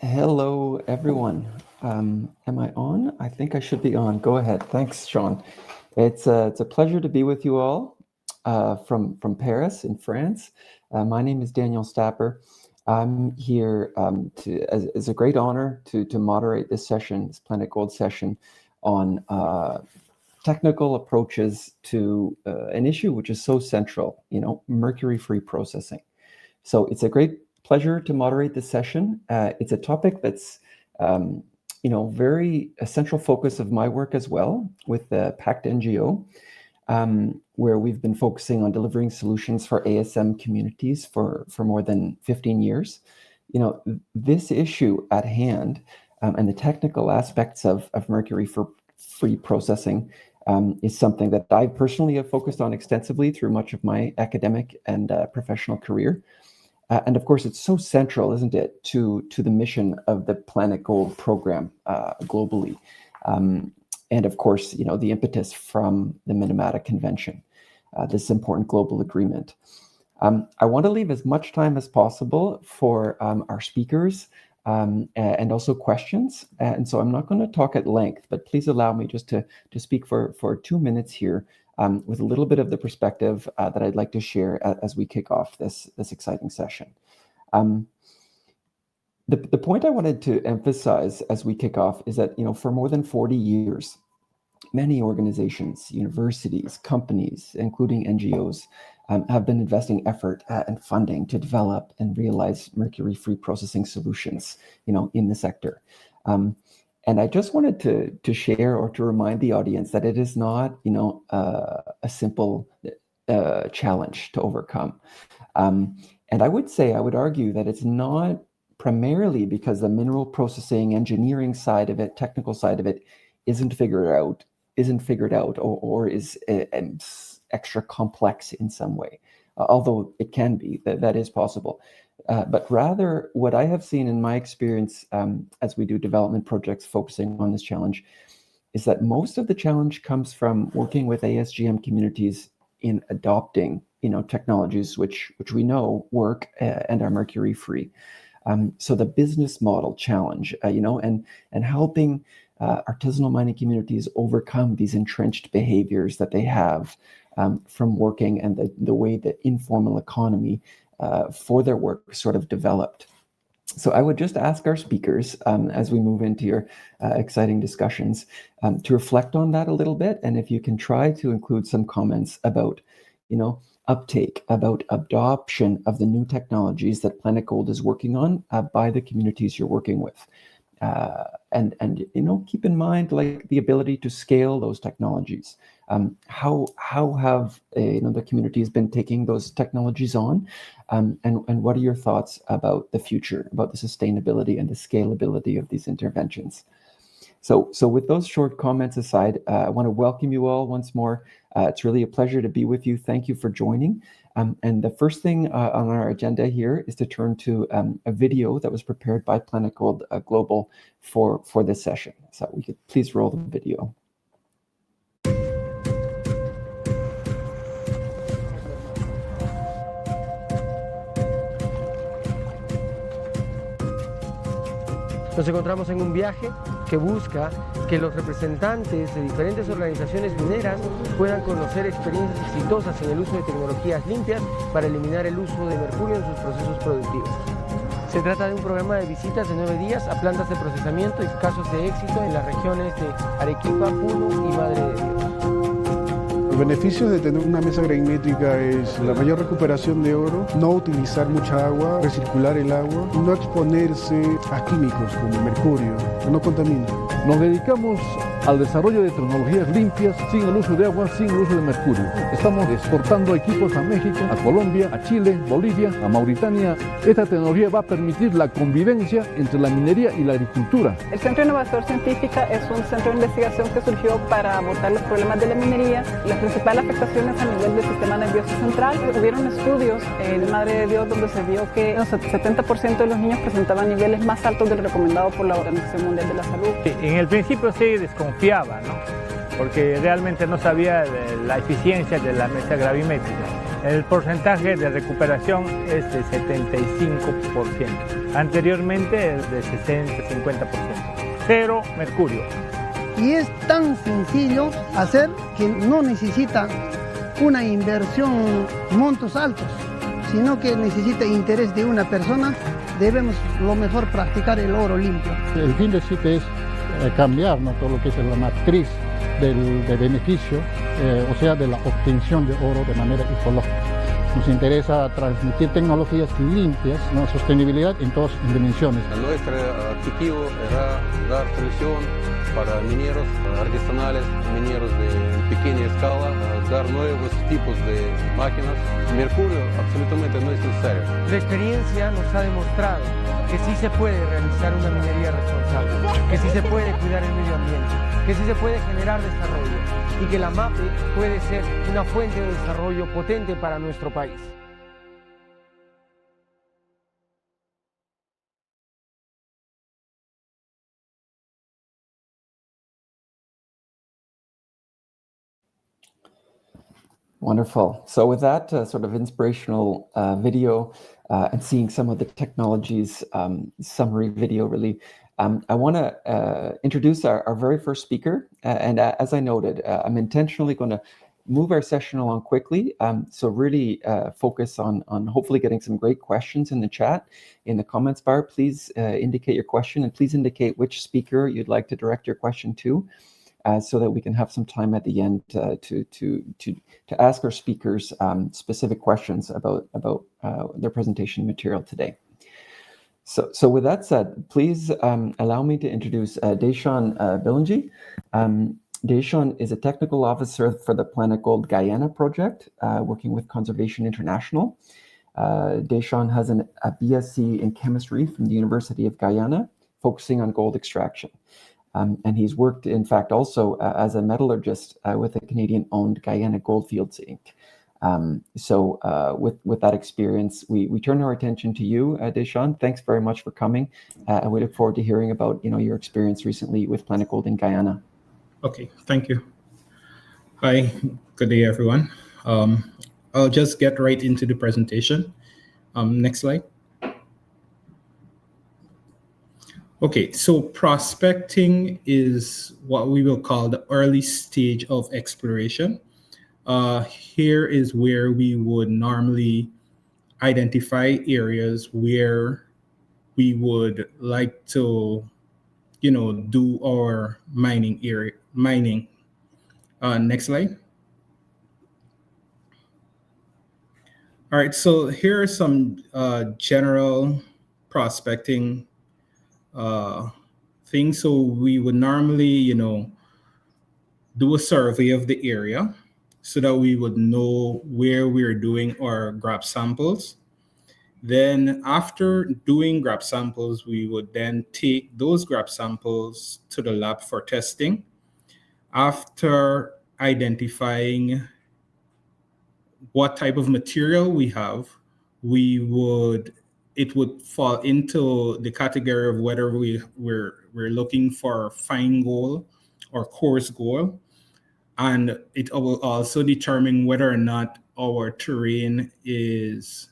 Hello, everyone. Am I on? I think I should be on. Go ahead. Thanks, Sean. It's a pleasure to be with you all from Paris in France. My name is Daniel Stapper. I'm here as a great honor to moderate this session, this planetGOLD session on technical approaches to an issue which is so central, mercury-free processing. So it's a great pleasure to moderate this session. It's a topic that's, very a central focus of my work as well with the PACT NGO, where we've been focusing on delivering solutions for ASM communities for more than 15 years. This issue at hand and the technical aspects of mercury-free processing is something that I personally have focused on extensively through much of my academic and professional career. And of course, it's so central, isn't it, to the mission of the planetGOLD program globally. And of course, the impetus from the Minamata Convention, this important global agreement. I want to leave as much time as possible for our speakers and also questions. And so I'm not going to talk at length, but please allow me just to speak for 2 minutes here with a little bit of the perspective that I'd like to share as we kick off this exciting session. The point I wanted to emphasize as we kick off is that, for more than 40 years, many organizations, universities, companies, including NGOs, have been investing effort and funding to develop and realize mercury-free processing solutions, in the sector. And I just wanted to share or to remind the audience that it is not, a simple challenge to overcome. And I would argue that it's not primarily because the mineral processing, engineering side of it, technical side of it, isn't figured out, or is extra complex in some way, although it can be, that is possible. But rather, what I have seen in my experience as we do development projects focusing on this challenge is that most of the challenge comes from working with ASGM communities in adopting, technologies which we know work and are mercury-free. So the business model challenge, and helping artisanal mining communities overcome these entrenched behaviors that they have from working and the way the informal economy for their work sort of developed. So I would just ask our speakers, as we move into your exciting discussions, to reflect on that a little bit. And if you can try to include some comments about, uptake, about adoption of the new technologies that planetGOLD is working on by the communities you're working with. And keep in mind, like, the ability to scale those technologies. How have the communities been taking those technologies on, and what are your thoughts about the future, about the sustainability and the scalability of these interventions? So with those short comments aside, I want to welcome you all once more. It's really a pleasure to be with you. Thank you for joining. And the first thing on our agenda here is to turn to a video that was prepared by planetGOLD Global for this session. So we could please roll the video. Nos encontramos en un viaje que busca que los representantes de diferentes organizaciones mineras puedan conocer experiencias exitosas en el uso de tecnologías limpias para eliminar el uso de mercurio en sus procesos productivos. Se trata de un programa de visitas de 9 días a plantas de procesamiento y casos de éxito en las regiones de Arequipa, Puno y Madre de Dios. Los beneficios de tener una mesa gravimétrica es la mayor recuperación de oro, no utilizar mucha agua, recircular el agua, no exponerse a químicos como el mercurio, que no contamina. Nos dedicamos al desarrollo de tecnologías limpias sin el uso de agua, sin el uso de mercurio. Estamos exportando equipos a México, a Colombia, a Chile, Bolivia, a Mauritania. Esta tecnología va a permitir la convivencia entre la minería y la agricultura. El Centro Innovador Científica es un centro de investigación que surgió para abordar los problemas de la minería, las principales afectaciones a nivel del sistema nervioso central. Hubieron estudios en Madre de Dios donde se vio que el 70% de los niños presentaban niveles más altos del recomendado por la Organización Mundial de la Salud. En el principio sí desconfiaba, ¿no? Porque realmente no sabía de la eficiencia de la mesa gravimétrica. El porcentaje de recuperación es de 75%. Anteriormente es de 60-50%. Cero mercurio. Y es tan sencillo hacer que no necesita una inversión montos altos, sino que necesita interés de una persona. Debemos lo mejor practicar el oro limpio. El fin de CITE es cambiar, ¿no?, todo lo que es la matriz del beneficio, o sea, de la obtención de oro de manera ecológica. Nos interesa transmitir tecnologías limpias, ¿no?, sostenibilidad en todas sus dimensiones. Nuestro objetivo era dar solución para mineros artesanales, mineros de pequeña escala, dar nuevos tipos de máquinas. Mercurio absolutamente no es necesario. La experiencia nos ha demostrado que sí se puede realizar una minería responsable, que sí se puede cuidar el medio ambiente, que sí se puede generar desarrollo y que la MAPE puede ser una fuente de desarrollo potente para nuestro país. Wonderful. So with that sort of inspirational video and seeing some of the technologies summary video, really, I want to introduce our very first speaker. And as I noted, I'm intentionally going to move our session along quickly. So really focus on hopefully getting some great questions in the chat, in the comments bar. Please indicate your question, and please indicate which speaker you'd like to direct your question to. So that we can have some time at the end to ask our speakers specific questions about their presentation material today. So with that said, please allow me to introduce Deshaun Billingy. Deshaun is a technical officer for the planetGOLD Guyana project, working with Conservation International. Deshaun has a BSc in chemistry from the University of Guyana, focusing on gold extraction. And he's worked, in fact, also as a metallurgist with the Canadian-owned Guyana Goldfields Inc. So with that experience, we turn our attention to you, Deshaun. Thanks very much for coming. And we look forward to hearing about your experience recently with planetGOLD in Guyana. Okay, thank you. Hi, good day, everyone. I'll just get right into the presentation. Next slide. Okay, so prospecting is what we will call the early stage of exploration. Here is where we would normally identify areas where we would like to, do our mining. Next slide. All right, so here are some general prospecting things. So we would normally, do a survey of the area so that we would know where we're doing our grab samples. Then after doing grab samples, we would then take those grab samples to the lab for testing. After identifying what type of material we have, it would fall into the category of whether we're looking for fine gold or coarse gold. And it will also determine whether or not our terrain is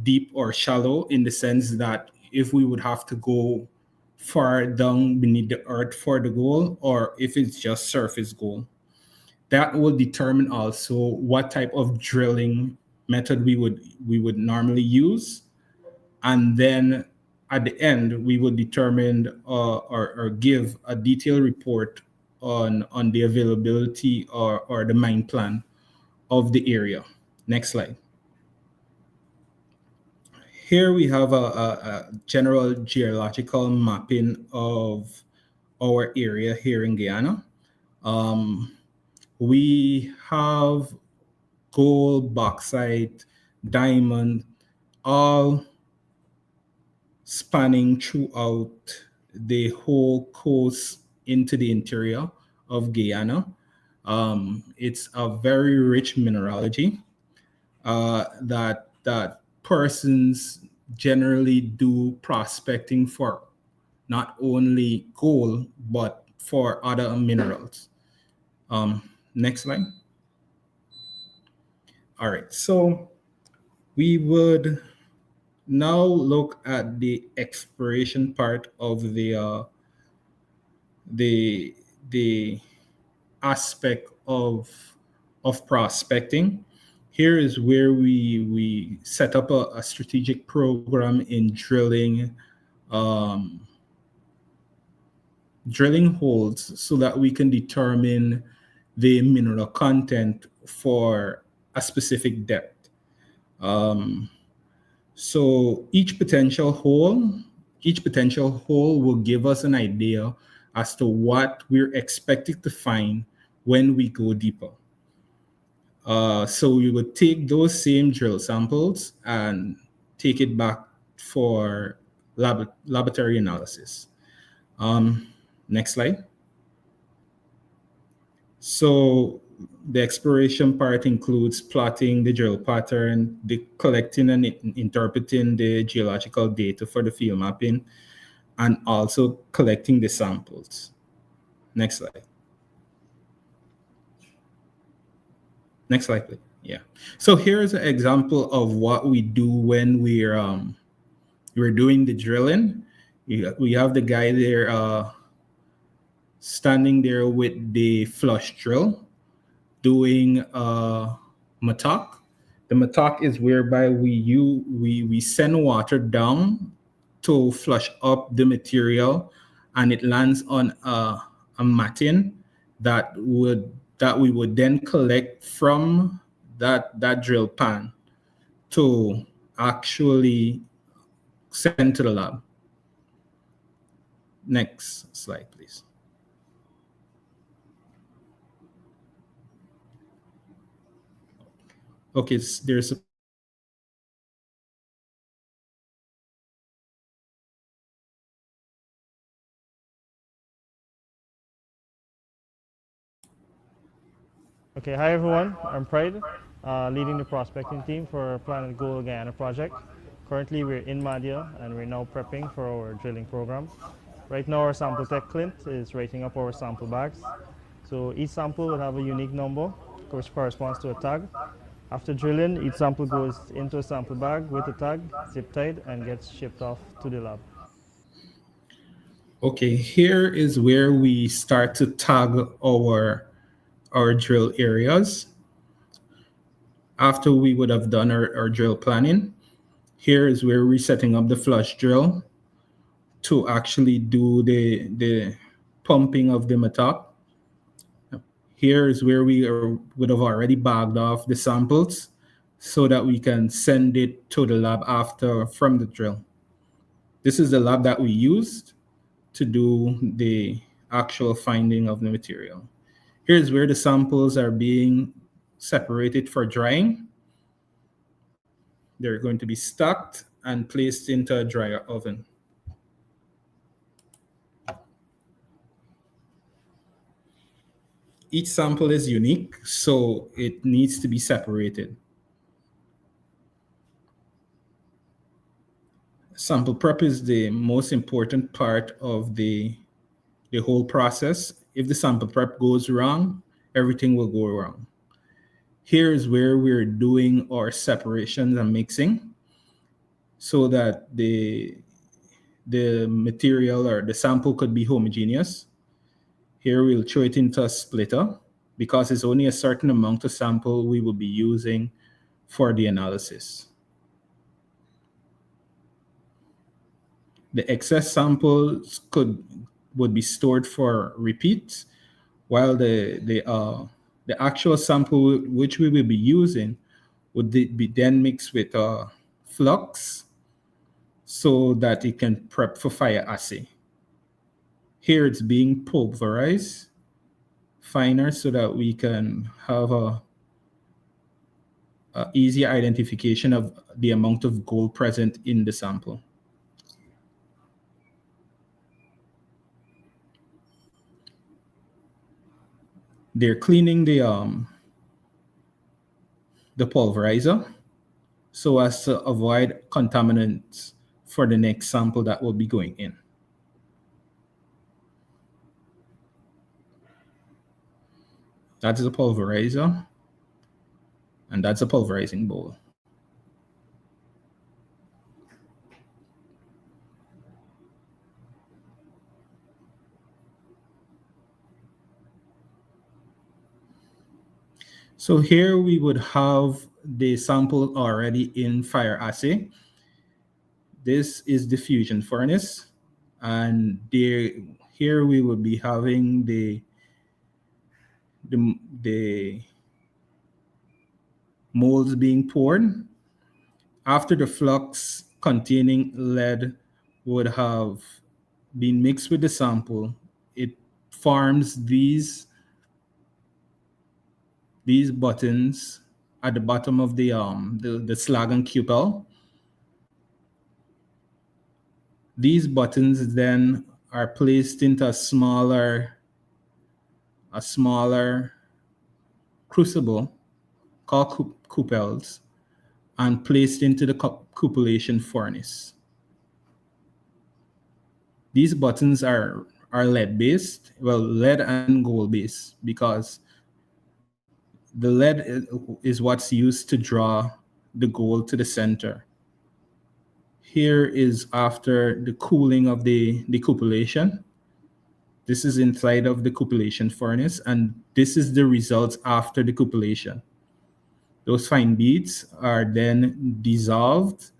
deep or shallow, in the sense that if we would have to go far down beneath the earth for the gold, or if it's just surface gold. That will determine also what type of drilling method we would normally use. And then at the end, we would determine or give a detailed report on the availability or the mine plan of the area. Next slide. Here we have a general geological mapping of our area here in Guyana. We have gold, bauxite, diamond, all spanning throughout the whole coast into the interior of Guyana. It's a very rich mineralogy that persons generally do prospecting for, not only gold, but for other minerals. Next slide. All right, so we would now look at the exploration part of the aspect of prospecting. Here is where we set up a strategic program in drilling holes so that we can determine the mineral content for a specific depth. So each potential hole will give us an idea as to what we're expecting to find when we go deeper. So we would take those same drill samples and take it back for laboratory analysis. Next slide. So the exploration part includes plotting the drill pattern, collecting and interpreting the geological data for the field mapping, and also collecting the samples. Next slide. Next slide, please. Yeah. So here's an example of what we do when we're doing the drilling. We have the guy there standing there with the flush drill doing mattock. The mattock is whereby we send water down to flush up the material, and it lands on a matting that we would then collect from that drill pan to actually send to the lab. Next slide, please. Okay, there's a Okay, hi everyone. I'm Pride, leading the prospecting team for planetGOLD Guyana project. Currently, we're in Madia and we're now prepping for our drilling program. Right now, our sample tech Clint is rating up our sample bags. So each sample will have a unique number, which corresponds to a tag. After drilling, each sample goes into a sample bag with a tag, zip tied, and gets shipped off to the lab. Okay, here is where we start to tag our drill areas. After we would have done our drill planning, here is where we're setting up the flush drill to actually do the pumping of the mattock. Here is where we would have already bagged off the samples so that we can send it to the lab after from the drill. This is the lab that we used to do the actual finding of the material. Here's where the samples are being separated for drying. They're going to be stacked and placed into a dryer oven. Each sample is unique, so it needs to be separated. Sample prep is the most important part of the whole process. If the sample prep goes wrong, everything will go wrong. Here is where we're doing our separations and mixing so that the material or the sample could be homogeneous. Here we'll throw it into a splitter because it's only a certain amount of sample we will be using for the analysis. The excess samples would be stored for repeats, while the actual sample which we will be using would be then mixed with flux so that it can prep for fire assay. Here it's being pulverized finer so that we can have a easy identification of the amount of gold present in the sample. They're cleaning the pulverizer so as to avoid contaminants for the next sample that will be going in. That's the pulverizer. And that's a pulverizing bowl. So here we would have the sample already in fire assay. This is the fusion furnace, and here we would be having the molds being poured. After the flux containing lead would have been mixed with the sample, it forms these buttons at the bottom of the slag and cupel. These buttons then are placed into a smaller crucible called cupels and placed into the cupellation furnace. These buttons are lead-based, well, lead and gold-based, because the lead is what's used to draw the gold to the center. Here is after the cooling of the cupellation. This is inside of the cupellation furnace, and this is the results after the cupellation. Those fine beads are then dissolved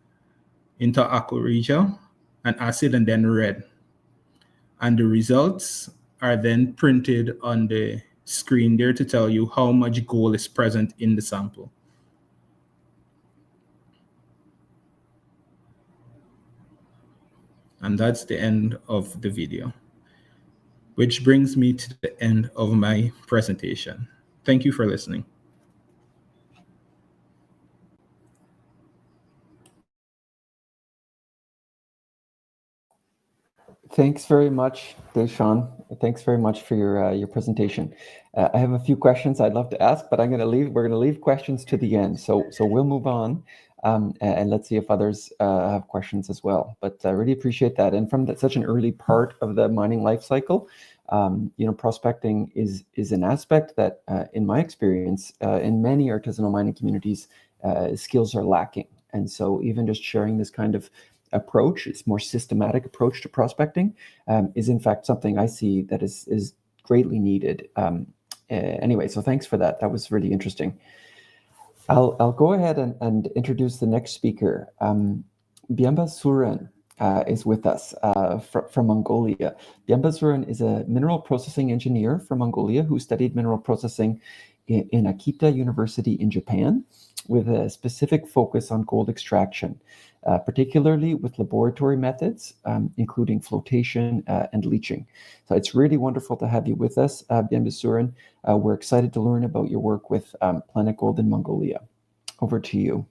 into aqua regia and acid and then red. And the results are then printed on the screen there to tell you how much gold is present in the sample. And that's the end of the video, which brings me to the end of my presentation. Thank you for listening. Thanks very much, Deshaun. Thanks very much for your presentation. I have a few questions I'd love to ask, but we're gonna leave questions to the end. So we'll move on, and let's see if others have questions as well. But I really appreciate that. And from such an early part of the mining life cycle, prospecting is an aspect that, in my experience, in many artisanal mining communities, skills are lacking. And so even just sharing this kind of approach, it's more systematic approach to prospecting, is in fact something I see that is greatly needed. Anyway, so thanks for that. That was really interesting. I'll go ahead and introduce the next speaker. Biamba Suren is with us from Mongolia. Biamba Suren is a mineral processing engineer from Mongolia who studied mineral processing in Akita University in Japan, with a specific focus on gold extraction, particularly with laboratory methods, including flotation and leaching. So it's really wonderful to have you with us, Biamba Suren. We're excited to learn about your work with planetGOLD in Mongolia. Over to you.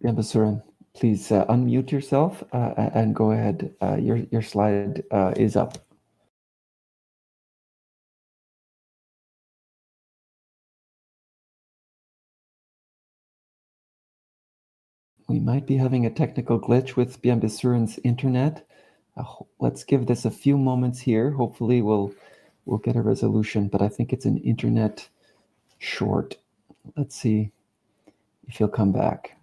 Biamba Suren, please unmute yourself and go ahead. Your slide is up. We might be having a technical glitch with Biamba Suren's internet. Let's give this a few moments here. Hopefully we'll get a resolution, but I think it's an internet short. Let's see if he'll come back.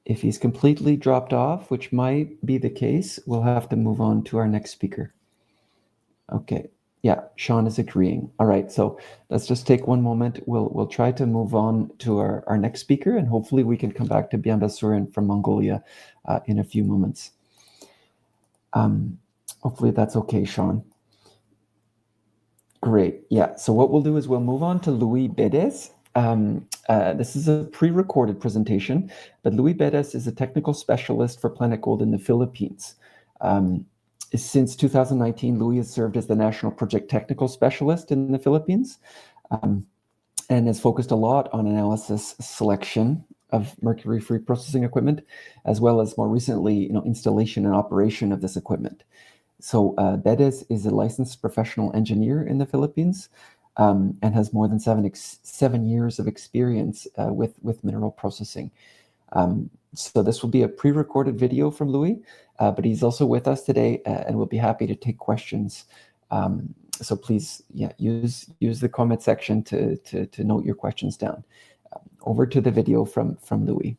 If he's completely dropped off, which might be the case, we'll have to move on to our next speaker. Okay, yeah, Sean is agreeing. All right, so let's just take one moment. We'll try to move on to our next speaker, and hopefully we can come back to Biamba Suren from Mongolia in a few moments. Hopefully that's okay, Sean. Great, yeah, so what we'll do is we'll move on to Louis Bedes. This is a pre-recorded presentation, but Louis Bedes is a technical specialist for planetGOLD in the Philippines. Since 2019, Louis has served as the National Project Technical Specialist in the Philippines, and has focused a lot on analysis, selection, of mercury-free processing equipment, as well as more recently, installation and operation of this equipment. So Bedes is a licensed professional engineer in the Philippines, and has more than 7 years of experience with mineral processing. So this will be a pre-recorded video from Louis, but he's also with us today, and we'll be happy to take questions. So please, use the comment section to note your questions down. Over to the video from Louis.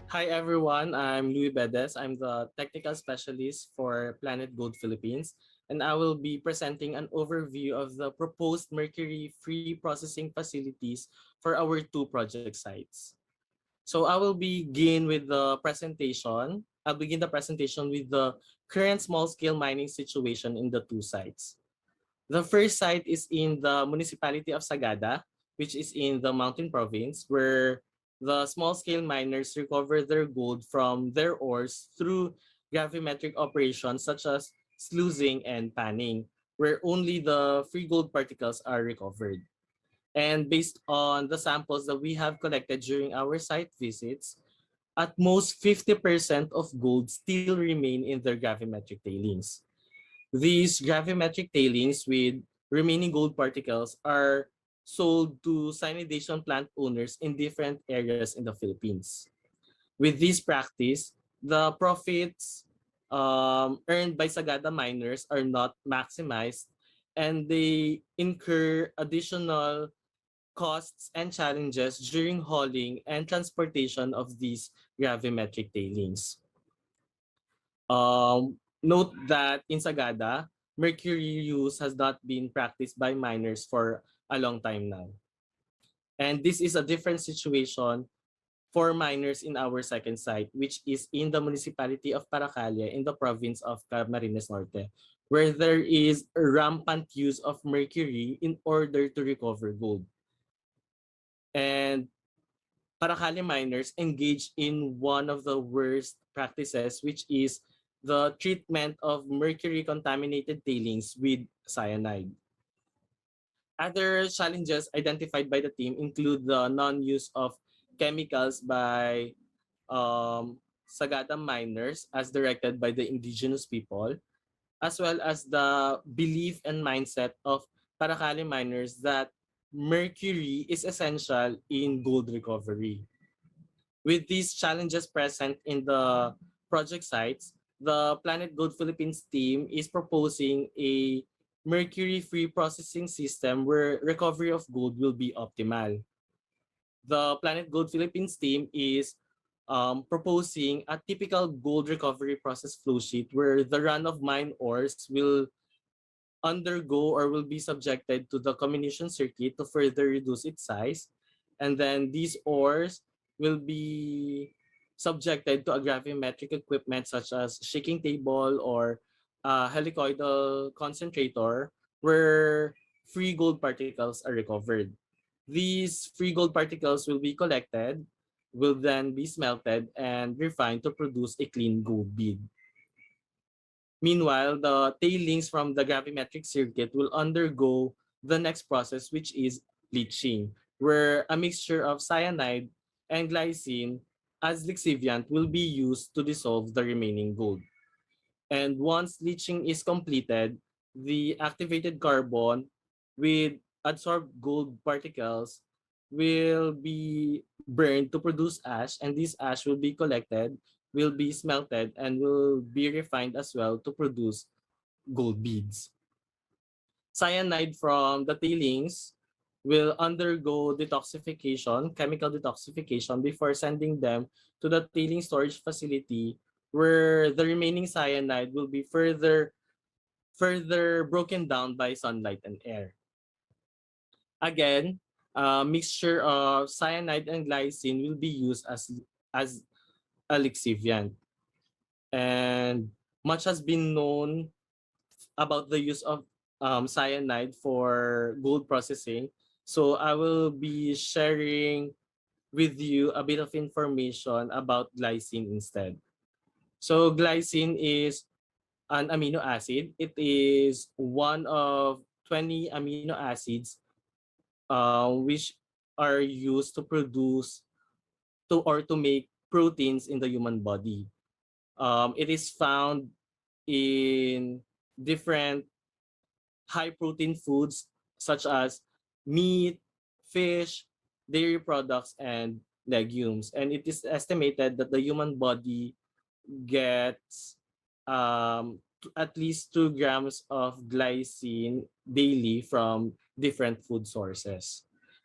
Hi everyone, I'm Louis Bedes. I'm the technical specialist for planetGOLD Philippines, and I will be presenting an overview of the proposed mercury-free processing facilities for our 2 project sites. So I will begin with the presentation. I'll begin the presentation with the current small-scale mining situation in the 2 sites. The first site is in the municipality of Sagada, which is in the Mountain Province, where the small-scale miners recover their gold from their ores through gravimetric operations such as sluicing and panning, where only the free gold particles are recovered. And based on the samples that we have collected during our site visits, at most 50% of gold still remain in their gravimetric tailings. These gravimetric tailings with remaining gold particles are sold to cyanidation plant owners in different areas in the Philippines. With this practice, the profits earned by Sagada miners are not maximized, and they incur additional costs and challenges during hauling and transportation of these gravimetric tailings. Note that in Sagada, mercury use has not been practiced by miners for a long time now. And this is a different situation for miners in our second site, which is in the municipality of Paracale in the province of Camarines Norte, where there is a rampant use of mercury in order to recover gold. And Paracale miners engage in one of the worst practices, which is the treatment of mercury-contaminated tailings with cyanide. Other challenges identified by the team include the non-use of chemicals by Sagada miners as directed by the indigenous people, as well as the belief and mindset of Paracale miners that mercury is essential in gold recovery. With these challenges present in the project sites, the planetGOLD Philippines team is proposing a mercury-free processing system where recovery of gold will be optimal. The planetGOLD Philippines team is proposing a typical gold recovery process flow sheet where the run of mine ores will undergo or will be subjected to the comminution circuit to further reduce its size. And then these ores will be subjected to a gravimetric equipment such as shaking table or a helicoidal concentrator where free gold particles are recovered. These free gold particles will be collected, will then be smelted and refined to produce a clean gold bead. Meanwhile, the tailings from the gravimetric circuit will undergo the next process, which is leaching, where a mixture of cyanide and glycine as lixiviant will be used to dissolve the remaining gold. And once leaching is completed, the activated carbon with adsorbed gold particles will be burned to produce ash, and this ash will be collected, will be smelted, and will be refined as well to produce gold beads. Cyanide from the tailings will undergo detoxification, chemical detoxification, before sending them to the tailing storage facility where the remaining cyanide will be further broken down by sunlight and air. Again, a mixture of cyanide and glycine will be used as a lixiviant. And much has been known about the use of cyanide for gold processing. So I will be sharing with you a bit of information about glycine instead. So glycine is an amino acid. It is one of 20 amino acids which are used to produce to make proteins in the human body. It is found in different high protein foods such as meat, fish, dairy products, and legumes. And it is estimated that the human body gets at least 2 grams of glycine daily from different food sources.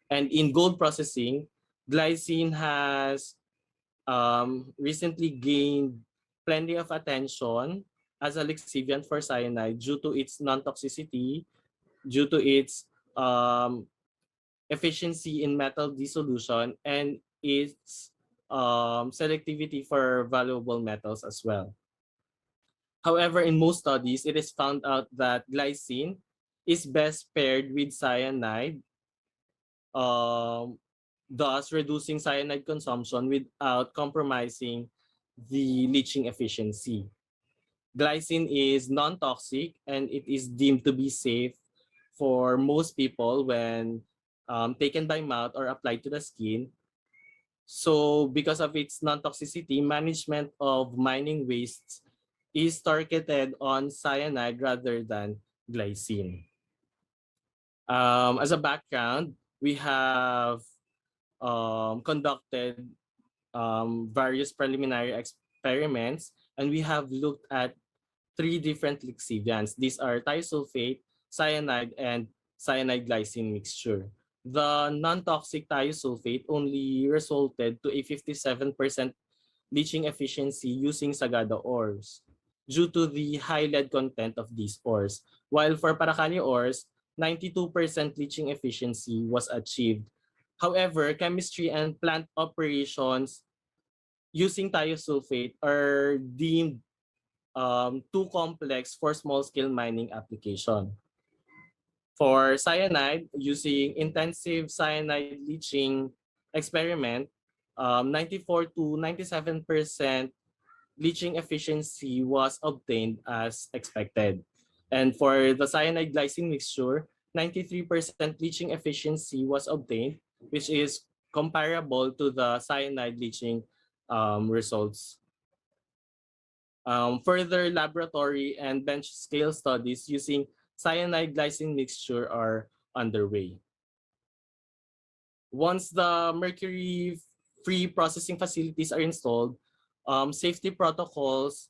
And in gold processing, glycine has recently gained plenty of attention as a lixiviant for cyanide due to its non-toxicity, due to its efficiency in metal dissolution, and its selectivity for valuable metals as well. However, in most studies, it is found out that glycine is best paired with cyanide, um, thus reducing cyanide consumption without compromising the leaching efficiency. Glycine is non-toxic and it is deemed to be safe for most people when taken by mouth or applied to the skin. So because of its non-toxicity, management of mining wastes is targeted on cyanide rather than glycine. As a background, we have conducted various preliminary experiments, and we have looked at 3 different lixiviants. These are thiosulfate, cyanide, and cyanide glycine mixture. The non-toxic thiosulfate only resulted to a 57% leaching efficiency using Sagada ores due to the high lead content of these ores. While for Paracani ores, 92% leaching efficiency was achieved. However, chemistry and plant operations using thiosulfate are deemed too complex for small-scale mining application. For cyanide, using intensive cyanide leaching experiment, 94 to 97% leaching efficiency was obtained as expected. And for the cyanide glycine mixture, 93% leaching efficiency was obtained, which is comparable to the cyanide leaching results. Further laboratory and bench scale studies using cyanide glycine mixture are underway. Once the mercury-free processing facilities are installed, safety protocols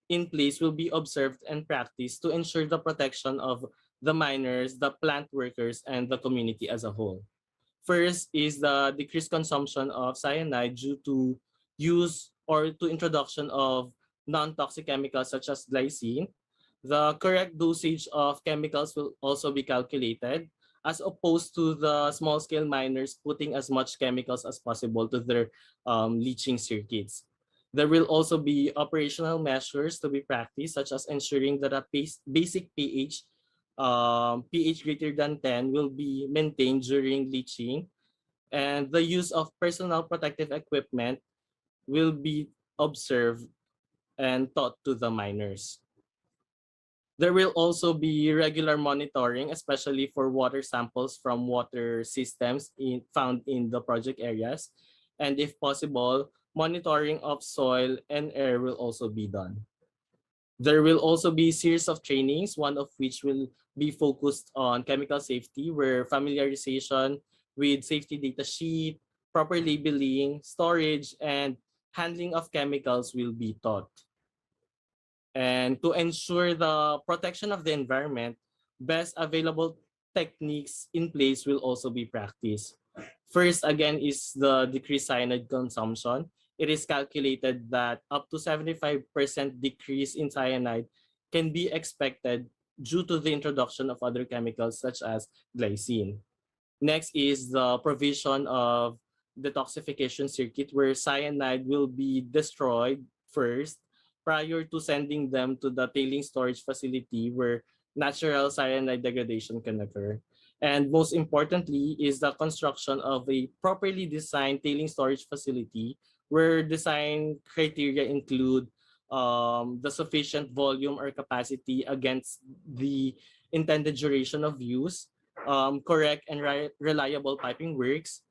in place will be observed and practiced to ensure the protection of the miners, the plant workers, and the community as a whole. First is the decreased consumption of cyanide due to use or to introduction of non-toxic chemicals such as glycine. The correct dosage of chemicals will also be calculated as opposed to the small-scale miners putting as much chemicals as possible to their leaching circuits. There will also be operational measures to be practiced, such as ensuring that a basic pH pH greater than 10 will be maintained during leaching, and the use of personal protective equipment will be observed and taught to the miners. There will also be regular monitoring, especially for water samples from water systems found in the project areas. And if possible, monitoring of soil and air will also be done. There will also be a series of trainings, one of which will be focused on chemical safety, where familiarization with safety data sheet, proper labeling, storage, and handling of chemicals will be taught. And to ensure the protection of the environment, best available techniques in place will also be practiced. First, again, is the decreased cyanide consumption. It is calculated that up to 75% decrease in cyanide can be expected due to the introduction of other chemicals such as glycine. Next is the provision of detoxification circuit where cyanide will be destroyed first prior to sending them to the tailing storage facility where natural cyanide degradation can occur. And most importantly is the construction of a properly designed tailing storage facility where design criteria include the sufficient volume or capacity against the intended duration of use, correct and reliable piping works,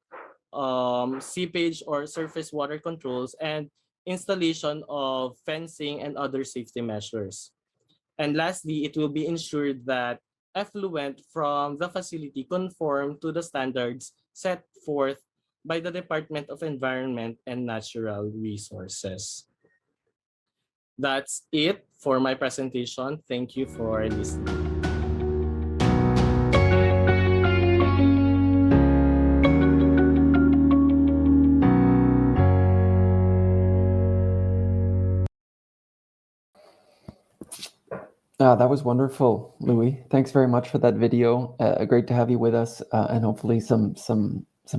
seepage or surface water controls, and installation of fencing and other safety measures. And lastly, it will be ensured that effluent from the facility conform to the standards set forth by the Department of Environment and Natural Resources. That's it for my presentation. Thank you for listening. That was wonderful, Louis. Thanks very much for that video. Great to have you with us, and hopefully some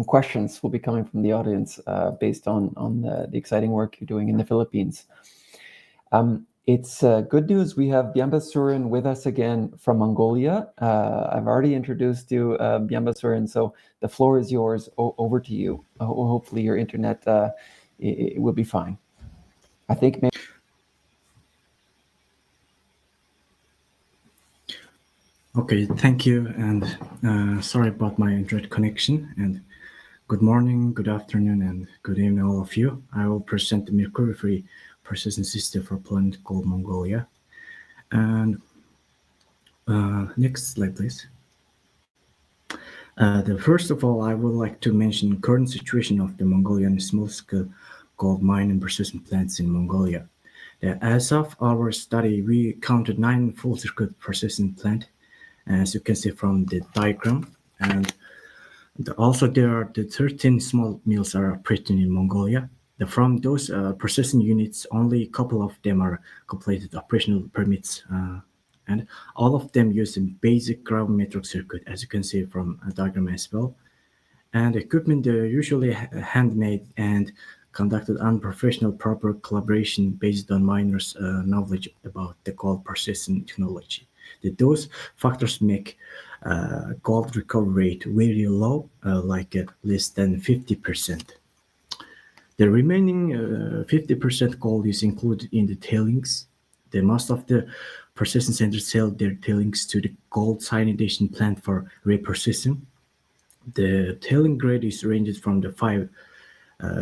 questions will be coming from the audience based on the exciting work you're doing in the Philippines. It's good news. We have Biamba Surin with us again from Mongolia. I've already introduced you, Biamba Surin, so the floor is yours. Over to you. Hopefully your internet it will be fine. I think maybe. Okay, thank you, and sorry about my internet connection, and good morning, good afternoon, and good evening, all of you. I will present the mercury-free processing system for planetGOLD Mongolia. And next slide, please. First of all, I would like to mention current situation of the Mongolian small-scale gold mine and processing plants in Mongolia. As of our study, we counted 9 full-circuit processing plants, as you can see from the diagram, and also there are the 13 small mills are operating in Mongolia. From those processing units, only a couple of them are completed operational permits, and all of them use a basic gravimetric circuit, as you can see from a diagram as well. And equipment are usually handmade and conducted unprofessional proper collaboration based on miners' knowledge about the gold processing technology. Those factors make gold recovery rate very low, like less than 50%. The remaining 50% gold is included in the tailings. Most of the processing centers sell their tailings to the gold cyanidation plant for reprocessing. The tailing grade is ranged from the 5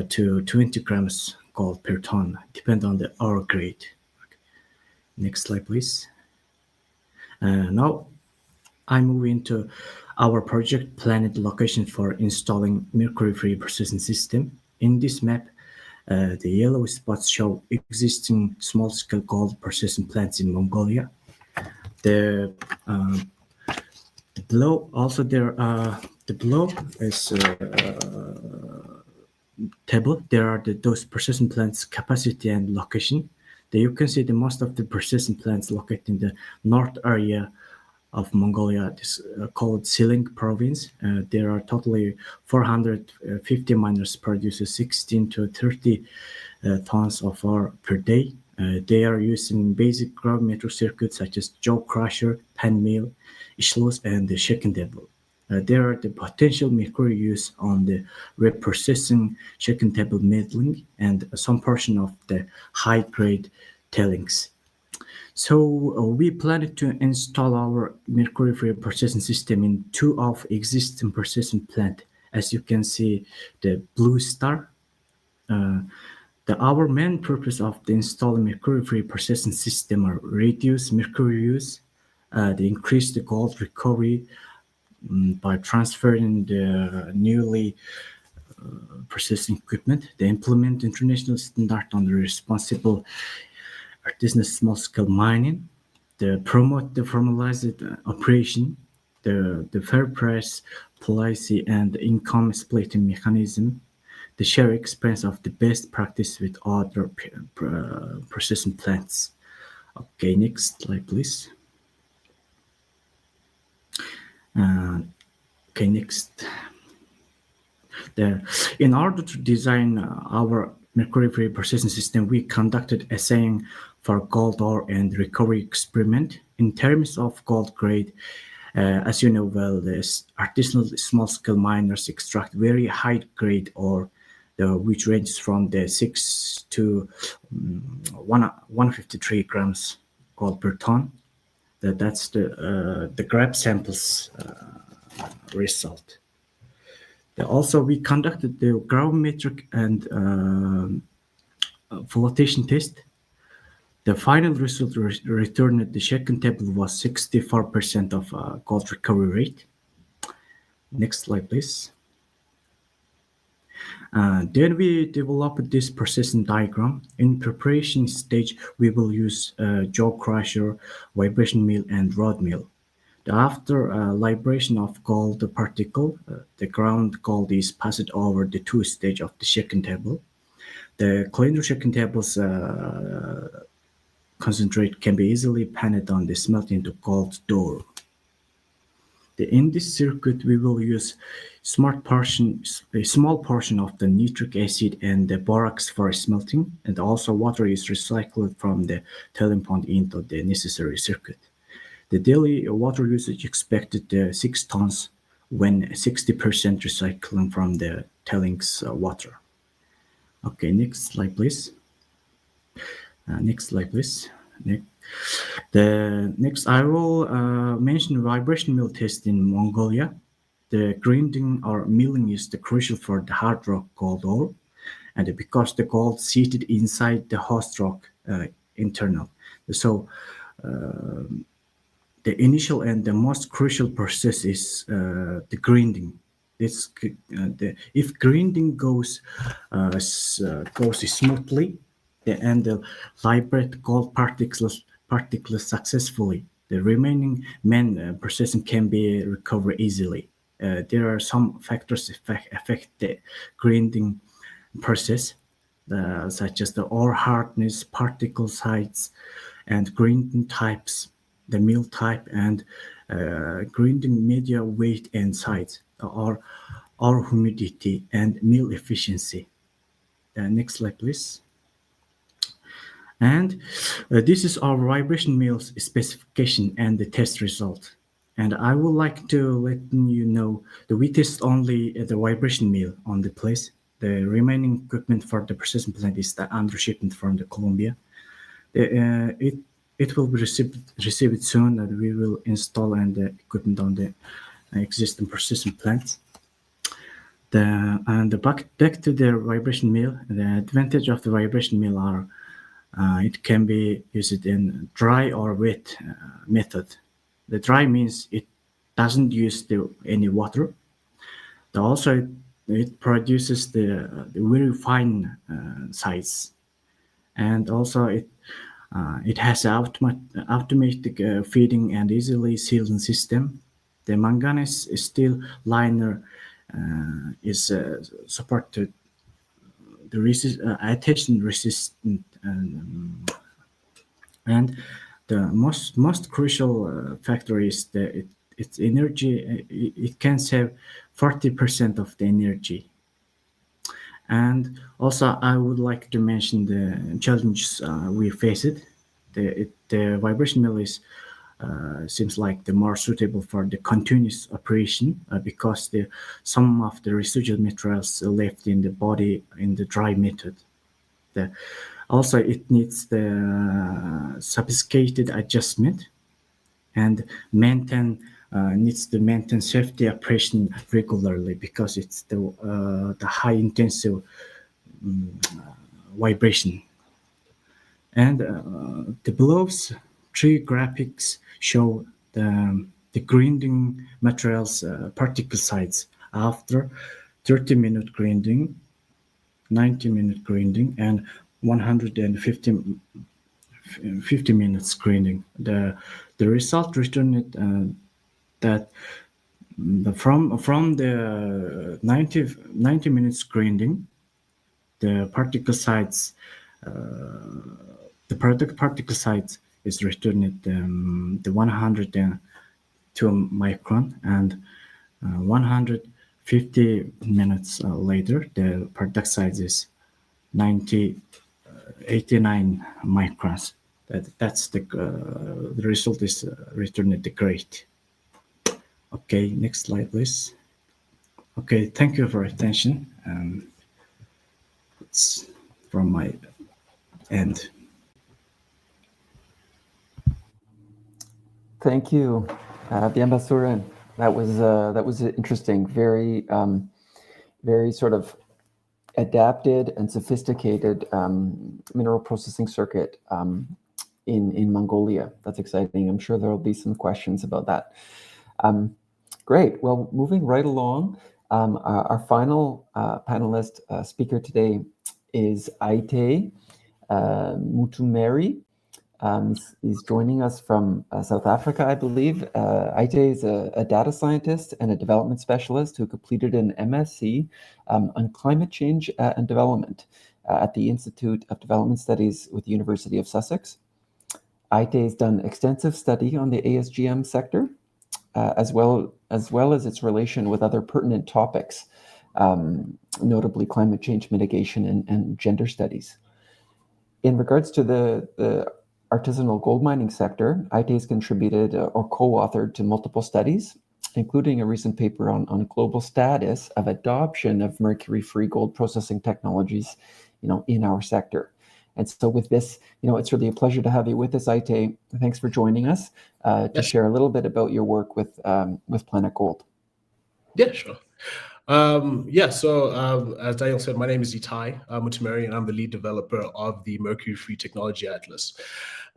to 20 grams gold per ton, depending on the ore grade. Next slide, please. Now I move into our project planet location for installing mercury-free processing system. In this map, the yellow spots show existing small-scale gold processing plants in Mongolia. The below also there the below is table. There are those processing plants capacity and location. There you can see the most of the processing plants located in the north area of Mongolia, this called Siling province. There are totally 450 miners produce 16 to 30 tons of ore per day. They are using basic gravimetric circuits such as jaw crusher, pen mill, sluice, and the shaking table. There are the potential mercury use on the reprocessing, shaking table milling, and some portion of the high-grade tailings. So we plan to install our mercury-free processing system in 2 of existing processing plants. As you can see, the blue star. Our main purpose of the installing mercury-free processing system are reduce mercury use, the increase the gold recovery by transferring the newly processing equipment, they implement international standard on the responsible artisanal small-scale mining, they promote the formalized operation, the fair price policy and income splitting mechanism, the share experience of the best practice with other processing plants. Okay, next slide, please. Okay, next. In order to design our mercury-free processing system, we conducted assaying for gold ore and recovery experiment. In terms of gold grade, As you know well, the artisanal small-scale miners extract very high-grade ore, which ranges from the 6 to 153 grams gold per ton. That's the grab samples result. Also, we conducted the gravimetric and flotation test. The final result returned at the second table was 64% of gold recovery rate. Next slide, please. Then we developed this processing diagram. In preparation stage, we will use jaw crusher, vibration mill, and rod mill. After liberation of gold particle, the ground gold is passed over the two stages of the second table. The cleaner second table's concentrate can be easily panned on the smelt into gold door. In this circuit, we will use a small portion of the nitric acid and the borax for smelting, and also water is recycled from the tailing pond into the necessary circuit. The daily water usage expected 6 tons when 60% recycling from the tailings water. Okay, next slide, please. Next slide, please. Next, I will mention vibration mill test in Mongolia. The grinding or milling is crucial for the hard rock gold ore, and because the gold seated inside the host rock internal. So the initial and the most crucial process is the grinding. If grinding goes smoothly, and the liberate gold particles successfully, the remaining main processing can be recovered easily. There are some factors affect the grinding process, such as the ore hardness, particle size, and grinding types, the mill type, and grinding media weight and size, or humidity and mill efficiency. Next slide, please. And this is our vibration mill's specification and the test result. And I would like to let you know that we test only the vibration mill on the place. The remaining equipment for the processing plant is under shipment from the Colombia. It will be received soon, and we will install the equipment on the existing processing plant. Back to the vibration mill. The advantage of the vibration mill are it can be used in dry or wet method. The dry means it doesn't use any water. Also, it produces the very fine size, and also it has automatic feeding and easily sealing system. The manganese steel liner is supported the attention resistant, and the most crucial factor is its energy. It can save 40% of the energy. And also, I would like to mention the challenges we faced. The vibration mill seems like the more suitable for the continuous operation because some of the residual materials left in the body in the dry method. Also, it needs the sophisticated adjustment and needs to maintain safety operation regularly because it's the high intensive vibration. And the below's 3 graphics show the grinding materials particle size after 30-minute grinding, 90-minute grinding, and 150 minutes grinding. The result returned that from the 90 minutes grinding, the particle size particle size is returned the 102 micron, and 150 minutes later, the product size is 89 microns. That's the result is returned the grade. Okay, next slide, please. Okay, thank you for your attention. It's from my end. Thank you, Bienbasuren. That was interesting. Very very sort of adapted and sophisticated mineral processing circuit in Mongolia. That's exciting. I'm sure there will be some questions about that. Great. Well, moving right along, our final panelist speaker today is Aite Mutumeri. He's joining us from South Africa, I believe. Aite is a data scientist and a development specialist who completed an MSc on climate change and development at the Institute of Development Studies with the University of Sussex. Aite has done extensive study on the ASGM sector, as well as its relation with other pertinent topics, notably climate change mitigation and gender studies. In regards to the artisanal gold mining sector, Aite has contributed or co-authored to multiple studies, including a recent paper on global status of adoption of mercury-free gold processing technologies, in our sector. And so with this, it's really a pleasure to have you with us, Aite. Thanks for joining us to share a little bit about your work with planetGOLD. Yeah, sure. As Daniel said, my name is Itai Mutumeri, and I'm the lead developer of the Mercury-Free Technology Atlas.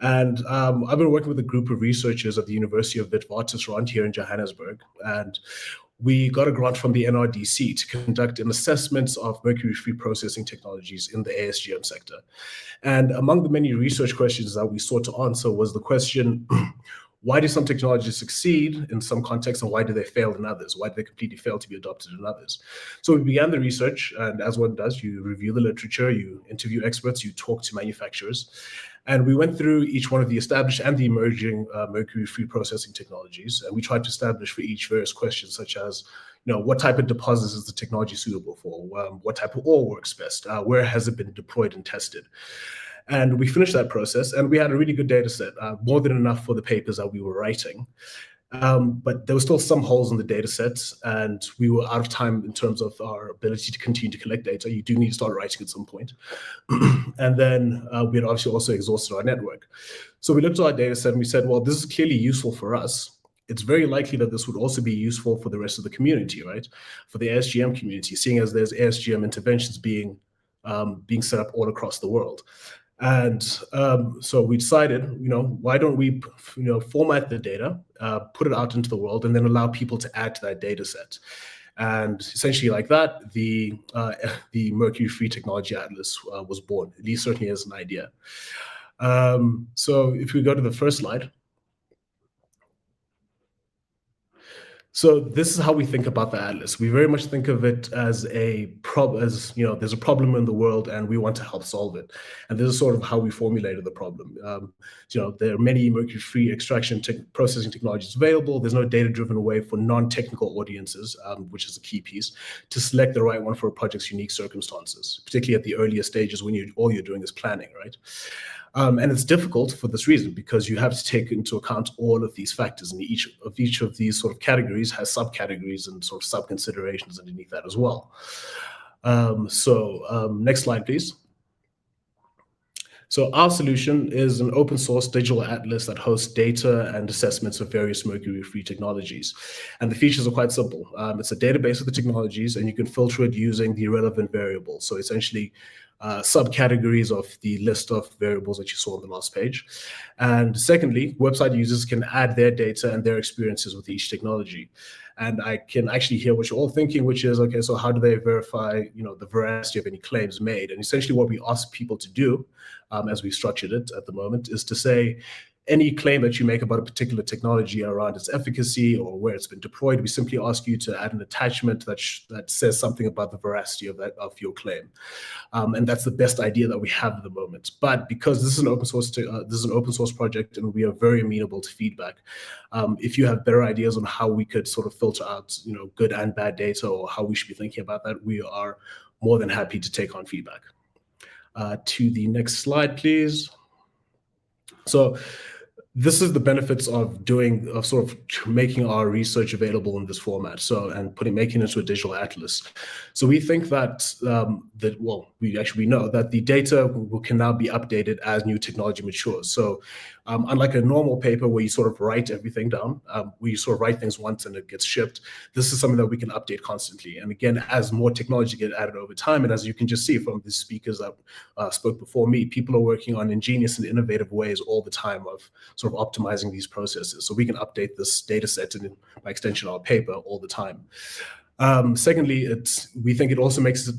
And I've been working with a group of researchers at the University of Witwatersrand here in Johannesburg. And we got a grant from the NRDC to conduct an assessment of mercury-free processing technologies in the ASGM sector. And among the many research questions that we sought to answer was the question, why do some technologies succeed in some contexts and why do they fail in others? Why do they completely fail to be adopted in others? So we began the research, and as one does, you review the literature, you interview experts, you talk to manufacturers. And we went through each one of the established and the emerging mercury-free processing technologies, and we tried to establish for each various questions, such as, what type of deposits is the technology suitable for? What type of ore works best? Where has it been deployed and tested? And we finished that process, and we had a really good data set, more than enough for the papers that we were writing. But there were still some holes in the data sets, and we were out of time in terms of our ability to continue to collect data. You do need to start writing at some point. And then we had obviously also exhausted our network. So we looked at our data set and we said, well, this is clearly useful for us. It's very likely that this would also be useful for the rest of the community, right? For the ASGM community, seeing as there's ASGM interventions being set up all across the world. And so we decided, why don't we, format the data, put it out into the world, and then allow people to add to that data set. And essentially like that, the Mercury-Free Technology Atlas was born, at least certainly as an idea. So if we go to the first slide. So this is how we think about the Atlas. We very much think of it as there's a problem in the world and we want to help solve it. And this is sort of how we formulated the problem. There are many mercury-free extraction processing technologies available. There's no data-driven way for non-technical audiences, which is a key piece, to select the right one for a project's unique circumstances, particularly at the earlier stages when all you're doing is planning, right? And it's difficult for this reason, because you have to take into account all of these factors, and each of these sort of categories has subcategories and sort of sub-considerations underneath that as well. Next slide, please. So our solution is an open source digital atlas that hosts data and assessments of various mercury-free technologies. And the features are quite simple. It's a database of the technologies, and you can filter it using the relevant variables. So essentially, subcategories of the list of variables that you saw on the last page. And secondly, website users can add their data and their experiences with each technology. And I can actually hear what you're all thinking, which is, okay, so how do they verify, the veracity of any claims made? And essentially what we ask people to do, as we structured it at the moment, is to say, any claim that you make about a particular technology around its efficacy or where it's been deployed, we simply ask you to add an attachment that says something about the veracity of your claim. And that's the best idea that we have at the moment. But because this is an open source project, and we are very amenable to feedback, if you have better ideas on how we could sort of filter out, good and bad data, or how we should be thinking about that, we are more than happy to take on feedback. To the next slide, please. So this is the benefits of sort of making our research available in this format. So, and making it into a digital atlas. So we think that we know that the data can now be updated as new technology matures. So unlike a normal paper where you sort of write everything down, where you sort of write things once and it gets shipped, this is something that we can update constantly. And again, as more technology gets added over time, and as you can just see from the speakers that spoke before me, people are working on ingenious and innovative ways all the time of sort of optimizing these processes. So we can update this data set and by extension our paper all the time. Secondly, we think it also makes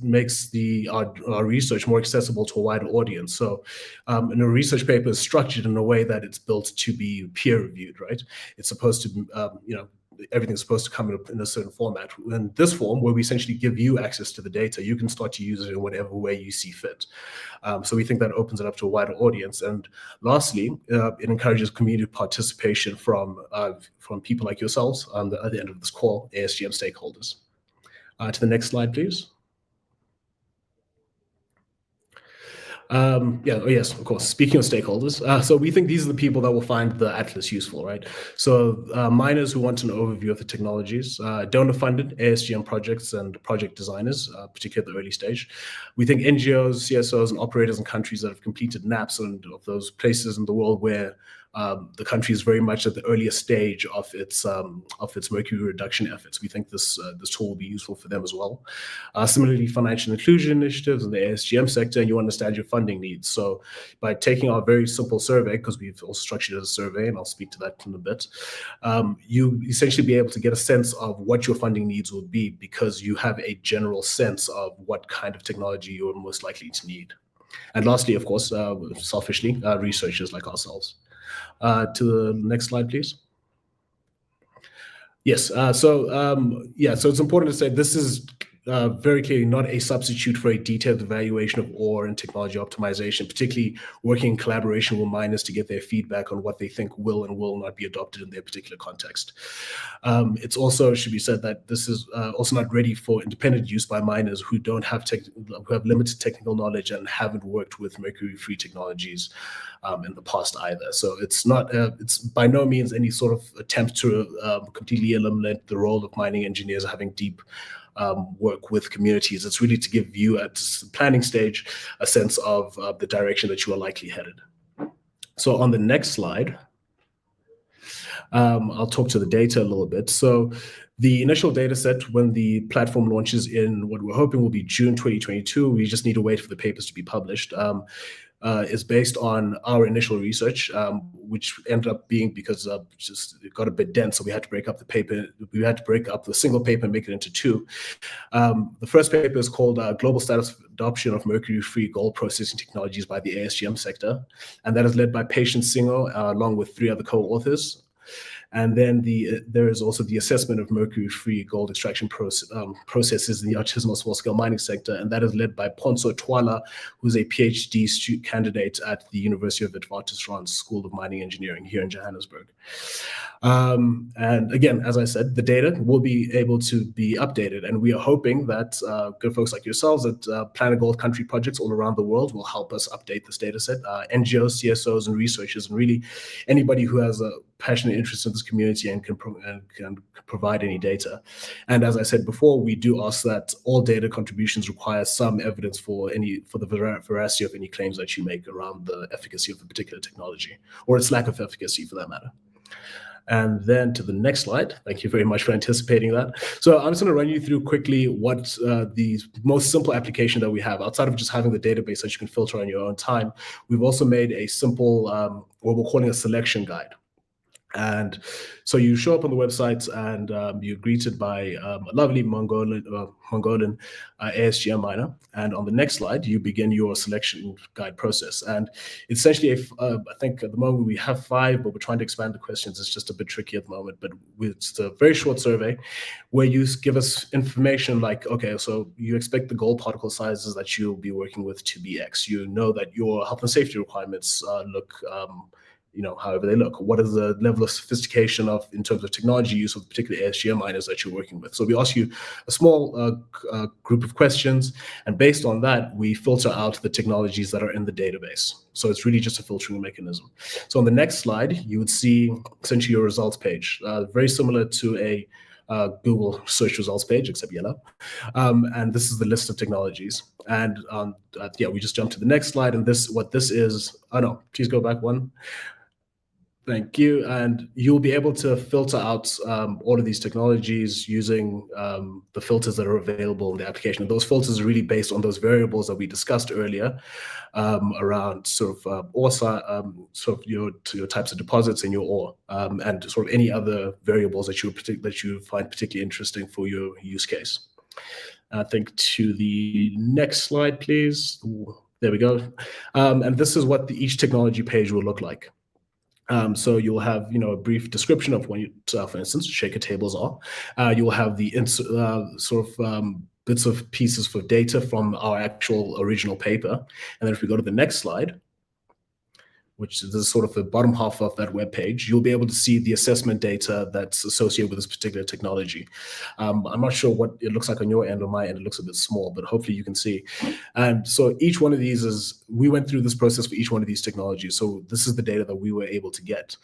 our research more accessible to a wider audience. So and a research paper is structured in a way that it's built to be peer reviewed, right? It's supposed to, everything's supposed to come in a certain format. In this form, where we essentially give you access to the data, you can start to use it in whatever way you see fit. So we think that opens it up to a wider audience. And lastly, it encourages community participation from people like yourselves at the end of this call, ASGM stakeholders. To the next slide, please. Yes, of course. Speaking of stakeholders, so we think these are the people that will find the atlas useful, right? So miners who want an overview of the technologies, donor-funded ASGM projects and project designers, particularly at the early stage. We think NGOs, CSOs, and operators in countries that have completed NAPs and of those places in the world where the country is very much at the earliest stage of its mercury reduction efforts. We think this tool will be useful for them as well. Similarly, financial inclusion initiatives in the ASGM sector, and you understand your funding needs. So by taking our very simple survey, because we've also structured it as a survey, and I'll speak to that in a bit, you essentially be able to get a sense of what your funding needs would be because you have a general sense of what kind of technology you're most likely to need. And lastly, of course, selfishly, researchers like ourselves. To the next slide, please. Yes, so it's important to say this is very clearly not a substitute for a detailed evaluation of ore and technology optimization, particularly working in collaboration with miners to get their feedback on what they think will and will not be adopted in their particular context. It's also should be said that this is also not ready for independent use by miners who have limited technical knowledge and haven't worked with mercury-free technologies in the past either. So it's not, it's by no means any sort of attempt to completely eliminate the role of mining engineers having deep work with communities. It's really to give you at the planning stage a sense of the direction that you are likely headed. So on the next slide, I'll talk to the data a little bit. So the initial data set when the platform launches in what we're hoping will be June 2022, we just need to wait for the papers to be published, is based on our initial research, which ended up being because it got a bit dense, so we had to break up the paper. We had to break up the single paper and make it into two. The first paper is called Global Status of Adoption of Mercury-Free Gold Processing Technologies by the ASGM sector, and that is led by Patience Singo along with 3 other co-authors. And then there is also the assessment of mercury-free gold extraction processes in the artisanal small-scale mining sector, and that is led by Ponso Twala, who's a PhD candidate at the University of Witwatersrand School of Mining Engineering here in Johannesburg. And again, as I said, the data will be able to be updated, and we are hoping that good folks like yourselves at planetGOLD country projects all around the world will help us update this data set. NGOs, CSOs, and researchers, and really anybody who has a passionate interest in this community and can provide any data. And as I said before, we do ask that all data contributions require some evidence for the veracity of any claims that you make around the efficacy of the particular technology, or its lack of efficacy for that matter. And then to the next slide. Thank you very much for anticipating that. So I'm just going to run you through quickly what the most simple application that we have outside of just having the database that you can filter on your own time. We've also made a simple, what we're calling a selection guide. And so you show up on the website and you're greeted by a lovely Mongolian ASGM miner. And on the next slide, you begin your selection guide process. And essentially, I think at the moment we have 5, but we're trying to expand the questions. It's just a bit tricky at the moment, but it's a very short survey where you give us information like, okay, so you expect the gold particle sizes that you'll be working with to be X. You know that your health and safety requirements look however they look. What is the level of sophistication in terms of technology use of the particular ASGM miners that you're working with? So we ask you a small group of questions, and based on that, we filter out the technologies that are in the database. So it's really just a filtering mechanism. So on the next slide, you would see essentially your results page, very similar to a Google search results page, except yellow. And this is the list of technologies. And we just jump to the next slide. And what this is, please go back one. Thank you. And you'll be able to filter out all of these technologies using the filters that are available in the application. And those filters are really based on those variables that we discussed earlier around your types of deposits in your ore, and sort of any other variables that you find particularly interesting for your use case. I think to the next slide, please. Ooh, there we go. And this is what each technology page will look like. So you'll have, a brief description of what, for instance, shaker tables are. You'll have the bits of pieces for data from our actual original paper. And then if we go to the next slide, which is sort of the bottom half of that web page, you'll be able to see the assessment data that's associated with this particular technology. I'm not sure what it looks like on your end or my end. It looks a bit small, but hopefully you can see. And so each one of these we went through this process for each one of these technologies. So this is the data that we were able to get.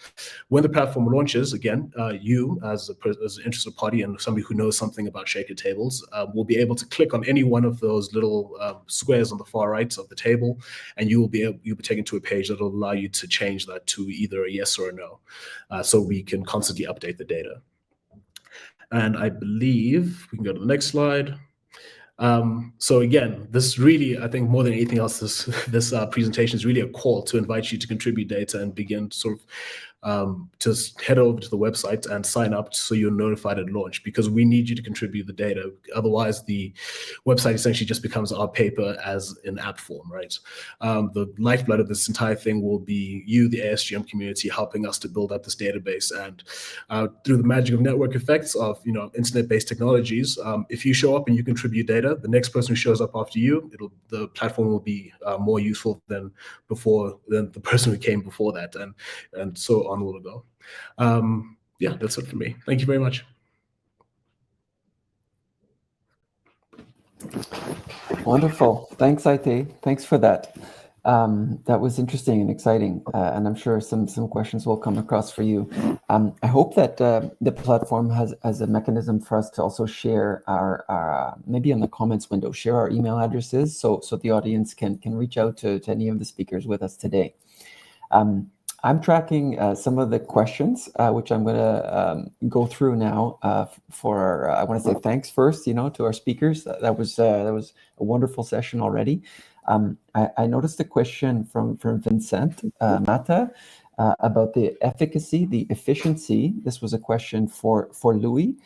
When the platform launches, again, you as an interested party and somebody who knows something about shaker tables will be able to click on any one of those little squares on the far right of the table, and you'll be taken to a page that will allow you to change that to either a yes or a no, so we can constantly update the data. And I believe we can go to the next slide. So again, this really, I think more than anything else, this presentation is really a call to invite you to contribute data and begin sort of just head over to the website and sign up so you're notified at launch, because we need you to contribute the data. Otherwise, the website essentially just becomes our paper as an app form, right? The lifeblood of this entire thing will be you, the ASGM community, helping us to build up this database. And through the magic of network effects of internet-based technologies, if you show up and you contribute data, the next person who shows up after you, the platform will be more useful than the person who came before that, and so on will go. Yeah, that's it for me. Thank you very much. Wonderful. Thanks, Aite. Thanks for that. That was interesting and exciting, and I'm sure some questions will come across for you. I hope that the platform has a mechanism for us to also share our maybe in the comments window, share our email addresses so the audience can reach out to any of the speakers with us today. I'm tracking some of the questions, which I'm going to go through now. I want to say thanks first, to our speakers. That was a wonderful session already. I noticed a question from Vincent Mata about the efficacy, the efficiency. This was a question for Louis.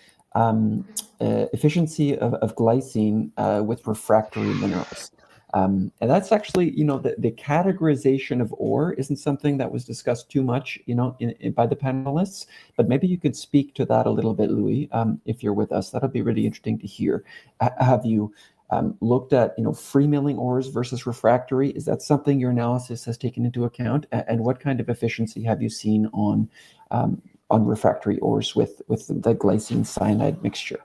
Efficiency of glycine with refractory minerals. And that's actually, the categorization of ore isn't something that was discussed too much, by the panelists. But maybe you could speak to that a little bit, Louis, if you're with us. That'll be really interesting to hear. Have you looked at, free milling ores versus refractory? Is that something your analysis has taken into account? And what kind of efficiency have you seen on refractory ores with the glycine cyanide mixture?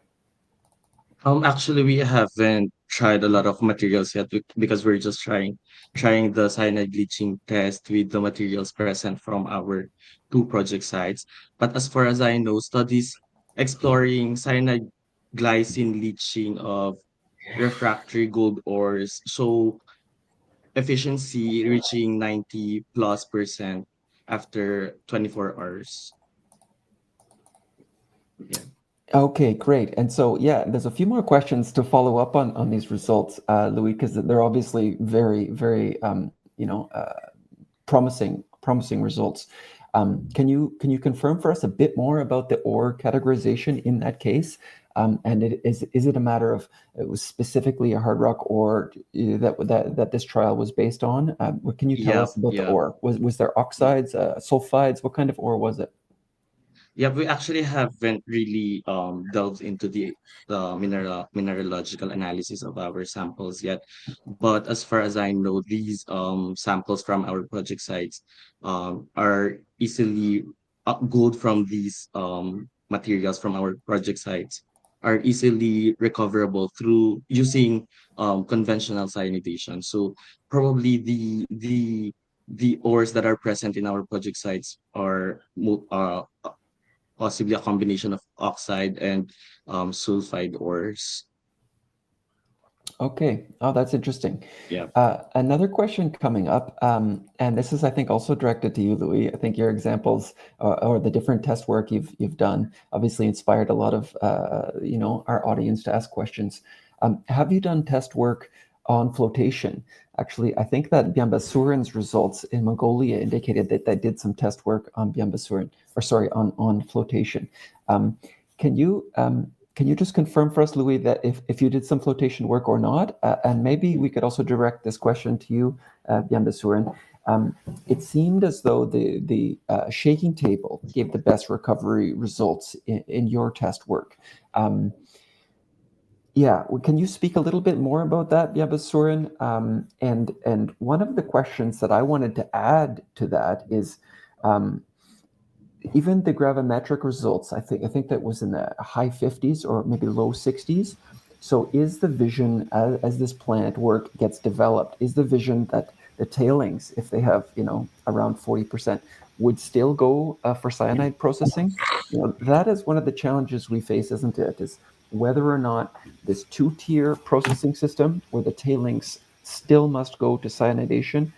Actually, we haven't tried a lot of materials yet because we're just trying the cyanide leaching test with the materials present from our 2 project sites. But as far as I know, studies exploring cyanide glycine leaching of refractory gold ores show efficiency reaching 90+% after 24 hours. Yeah. Okay, great. And so, there's a few more questions to follow up on these results, Louis, because they're obviously very, very, promising results. Can you confirm for us a bit more about the ore categorization in that case? And is it a matter of it was specifically a hard rock ore that this trial was based on? What can you tell us about the ore? Was there oxides, sulfides? What kind of ore was it? Yeah, we actually haven't really delved into the mineralogical analysis of our samples yet. But as far as I know, these samples from our project sites are easily gold from these materials from our project sites are easily recoverable through using conventional cyanidation. So probably the ores that are present in our project sites are possibly a combination of oxide and sulfide ores. Okay. Oh, that's interesting. Yeah. Another question coming up, and this is, I think, also directed to you, Louis. I think your examples or the different test work you've done obviously inspired a lot of our audience to ask questions. Have you done test work on flotation? Actually, I think that Byambasuren's results in Mongolia indicated that they did some test work on on flotation. Can you just confirm for us, Louis, that if you did some flotation work or not? And maybe we could also direct this question to you, Byambasuren. It seemed as though the shaking table gave the best recovery results in your test work. Can you speak a little bit more about that, Byambasuren? And one of the questions that I wanted to add to that is, even the gravimetric results, I think that was in the high 50s or maybe low 60s. So is the vision, as this plant work gets developed, is the vision that the tailings, if they have, around 40%, would still go for cyanide processing? That is one of the challenges we face, isn't it? Is whether or not this two-tier processing system where the tailings still must go to cyanidation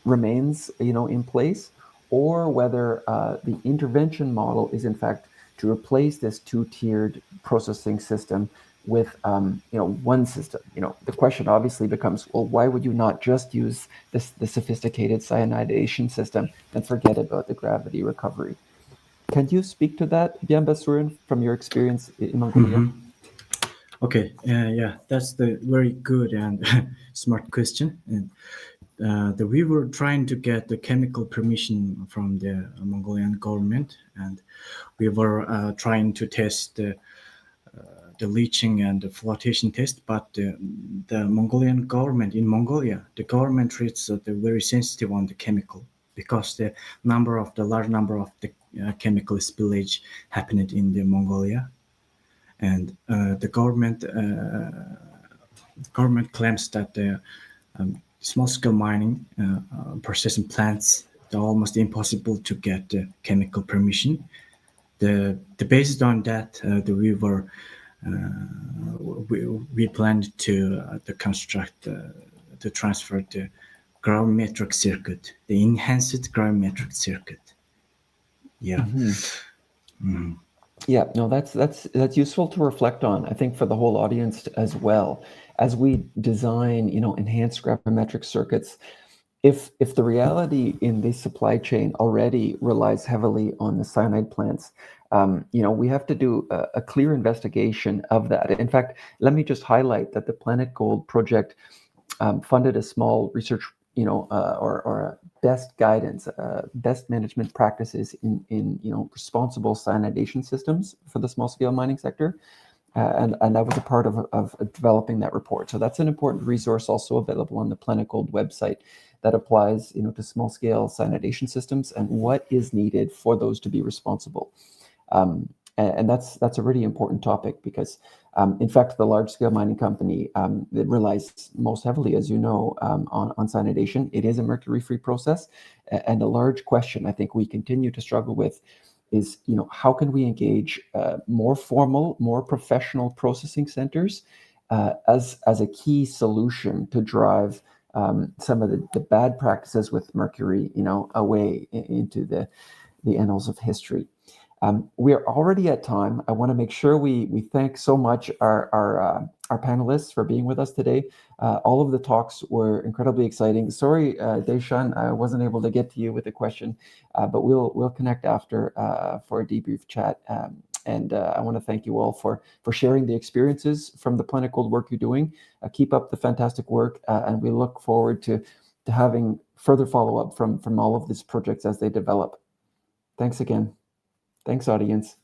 remains, in place, or whether the intervention model is in fact to replace this two-tiered processing system with one system. The question obviously becomes, well, why would you not just use the sophisticated cyanidation system and forget about the gravity recovery? Can you speak to that, Byambasuren, from your experience in Mongolia? Mm-hmm. Okay, that's the very good and smart question. And we were trying to get the chemical permission from the Mongolian government, and we were trying to test the leaching and the flotation test, but the Mongolian government in Mongolia, the government treats the very sensitive on the chemical because the large number of the chemical spillage happened in the Mongolia, and the government claims that the small-scale mining processing plants, they're almost impossible to get chemical permission. Based on that, we planned to construct to transfer the gravimetric circuit, the enhanced gravimetric circuit. Yeah. Mm-hmm. Yeah, no, that's useful to reflect on, I think, for the whole audience as well. As we design, enhanced gravimetric circuits, if the reality in the supply chain already relies heavily on the cyanide plants, we have to do a clear investigation of that. In fact, let me just highlight that the planetGOLD project funded a small research, or a best guidance, best management practices in responsible cyanidation systems for the small scale mining sector. And I was a part of developing that report. So that's an important resource also available on the planetGOLD website that applies, to small scale cyanidation systems and what is needed for those to be responsible. And that's a really important topic because, in fact, the large scale mining company that relies most heavily, as you know, on cyanidation. It is a mercury-free process, and a large question I think we continue to struggle with is, how can we engage more formal, more professional processing centers as a key solution to drive some of the bad practices with mercury, away into the annals of history. We are already at time. I want to make sure we thank so much our panelists for being with us today. All of the talks were incredibly exciting. Sorry, Deshan, I wasn't able to get to you with a question, but we'll connect after for a debrief chat. And I want to thank you all for sharing the experiences from the planetGOLD work you're doing. Keep up the fantastic work, and we look forward to having further follow-up from all of these projects as they develop. Thanks again. Thanks, audience.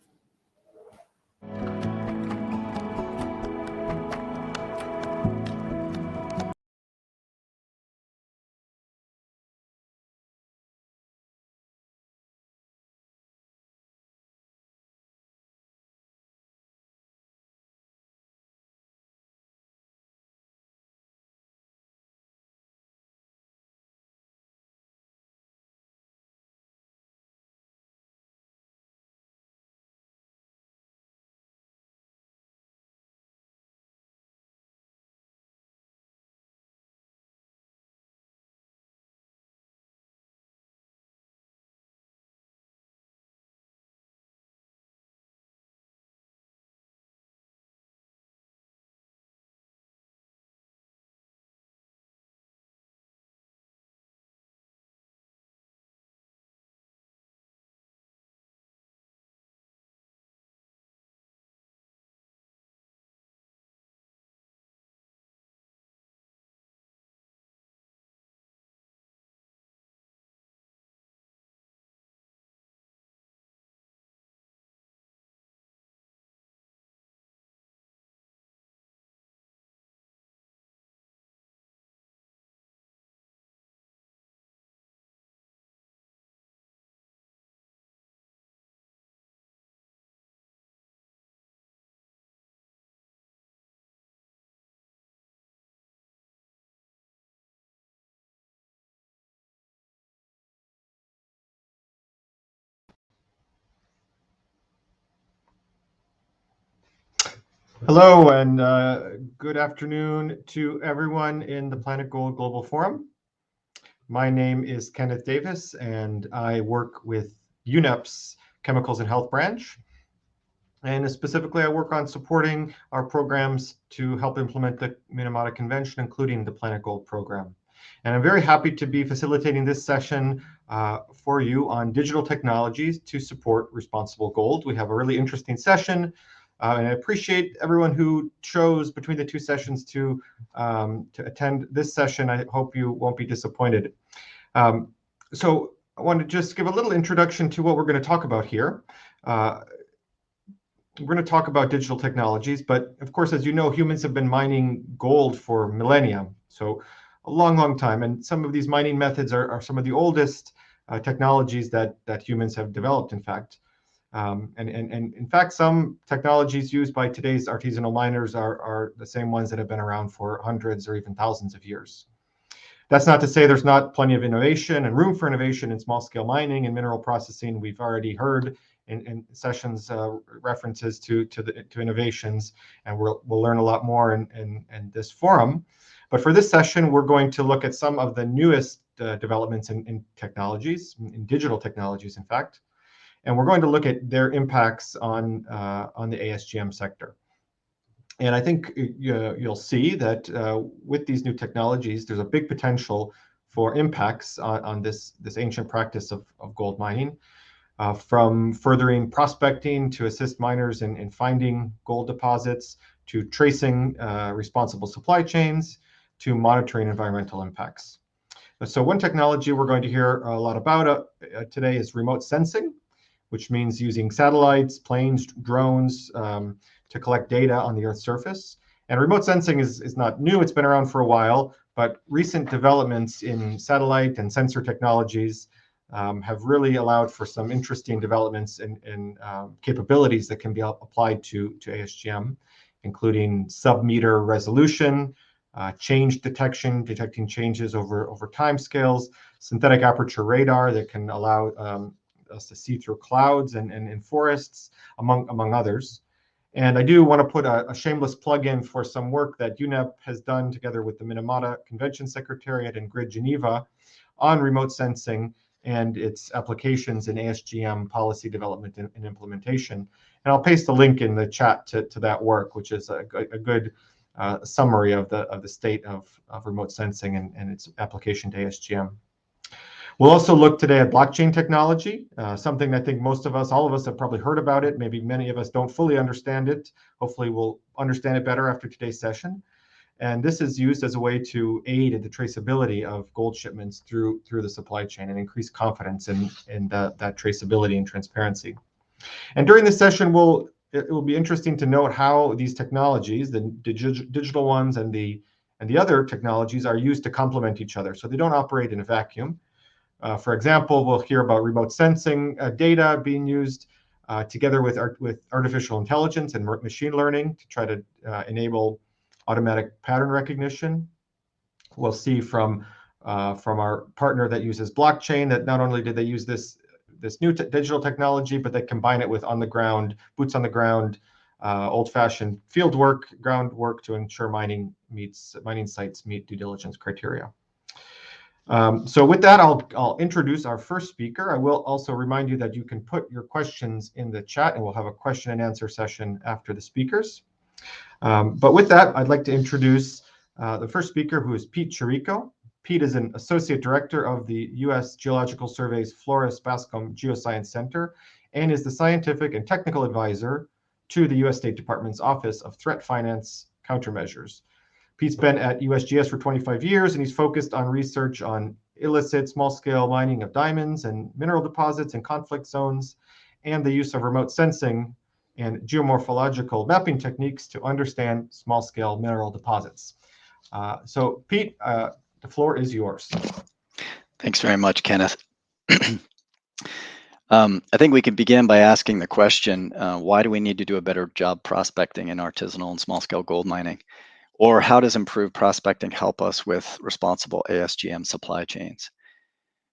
Hello and good afternoon to everyone in the planetGOLD Global Forum. My name is Kenneth Davis and I work with UNEP's Chemicals and Health branch. And specifically, I work on supporting our programs to help implement the Minamata Convention, including the planetGOLD program. And I'm very happy to be facilitating this session for you on digital technologies to support responsible gold. We have a really interesting session. And I appreciate everyone who chose between the two sessions to attend this session. I hope you won't be disappointed. So I want to just give a little introduction to what we're going to talk about here. We're going to talk about digital technologies, but of course, as you know, humans have been mining gold for millennia, so a long, long time. And some of these mining methods are some of the oldest technologies that humans have developed, in fact. And in fact, some technologies used by today's artisanal miners are the same ones that have been around for hundreds or even thousands of years. That's not to say there's not plenty of innovation and room for innovation in small-scale mining and mineral processing. We've already heard in sessions references to innovations, and we'll learn a lot more in this forum. But for this session, we're going to look at some of the newest developments in technologies, in digital technologies, in fact. And we're going to look at their impacts on the ASGM sector. And I think you'll see that with these new technologies, there's a big potential for impacts on this ancient practice of gold mining, from furthering prospecting to assist miners in finding gold deposits, to tracing responsible supply chains, to monitoring environmental impacts. So one technology we're going to hear a lot about today is remote sensing, which means using satellites, planes, drones to collect data on the Earth's surface. And remote sensing is not new, it's been around for a while, but recent developments in satellite and sensor technologies have really allowed for some interesting developments in capabilities that can be applied to ASGM, including sub-meter resolution, change detection, detecting changes over time scales, synthetic aperture radar that can allow us to see through clouds and in forests, among others. And I do want to put a shameless plug in for some work that UNEP has done together with the Minamata Convention Secretariat and Grid Geneva on remote sensing and its applications in ASGM policy development and implementation. And I'll paste a link in the chat to that work, which is a good summary of the state of remote sensing and its application to ASGM. We'll also look today at blockchain technology, something I think most of us, all of us have probably heard about it. Maybe many of us don't fully understand it. Hopefully we'll understand it better after today's session. And this is used as a way to aid in the traceability of gold shipments through the supply chain and increase confidence in that traceability and transparency. And during this session, it will be interesting to note how these technologies, the digital ones and the other technologies, are used to complement each other. So they don't operate in a vacuum. For example, we'll hear about remote sensing data being used together with artificial intelligence and machine learning to try to enable automatic pattern recognition. We'll see from our partner that uses blockchain that not only did they use this new digital technology, but they combine it with boots on the ground, old-fashioned field work, groundwork to ensure mining sites meet due diligence criteria. So with that, I'll introduce our first speaker. I will also remind you that you can put your questions in the chat, and we'll have a question and answer session after the speakers. But with that, I'd like to introduce the first speaker, who is Pete Chirico. Pete is an Associate Director of the U.S. Geological Survey's Flores Bascom Geoscience Center and is the Scientific and Technical Advisor to the U.S. State Department's Office of Threat Finance Countermeasures. Pete's been at USGS for 25 years, and he's focused on research on illicit small-scale mining of diamonds and mineral deposits in conflict zones and the use of remote sensing and geomorphological mapping techniques to understand small-scale mineral deposits. So Pete, the floor is yours. Thanks very much, Kenneth. I think we could begin by asking the question, why do we need to do a better job prospecting in artisanal and small-scale gold mining? Or how does improved prospecting help us with responsible ASGM supply chains?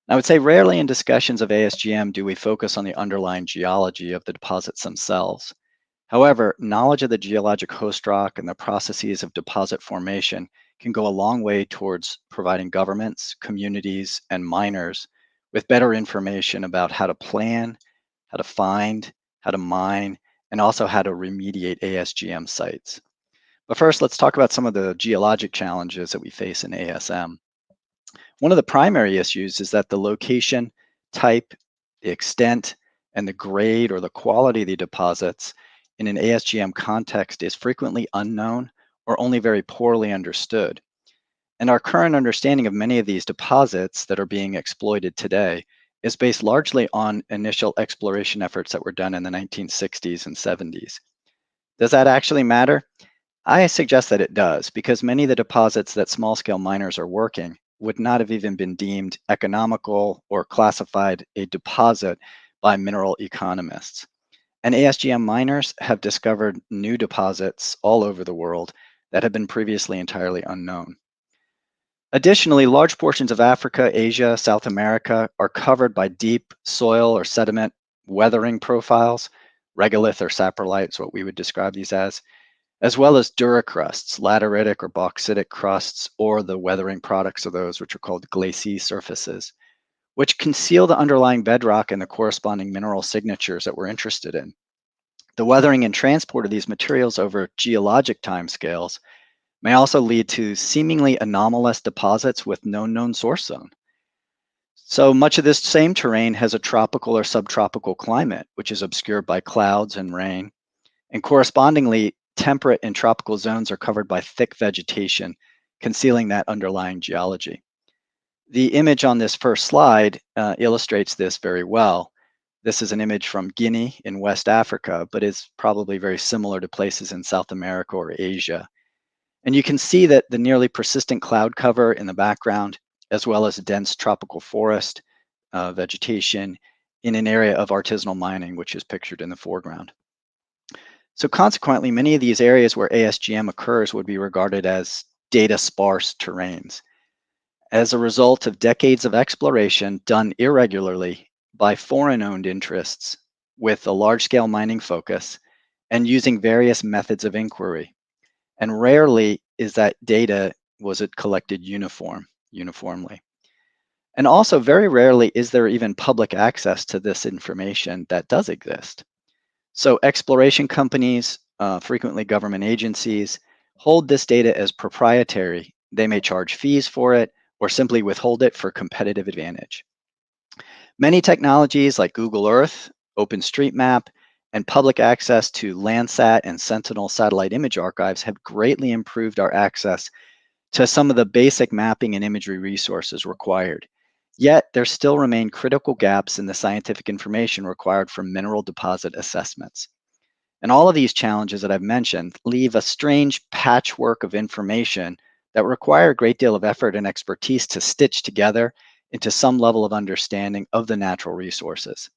I would say rarely in discussions of ASGM do we focus on the underlying geology of the deposits themselves. However, knowledge of the geologic host rock and the processes of deposit formation can go a long way towards providing governments, communities, and miners with better information about how to plan, how to find, how to mine, and also how to remediate ASGM sites. But first, let's talk about some of the geologic challenges that we face in ASM. One of the primary issues is that the location, type, the extent, and the grade or the quality of the deposits in an ASGM context is frequently unknown or only very poorly understood. And our current understanding of many of these deposits that are being exploited today is based largely on initial exploration efforts that were done in the 1960s and 70s. Does that actually matter? I suggest that it does, because many of the deposits that small-scale miners are working would not have even been deemed economical or classified a deposit by mineral economists. And ASGM miners have discovered new deposits all over the world that have been previously entirely unknown. Additionally, large portions of Africa, Asia, South America are covered by deep soil or sediment weathering profiles, regolith or saprolite is what we would describe these as well as duricrusts, lateritic or bauxitic crusts, or the weathering products of those, which are called glacis surfaces, which conceal the underlying bedrock and the corresponding mineral signatures that we're interested in. The weathering and transport of these materials over geologic timescales may also lead to seemingly anomalous deposits with no known source zone. So much of this same terrain has a tropical or subtropical climate, which is obscured by clouds and rain, and correspondingly, temperate and tropical zones are covered by thick vegetation, concealing that underlying geology. The image on this first slide illustrates this very well. This is an image from Guinea in West Africa, but is probably very similar to places in South America or Asia. And you can see that the nearly persistent cloud cover in the background, as well as dense tropical forest vegetation in an area of artisanal mining, which is pictured in the foreground. So consequently, many of these areas where ASGM occurs would be regarded as data-sparse terrains. As a result of decades of exploration done irregularly by foreign-owned interests with a large-scale mining focus and using various methods of inquiry. And rarely is that data, was it collected uniformly. And also very rarely is there even public access to this information that does exist. So exploration companies, frequently government agencies, hold this data as proprietary. They may charge fees for it or simply withhold it for competitive advantage. Many technologies like Google Earth, OpenStreetMap, and public access to Landsat and Sentinel satellite image archives have greatly improved our access to some of the basic mapping and imagery resources required. Yet there still remain critical gaps in the scientific information required for mineral deposit assessments. And all of these challenges that I've mentioned leave a strange patchwork of information that require a great deal of effort and expertise to stitch together into some level of understanding of the natural resources.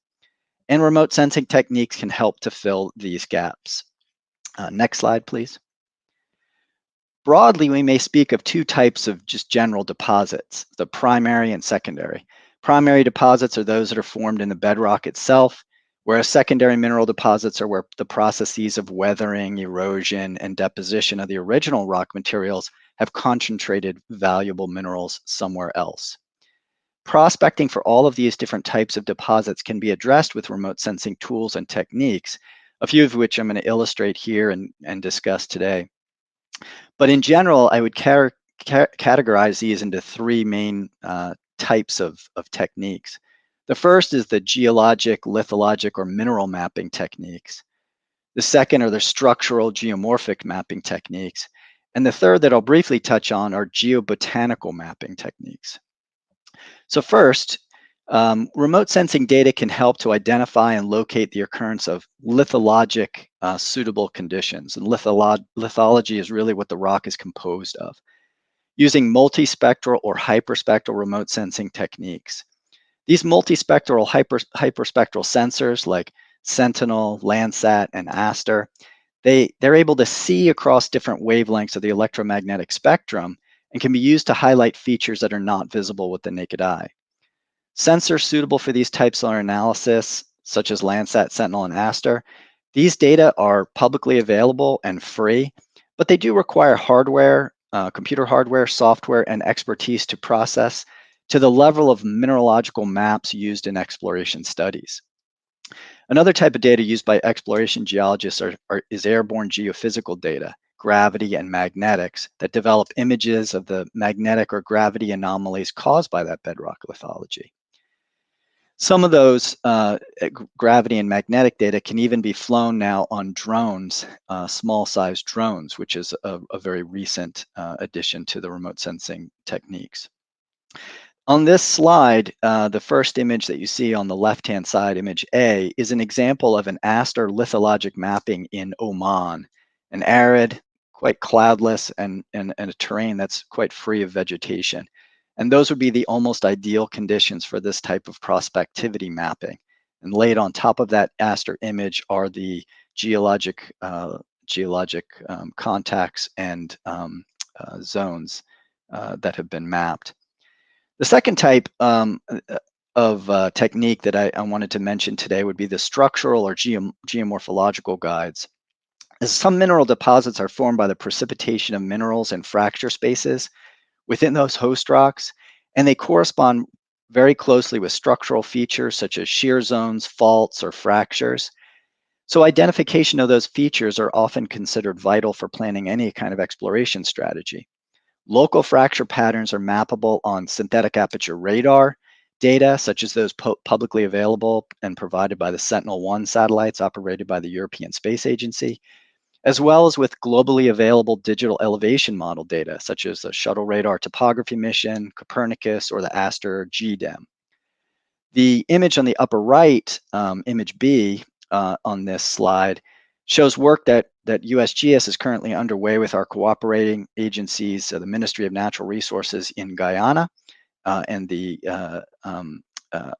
And remote sensing techniques can help to fill these gaps. Next slide, please. Broadly, we may speak of two types of just general deposits, the primary and secondary. Primary deposits are those that are formed in the bedrock itself, whereas secondary mineral deposits are where the processes of weathering, erosion, and deposition of the original rock materials have concentrated valuable minerals somewhere else. Prospecting for all of these different types of deposits can be addressed with remote sensing tools and techniques, a few of which I'm going to illustrate here and discuss today. But in general, I would categorize these into three main types of techniques. The first is the geologic, lithologic, or mineral mapping techniques. The second are the structural geomorphic mapping techniques. And the third that I'll briefly touch on are geobotanical mapping techniques. So first, remote sensing data can help to identify and locate the occurrence of lithologic suitable conditions. And lithology is really what the rock is composed of, using multispectral or hyperspectral remote sensing techniques. These multispectral hyperspectral sensors like Sentinel, Landsat, and Aster, they're able to see across different wavelengths of the electromagnetic spectrum and can be used to highlight features that are not visible with the naked eye. Sensors suitable for these types of analysis, such as Landsat, Sentinel, and Aster, these data are publicly available and free, but they do require hardware, computer hardware, software, and expertise to process to the level of mineralogical maps used in exploration studies. Another type of data used by exploration geologists is airborne geophysical data, gravity and magnetics, that develop images of the magnetic or gravity anomalies caused by that bedrock lithology. Some of those gravity and magnetic data can even be flown now on drones, small-sized drones, which is a very recent addition to the remote sensing techniques. On this slide, the first image that you see on the left-hand side, image A, is an example of an Aster lithologic mapping in Oman, an arid, quite cloudless, and a terrain that's quite free of vegetation. And those would be the almost ideal conditions for this type of prospectivity mapping. And laid on top of that Aster image are the geologic contacts and zones that have been mapped. The second type of technique that I wanted to mention today would be the structural or geomorphological guides. As some mineral deposits are formed by the precipitation of minerals and fracture spaces within those host rocks, and they correspond very closely with structural features such as shear zones, faults, or fractures. So identification of those features are often considered vital for planning any kind of exploration strategy. Local fracture patterns are mappable on synthetic aperture radar data, such as those publicly available and provided by the Sentinel-1 satellites operated by the European Space Agency, as well as with globally available digital elevation model data, such as the Shuttle Radar Topography Mission, Copernicus, or the Aster GDEM. The image on the upper right, image B on this slide, shows work that USGS is currently underway with our cooperating agencies, the Ministry of Natural Resources in Guyana and the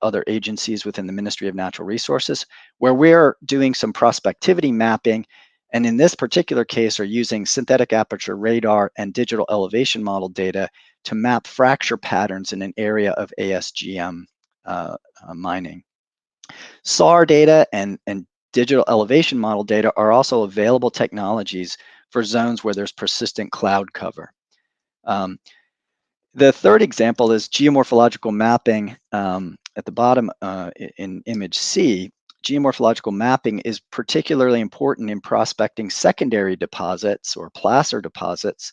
other agencies within the Ministry of Natural Resources, where we're doing some prospectivity mapping, and in this particular case are using synthetic aperture radar and digital elevation model data to map fracture patterns in an area of ASGM mining. SAR data and digital elevation model data are also available technologies for zones where there's persistent cloud cover. The third example is geomorphological mapping at the bottom in image C. Geomorphological mapping is particularly important in prospecting secondary deposits or placer deposits.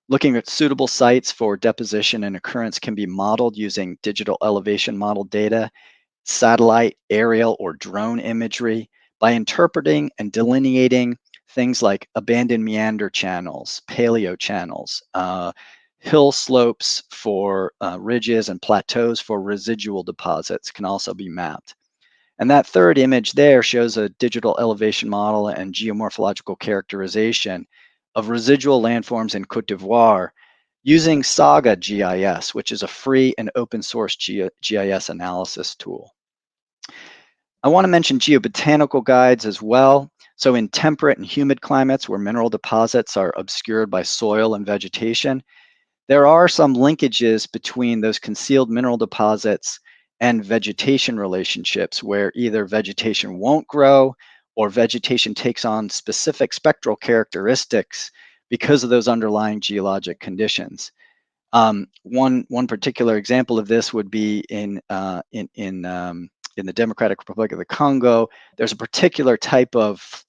Looking at suitable sites for deposition and occurrence can be modeled using digital elevation model data, satellite, aerial, or drone imagery by interpreting and delineating things like abandoned meander channels, paleo channels, hill slopes for ridges and plateaus for residual deposits can also be mapped. And that third image there shows a digital elevation model and geomorphological characterization of residual landforms in Côte d'Ivoire using Saga GIS, which is a free and open source GIS analysis tool. I want to mention geobotanical guides as well. So in temperate and humid climates where mineral deposits are obscured by soil and vegetation, there are some linkages between those concealed mineral deposits and vegetation relationships where either vegetation won't grow or vegetation takes on specific spectral characteristics because of those underlying geologic conditions. One particular example of this would be in the Democratic Republic of the Congo. There's a particular type of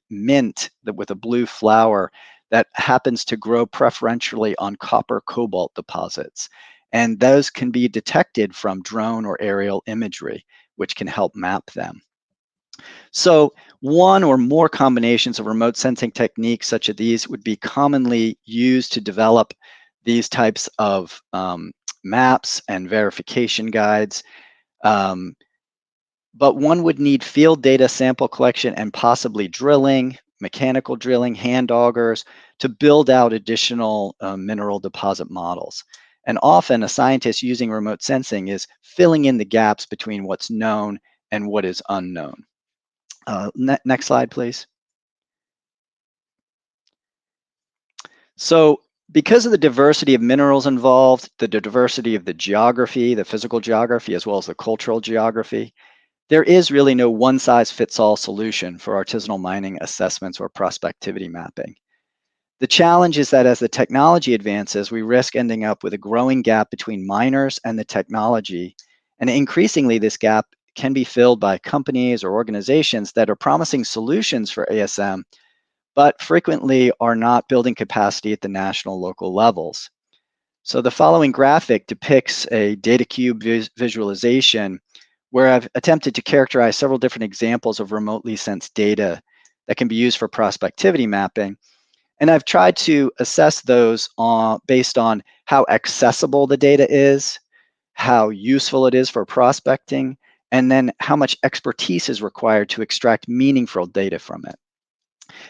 mint with a blue flower that happens to grow preferentially on copper cobalt deposits. And those can be detected from drone or aerial imagery, which can help map them. So one or more combinations of remote sensing techniques such as these would be commonly used to develop these types of maps and verification guides. But one would need field data sample collection and possibly drilling, mechanical drilling, hand augers to build out additional mineral deposit models. And often a scientist using remote sensing is filling in the gaps between what's known and what is unknown. Next slide, please. So because of the diversity of minerals involved, the diversity of the geography, the physical geography, as well as the cultural geography, there is really no one-size-fits-all solution for artisanal mining assessments or prospectivity mapping. The challenge is that as the technology advances, we risk ending up with a growing gap between miners and the technology, and increasingly this gap can be filled by companies or organizations that are promising solutions for ASM, but frequently are not building capacity at the national local levels. So the following graphic depicts a data cube visualization where I've attempted to characterize several different examples of remotely sensed data that can be used for prospectivity mapping. And I've tried to assess those based on how accessible the data is, how useful it is for prospecting, and then how much expertise is required to extract meaningful data from it.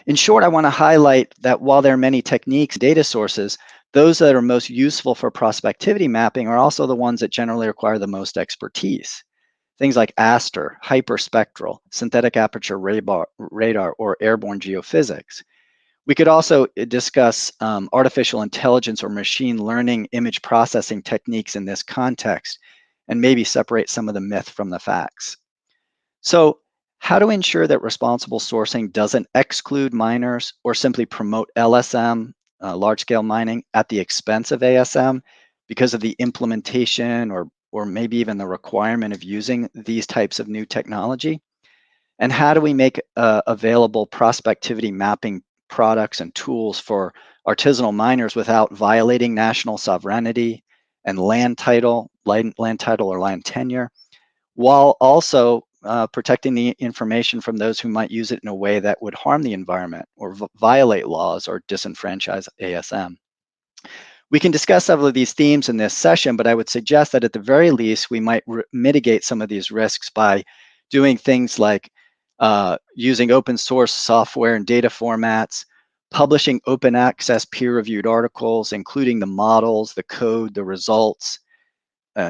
In short, I want to highlight that while there are many techniques and data sources, those that are most useful for prospectivity mapping are also the ones that generally require the most expertise. Things like ASTER, hyperspectral, synthetic aperture radar, or airborne geophysics. We could also discuss artificial intelligence or machine learning image processing techniques in this context, and maybe separate some of the myth from the facts. So, how to ensure that responsible sourcing doesn't exclude miners or simply promote LSM, large-scale mining, at the expense of ASM because of the implementation or maybe even the requirement of using these types of new technology? And how do we make available prospectivity mapping products and tools for artisanal miners without violating national sovereignty and land title or land tenure, while also protecting the information from those who might use it in a way that would harm the environment or violate laws or disenfranchise ASM? We can discuss several of these themes in this session, but I would suggest that at the very least, we might mitigate some of these risks by doing things like using open source software and data formats, publishing open access peer-reviewed articles, including the models, the code, the results,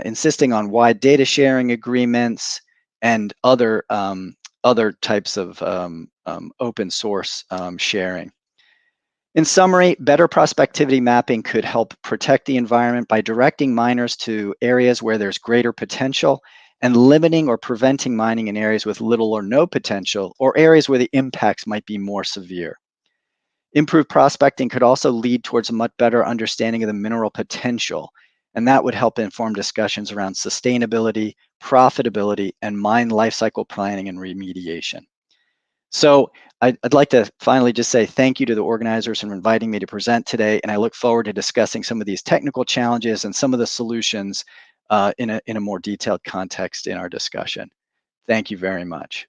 insisting on wide data sharing agreements, and other types of open source sharing. In summary, better prospectivity mapping could help protect the environment by directing miners to areas where there's greater potential and limiting or preventing mining in areas with little or no potential, or areas where the impacts might be more severe. Improved prospecting could also lead towards a much better understanding of the mineral potential, and that would help inform discussions around sustainability, profitability, and mine lifecycle planning and remediation. So I'd like to finally just say thank you to the organizers for inviting me to present today, and I look forward to discussing some of these technical challenges and some of the solutions in a more detailed context in our discussion. Thank you very much.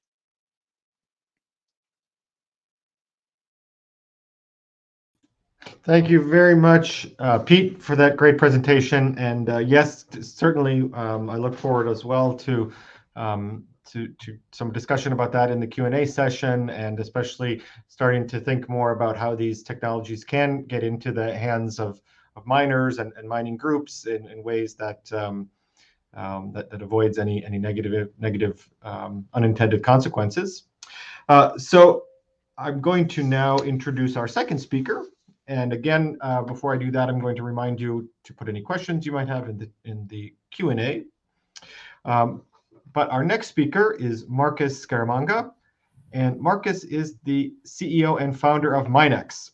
Thank you very much, Pete, for that great presentation. And yes, certainly, I look forward as well to some discussion about that in the Q&A session, and especially starting to think more about how these technologies can get into the hands of miners and mining groups in ways that that avoids any negative unintended consequences. So I'm going to now introduce our second speaker. And again, before I do that, I'm going to remind you to put any questions you might have in the Q&A. But our next speaker is Marcus Scaramanga, and Marcus is the CEO and founder of Minex.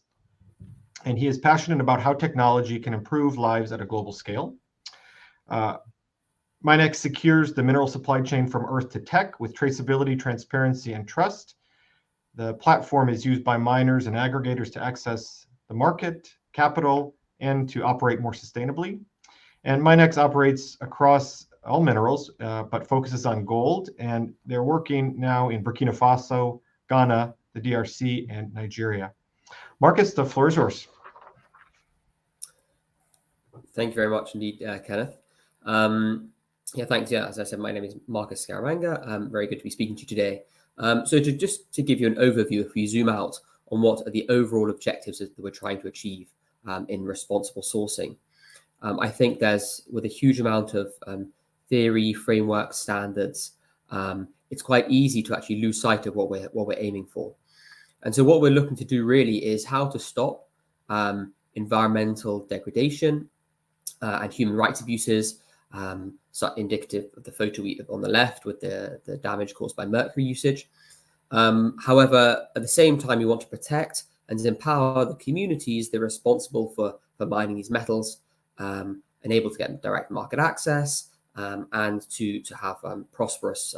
And he is passionate about how technology can improve lives at a global scale. Minex secures the mineral supply chain from earth to tech with traceability, transparency, and trust. The platform is used by miners and aggregators to access the market, capital, and to operate more sustainably. And Minex operates across all minerals, but focuses on gold. And they're working now in Burkina Faso, Ghana, the DRC, and Nigeria. Marcus, the floor is yours. Thank you very much indeed, Kenneth. Yeah, thanks. Yeah, as I said, my name is Marcus Scaramanga. Very good to be speaking to you today. So just to give you an overview, if we zoom out on what are the overall objectives that we're trying to achieve in responsible sourcing, I think there's, with a huge amount of theory, framework, standards, it's quite easy to actually lose sight of what we're aiming for. And so what we're looking to do really is how to stop environmental degradation and human rights abuses, so indicative of the photo on the left with the damage caused by mercury usage. However, at the same time, we want to protect and empower the communities that are responsible for mining these metals, and able to get direct market access, and to have prosperous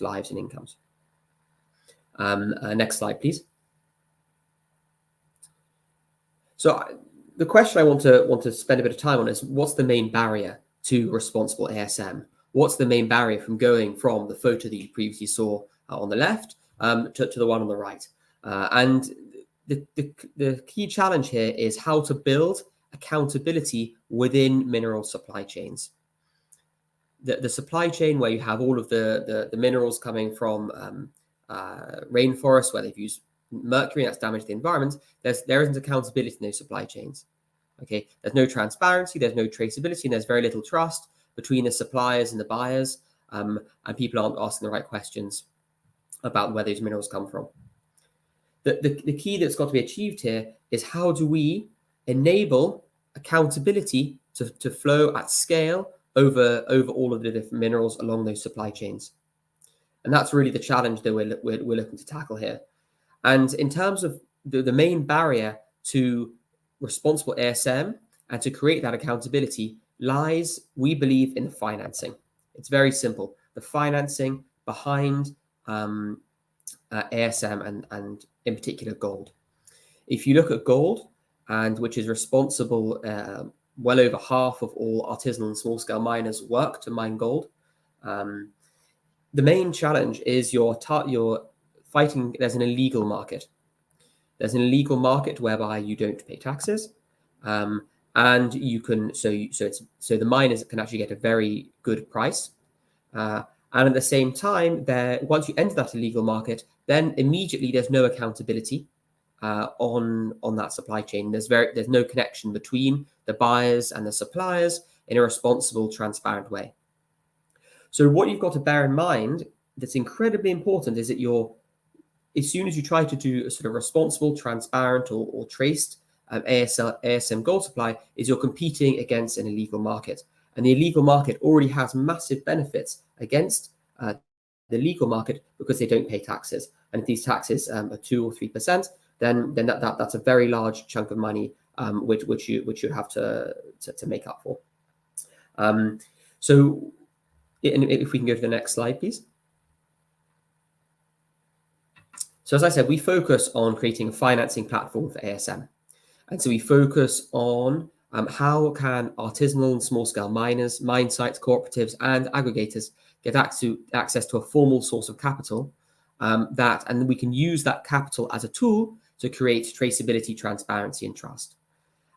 lives and incomes. Next slide, please. So the question I want to spend a bit of time on is, what's the main barrier to responsible ASM? What's the main barrier from going from the photo that you previously saw on the left to the one on the right? And the key challenge here is how to build accountability within mineral supply chains. The supply chain where you have all of the minerals coming from rainforests where they've used mercury, that's damaged the environment, there isn't accountability in those supply chains. Okay, there's no transparency, there's no traceability, and there's very little trust between the suppliers and the buyers, and people aren't asking the right questions about where those minerals come from. The key that's got to be achieved here is, how do we enable accountability to flow at scale over all of the different minerals along those supply chains? And that's really the challenge that we're looking to tackle here. And in terms of the main barrier to responsible ASM and to create that accountability lies, we believe, in the financing. It's very simple. The financing behind ASM and in particular gold. If you look at gold, and which is responsible, well over half of all artisanal and small scale miners work to mine gold. The main challenge is you're fighting, there's an illegal market. There's an illegal market whereby you don't pay taxes, and you can so the miners can actually get a very good price, and at the same time, once you enter that illegal market, then immediately there's no accountability on that supply chain. There's no connection between the buyers and the suppliers in a responsible, transparent way. So what you've got to bear in mind that's incredibly important is that as soon as you try to do a sort of responsible, transparent, or traced ASM gold supply, is you're competing against an illegal market. And the illegal market already has massive benefits against the legal market because they don't pay taxes. And if these taxes are 2 or 3%, then that's a very large chunk of money which you have to make up for. So if we can go to the next slide, please. So as I said, we focus on creating a financing platform for ASM. And so we focus on how can artisanal and small-scale miners, mine sites, cooperatives, and aggregators get access to a formal source of capital, and we can use that capital as a tool to create traceability, transparency, and trust.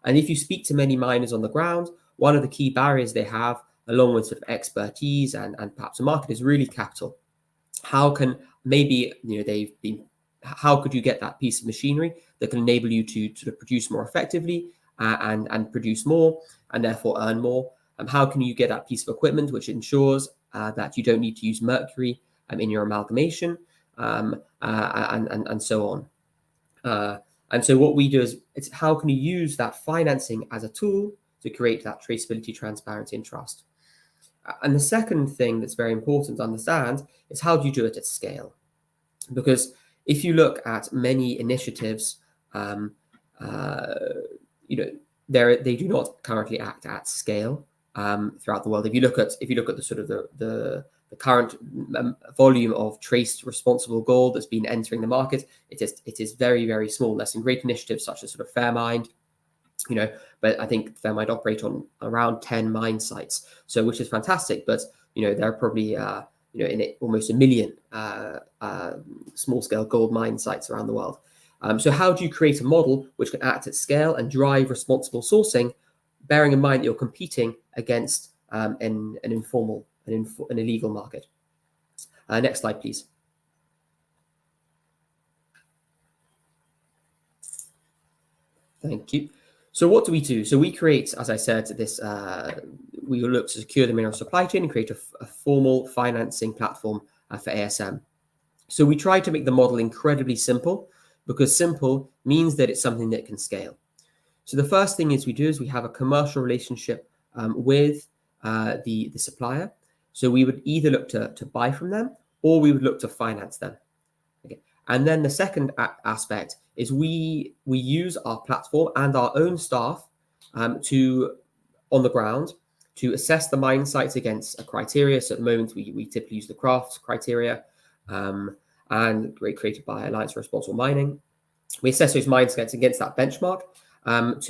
And if you speak to many miners on the ground, one of the key barriers they have, along with sort of expertise and perhaps a market, is really capital. How can maybe, how could you get that piece of machinery that can enable you to sort of produce more effectively and produce more and therefore earn more? How can you get that piece of equipment which ensures that you don't need to use mercury in your amalgamation, and so on? And so what we do is, it's how can you use that financing as a tool to create that traceability, transparency, and trust? And the second thing that's very important to understand is, how do you do it at scale? Because if you look at many initiatives, they do not currently act at scale throughout the world. If you look at the sort of the current volume of traced responsible gold that's been entering the market, it is very, very small. There's some great initiatives such as sort of Fairmind, but I think Fairmind operate on around 10 mine sites, so which is fantastic. But there are probably in it almost 1 million small-scale gold mine sites around the world. So how do you create a model which can act at scale and drive responsible sourcing, bearing in mind that you're competing against an illegal market? Next slide, please. Thank you. So what do we do? So we create, as I said, this. We look to secure the mineral supply chain and create a formal financing platform for ASM. So we try to make the model incredibly simple, because simple means that it's something that can scale. So the first thing we do is we have a commercial relationship with the supplier. So we would either look to buy from them, or we would look to finance them. Okay. And then the second aspect is we use our platform and our own staff on the ground to assess the mine sites against a criteria. So at the moment, we typically use the Crafts criteria, and created by Alliance for Responsible Mining. We assess those mine sites against that benchmark, and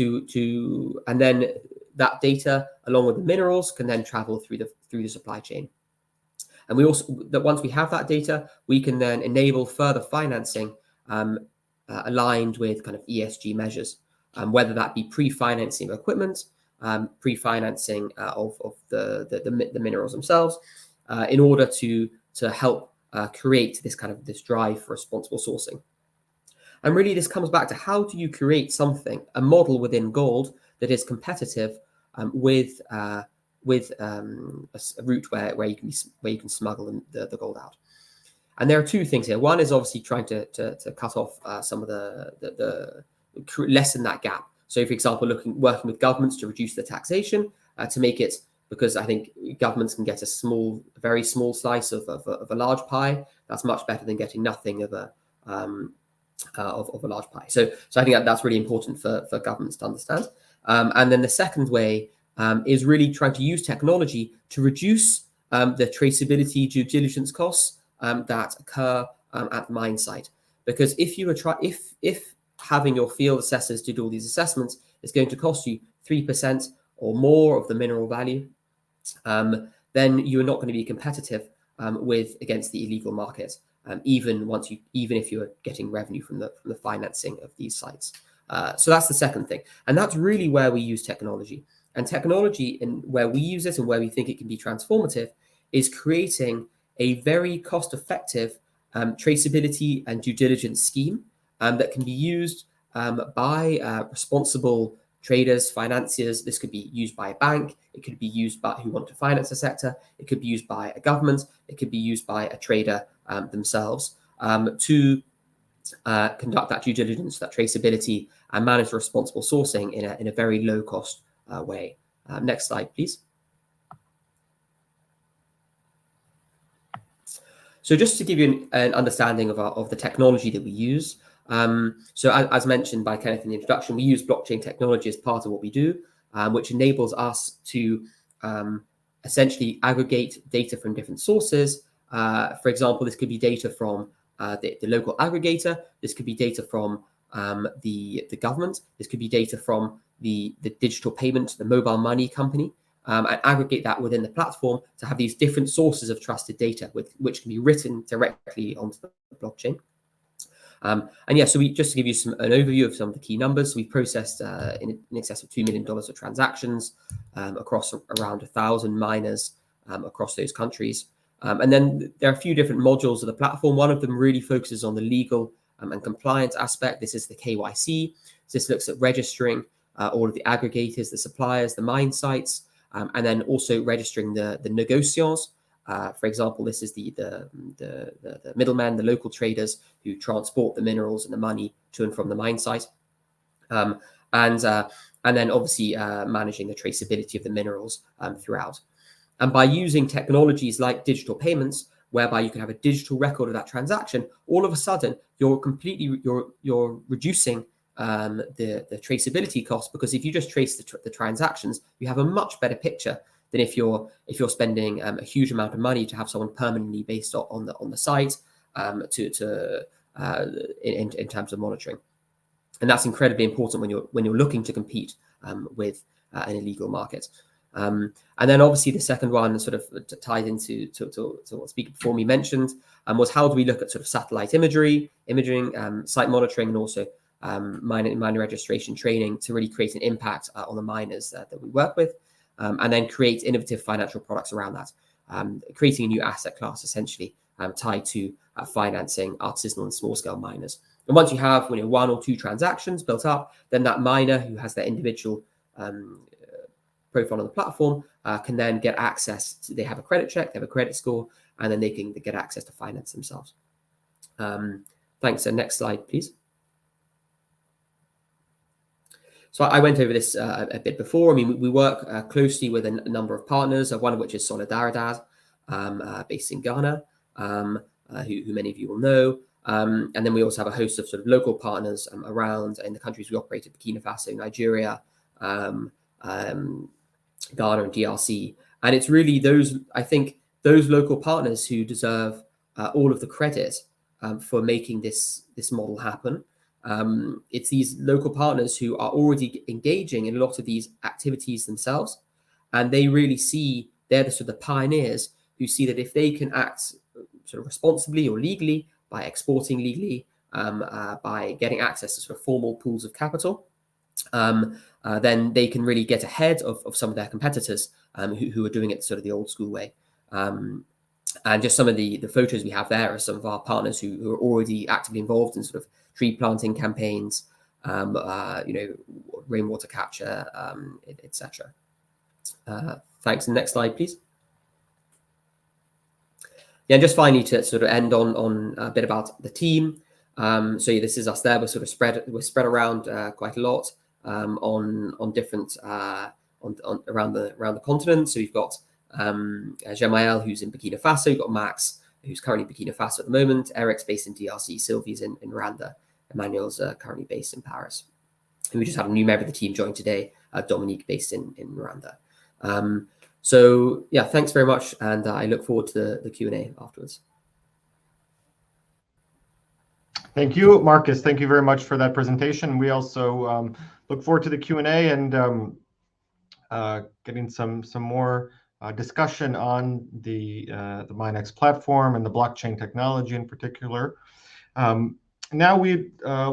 then that data, along with the minerals, can then travel through the supply chain. And we also, that once we have that data, we can then enable further financing aligned with kind of ESG measures, whether that be pre-financing of equipment, pre-financing of the minerals themselves, in order to help create this drive for responsible sourcing. And really, this comes back to, how do you create a model within gold that is competitive with a route where you can smuggle the gold out. And there are two things here. One is obviously trying to cut off some of lessen that gap. So, for example, working with governments to reduce the taxation, to make it, because I think governments can get a very small slice of a large pie. That's much better than getting nothing of a large pie. So I think that's really important for governments to understand. And then the second way is really trying to use technology to reduce the traceability due diligence costs that occur at the mine site. Because if having your field assessors to do all these assessments is going to cost you 3% or more of the mineral value, then you're not going to be competitive against the illegal market, even if you're getting revenue from the financing of these sites. So that's the second thing, and that's really where we use technology. And technology, and where we use it and where we think it can be transformative, is creating a very cost-effective traceability and due diligence scheme that can be used by responsible traders, financiers. This could be used by a bank. It could be used by who want to finance the sector. It could be used by a government. It could be used by a trader themselves to conduct that due diligence, that traceability, and manage responsible sourcing in a very low-cost way. Next slide, please. So just to give you an understanding of the technology that we use. So as mentioned by Kenneth in the introduction, we use blockchain technology as part of what we do, which enables us to essentially aggregate data from different sources. For example, this could be data from the local aggregator. This could be data from the government. This could be data from the digital payment, the mobile money company, and aggregate that within the platform to have these different sources of trusted data, which can be written directly onto the blockchain. And yeah, so just to give you an overview of some of the key numbers, we processed in excess of $2 million of transactions across around 1,000 miners across those countries. And then there are a few different modules of the platform. One of them really focuses on the legal and compliance aspect. This is the KYC. So this looks at registering all of the aggregators, the suppliers, the mine sites, and then also registering the negociants. For example, this is the middlemen, the local traders who transport the minerals and the money to and from the mine site, and then obviously managing the traceability of the minerals throughout. And by using technologies like digital payments, whereby you can have a digital record of that transaction, all of a sudden you're reducing the traceability cost, because if you just trace the transactions, you have a much better picture than if you're spending a huge amount of money to have someone permanently based on the site in terms of monitoring. And that's incredibly important when you're looking to compete with an illegal market. And then obviously the second one sort of tied into what speaker before me mentioned, was how do we look at sort of satellite imaging, site monitoring, and also miner registration training to really create an impact on the miners that we work with, and then create innovative financial products around that, creating a new asset class essentially tied to financing artisanal and small scale miners. And once you have 1 or 2 transactions built up, then that miner who has their individual profile on the platform can then get access to, they have a credit check, they have a credit score, and then they can get access to finance themselves. Thanks. And next slide, please. So I went over this a bit before. I mean, we work closely with a number of partners, one of which is Solidaridad, based in Ghana, who many of you will know. And then we also have a host of sort of local partners around in the countries we operate in: Burkina Faso, Nigeria, Ghana, and DRC. And it's really I think those local partners who deserve all of the credit for making this model happen. It's these local partners who are already engaging in a lot of these activities themselves, and they really see, they're the sort of pioneers who see that if they can act sort of responsibly or legally, by exporting legally, by getting access to sort of formal pools of capital, then they can really get ahead of some of their competitors who are doing it sort of the old school way. And just some of the photos we have there are some of our partners who are already actively involved in sort of tree planting campaigns, rainwater capture, etc. Thanks. And next slide, please. Yeah, just finally to sort of end on a bit about the team. So yeah, this is us there. We're spread around quite a lot on different around the continent. So we've got Jamael, who's in Burkina Faso. We've got Max, who's currently in Burkina Faso at the moment. Eric's based in DRC. Sylvie's in Rwanda. Emmanuel's currently based in Paris. And we just had a new member of the team join today, Dominique, based in Rwanda. So yeah, thanks very much, and I look forward to the Q&A afterwards. Thank you, Marcus. Thank you very much for that presentation. We also look forward to the Q&A and getting some more discussion on the Minex platform and the blockchain technology in particular. Now we'll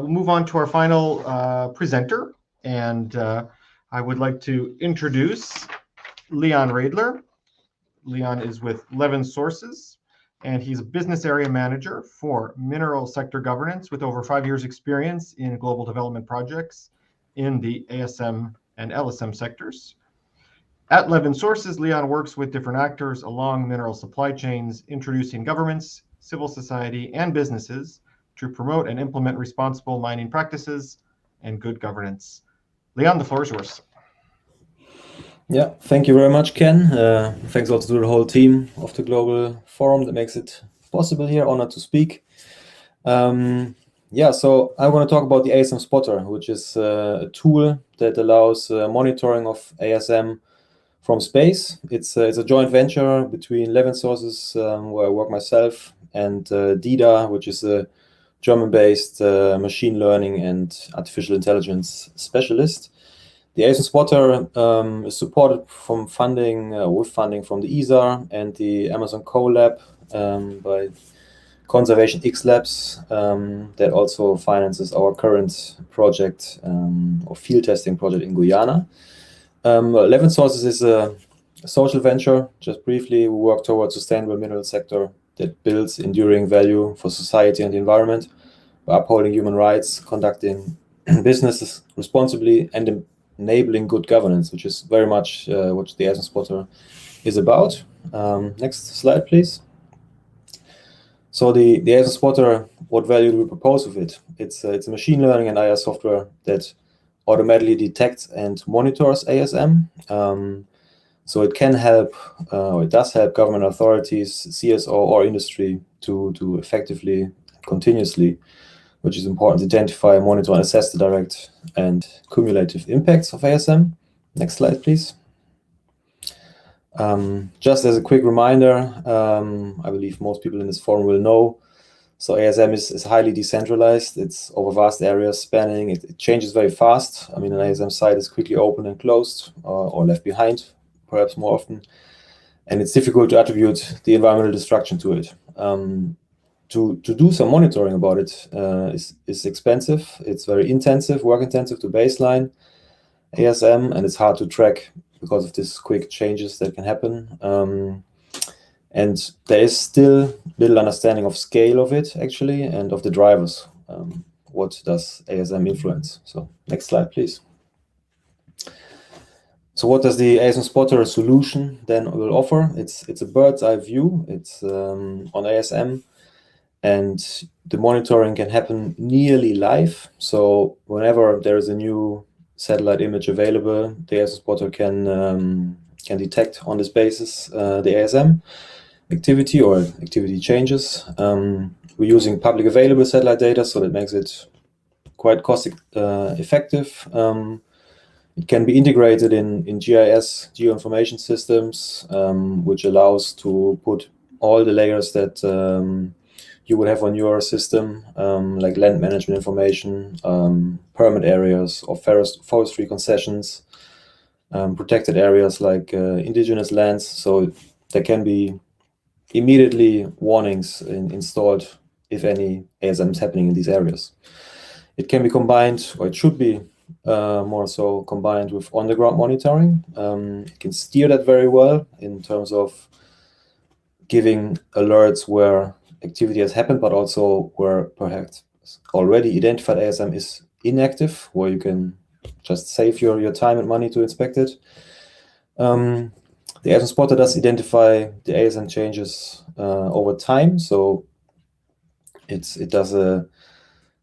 move on to our final presenter, and I would like to introduce Leon Radler. Leon is with Levin Sources, and he's a business area manager for mineral sector governance with over 5 years experience in global development projects in the ASM and LSM sectors. At Levin Sources, Leon works with different actors along mineral supply chains, introducing governments, civil society, and businesses to promote and implement responsible mining practices and good governance. Leon, the floor is yours. Yeah, thank you very much, Ken. Thanks also to the whole team of the Global Forum that makes it possible here. Honored to speak. Yeah, so I want to talk about the ASM Spotter, which is a tool that allows monitoring of ASM from space. It's a joint venture between Levin Sources, where I work myself, and DIDA, which is a German-based machine learning and artificial intelligence specialist. The ASM Spotter is supported with funding from the ESA and the Amazon Co-Lab by Conservation X Labs that also finances our current project or field testing project in Guyana. 11 Sources is a social venture. Just briefly, we work towards sustainable mineral sector that builds enduring value for society and the environment by upholding human rights, conducting businesses responsibly, and enabling good governance, which is very much what the ASM Spotter is about. Next slide, please. So the ASM Spotter, what value do we propose with it? It's a machine learning and AI software that automatically detects and monitors ASM. So it can help, or it does help government authorities, CSO, or industry to effectively, continuously, which is important, to identify, monitor, and assess the direct and cumulative impacts of ASM. Next slide, please. Just as a quick reminder, I believe most people in this forum will know, so ASM is highly decentralized. It's over vast areas spanning. It changes very fast. I mean, an ASM site is quickly opened and closed or left behind, perhaps more often. And it's difficult to attribute the environmental destruction to it. To do some monitoring about it is expensive. It's very intensive, work intensive to baseline ASM, and it's hard to track because of these quick changes that can happen. And there is still little understanding of scale of it, actually, and of the drivers. What does ASM influence? So next slide, please. So what does the ASM Spotter solution then will offer? It's a bird's eye view. It's on ASM, and the monitoring can happen nearly live. So whenever there is a new satellite image available, the ASM Spotter can detect on this basis the ASM activity or activity changes. We're using public available satellite data, so that makes it quite cost effective. It can be integrated in GIS, geoinformation systems, which allows to put all the layers that you would have on your system, like land management information, permit areas or forestry concessions, protected areas like indigenous lands. So there can be immediately warnings installed if any ASM is happening in these areas. It can be combined, or it should be more so combined with on-the-ground monitoring. It can steer that very well in terms of giving alerts where activity has happened, but also where perhaps already identified ASM is inactive, where you can just save your time and money to inspect it. The ASM Spotter does identify the ASM changes over time, so it does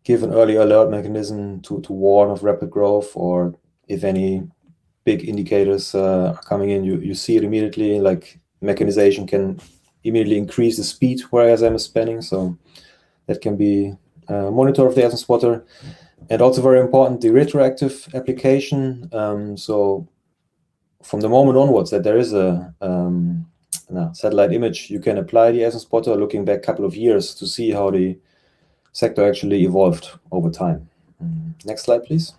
give an early alert mechanism to warn of rapid growth, or if any big indicators are coming in, you see it immediately. Like mechanization can immediately increase the speed where ASM is spanning, so that can be monitored of the ASM Spotter. And also very important, the retroactive application. So from the moment onwards that there is a satellite image, you can apply the ASM Spotter looking back a couple of years to see how the sector actually evolved over time. Next slide, please.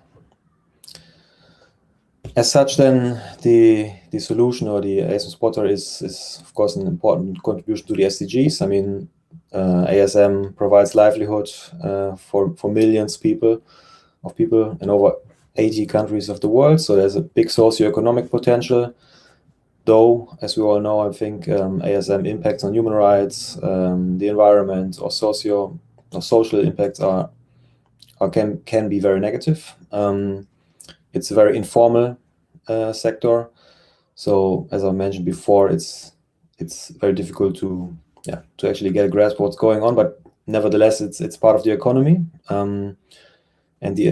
As such, then the solution, or the ASM Spotter, is of course an important contribution to the SDGs. I mean, ASM provides livelihood for millions of people in over 80 countries of the world. So there's a big socioeconomic potential. Though, as we all know, I think ASM impacts on human rights, the environment, or social impacts can be very negative. It's a very informal sector, so as I mentioned before, it's very difficult to actually get a grasp of what's going on. But nevertheless, it's part of the economy, and the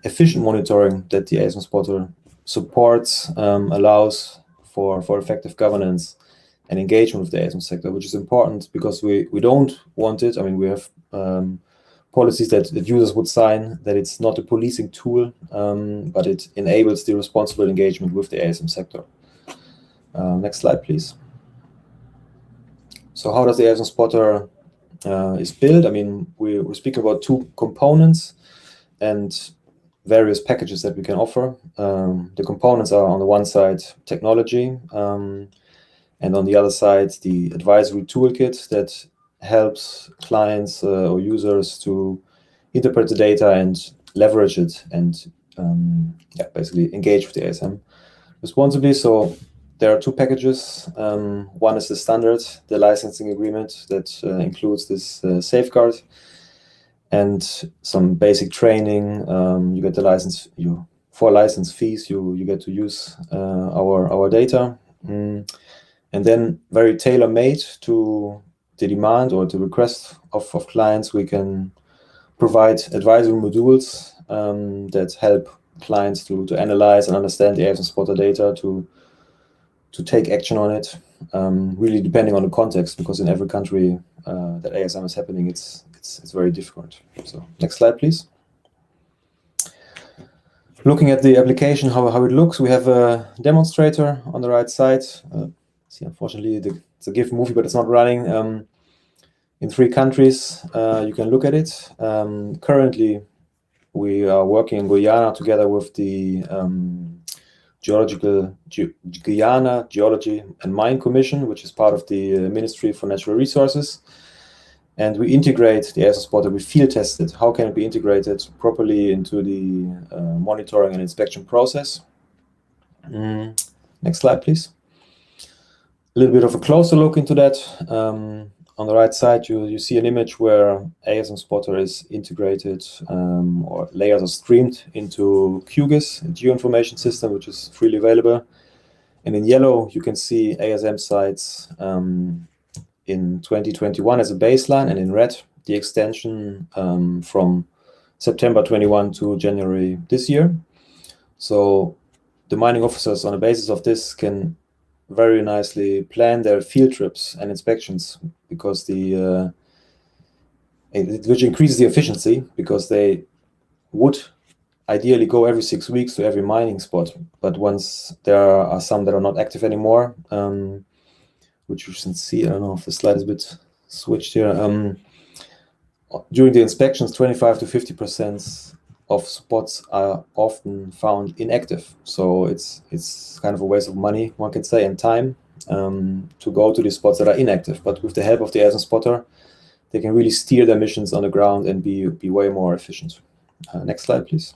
efficient monitoring that the ASM Spotter supports allows for effective governance and engagement with the ASM sector, which is important because we don't want it. I mean, we have policies that users would sign, that it's not a policing tool, but it enables the responsible engagement with the ASM sector. Next slide, please. So how does the ASM Spotter is built? I mean, we're speaking about two components and various packages that we can offer. The components are, on the one side, technology, and on the other side, the advisory toolkit that helps clients or users to interpret the data and leverage it and basically engage with the ASM responsibly. So there are two packages. One is the standard, the licensing agreement that includes this safeguard and some basic training. You get the license. For license fees, you get to use our data, and then very tailor-made to the demand or the request of clients, we can provide advisory modules that help clients to analyze and understand the ASM spotter data, to take action on it, really depending on the context, because in every country that ASM is happening, it's very different. So next slide, please. Looking at the application, how it looks, we have a demonstrator on the right side. See, unfortunately, it's a GIF movie, but it's not running. In 3 countries, you can look at it. Currently, we are working in Guyana together with the Guyana Geology and Mine Commission, which is part of the Ministry for Natural Resources. And we integrate the ASM spotter. We field test it. How can it be integrated properly into the monitoring and inspection process? Next slide, please. A little bit of a closer look into that. On the right side, you see an image where ASM spotter is integrated, or layers are streamed into QGIS, a geoinformation system, which is freely available. And in yellow, you can see ASM sites in 2021 as a baseline, and in red, the extension from September 21 to January this year. So the mining officers, on the basis of this, can very nicely plan their field trips and inspections, because which increases the efficiency, because they would ideally go every 6 weeks to every mining spot. But once there are some that are not active anymore, which you can see, I don't know if the slide is a bit switched here. During the inspections, 25 to 50% of spots are often found inactive. So it's kind of a waste of money, one can say, and time to go to these spots that are inactive. But with the help of the ASM spotter, they can really steer their missions on the ground and be way more efficient. Next slide, please.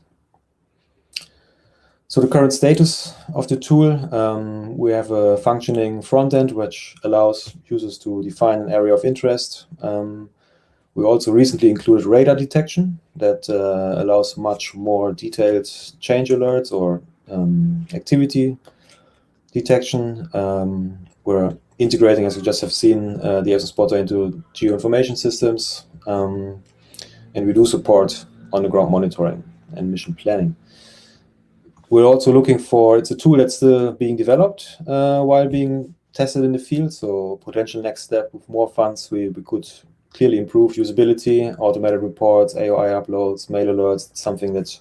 So the current status of the tool, we have a functioning front end, which allows users to define an area of interest. We also recently included radar detection that allows much more detailed change alerts or activity detection. We're integrating, as you just have seen, the ASM spotter into geoinformation systems, and we do support on-the-ground monitoring and mission planning. We're also looking for, it's a tool that's still being developed while being tested in the field. So potential next step, with more funds, we could clearly improve usability, automated reports, AOI uploads, mail alerts. It's something that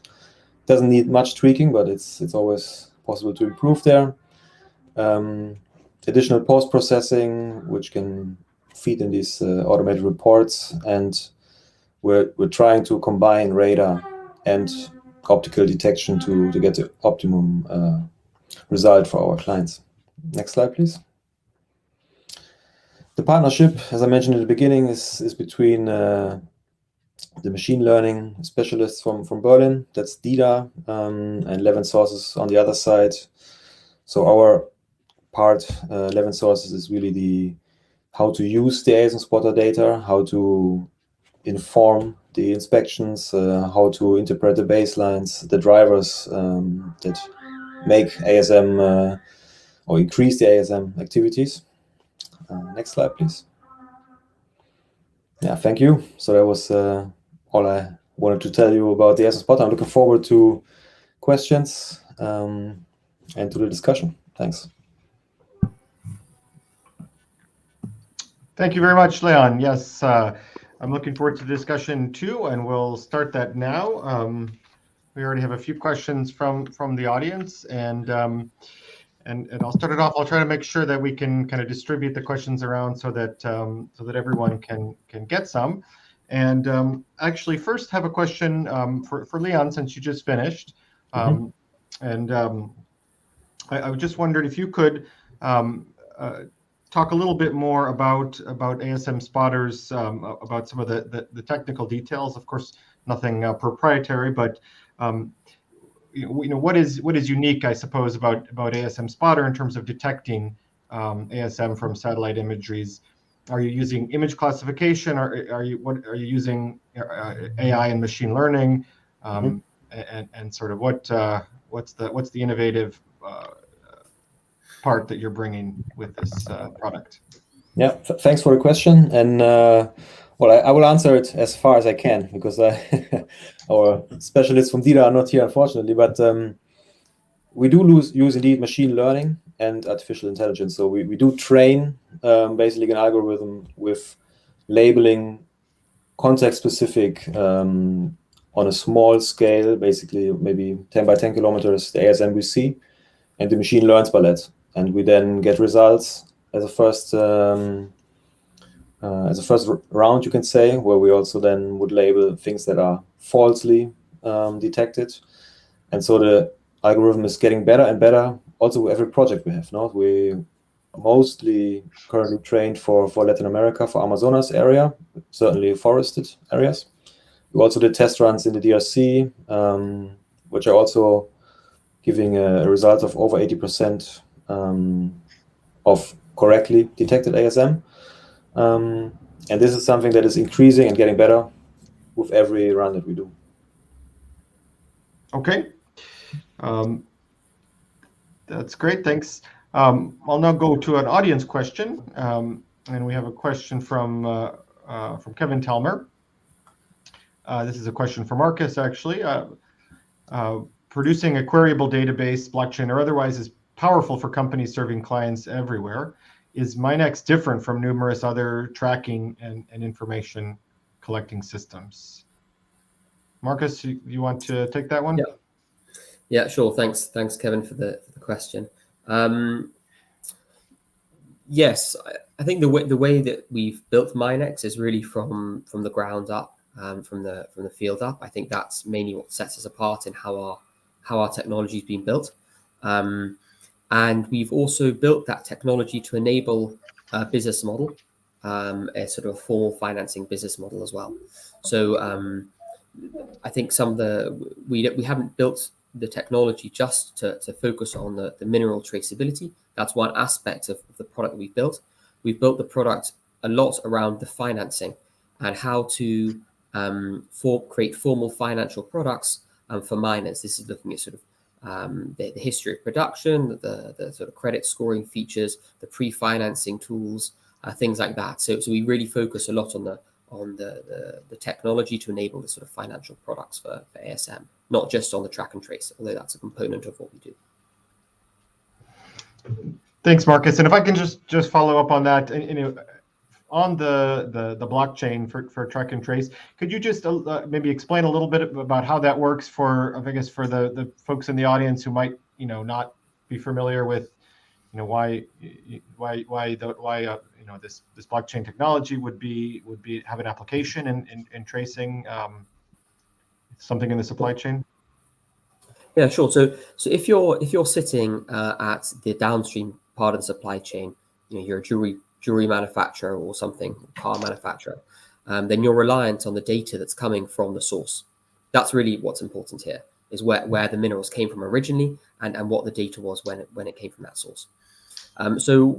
doesn't need much tweaking, but it's always possible to improve there. Additional post-processing, which can feed in these automated reports. And we're trying to combine radar and optical detection to get the optimum result for our clients. Next slide, please. The partnership, as I mentioned at the beginning, is between the machine learning specialists from Berlin, that's DIDA, and Levin Sources on the other side. So our part, Levin Sources, is really how to use the ASM spotter data, how to inform the inspections, how to interpret the baselines, the drivers that make ASM or increase the ASM activities. Next slide, please. Yeah, thank you. So that was all I wanted to tell you about the ASM spotter. I'm looking forward to questions and to the discussion. Thanks. Thank you very much, Leon. Yes, I'm looking forward to the discussion too, and we'll start that now. We already have a few questions from the audience, and I'll start it off. I'll try to make sure that we can kind of distribute the questions around so that everyone can get some. And actually, first have a question for Leon, since you just finished. I just wondered if you could talk a little bit more about ASM spotters, about some of the technical details. Of course, nothing proprietary, but what is unique, I suppose, about ASM spotter in terms of detecting ASM from satellite imageries? Are you using image classification? Are you using AI and machine learning? And sort of what's the innovative part that you're bringing with this product? Yeah, thanks for the question. And well, I will answer it as far as I can, because our specialists from DIDA are not here, unfortunately. But we do use indeed machine learning and artificial intelligence. So we do train basically an algorithm with labeling context-specific on a small scale, basically maybe 10 by 10 kilometers, the ASM we see, and the machine learns by that. And we then get results as a first round, you can say, where we also then would label things that are falsely detected. And so the algorithm is getting better and better also with every project we have. No? We mostly currently trained for Latin America, for Amazonas area, certainly forested areas. We also did test runs in the DRC, which are also giving a result of over 80% of correctly detected ASM. And this is something that is increasing and getting better with every run that we do. Okay. That's great. Thanks. I'll now go to an audience question. And we have a question from Kevin Telmer. This is a question for Marcus, actually. Producing a queryable database, blockchain or otherwise, is powerful for companies serving clients everywhere. Is Minex different from numerous other tracking and information collecting systems? Marcus, you want to take that one? Yeah, sure. Thanks, Kevin, for the question. Yes, I think the way that we've built Minex is really from the ground up, from the field up. I think that's mainly what sets us apart in how our technology is being built. And we've also built that technology to enable a business model, a sort of a formal financing business model as well. So I think we haven't built the technology just to focus on the mineral traceability. That's one aspect of the product that we've built. We've built the product a lot around the financing and how to create formal financial products for miners. This is looking at sort of the history of production, the sort of credit scoring features, the pre-financing tools, things like that. So we really focus a lot on the technology to enable the sort of financial products for ASM, not just on the track and trace, although that's a component of what we do. Thanks, Marcus. And if I can just follow up on that, on the blockchain for track and trace, could you just maybe explain a little bit about how that works for, I guess, for the folks in the audience who might not be familiar with why this blockchain technology would have an application in tracing something in the supply chain? Yeah, sure. So if you're sitting at the downstream part of the supply chain, you're a jewelry manufacturer or something, car manufacturer, then you're reliant on the data that's coming from the source. That's really what's important here, is where the minerals came from originally and what the data was when it came from that source. So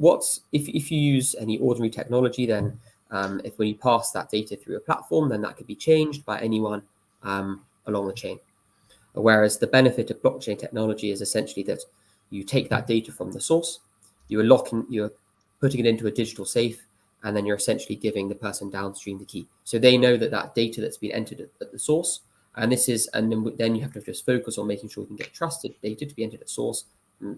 if you use any ordinary technology, then when you pass that data through a platform, then that could be changed by anyone along the chain. Whereas the benefit of blockchain technology is essentially that you take that data from the source, you're putting it into a digital safe, and then you're essentially giving the person downstream the key. So they know that data that's been entered at the source, and then you have to just focus on making sure you can get trusted data to be entered at source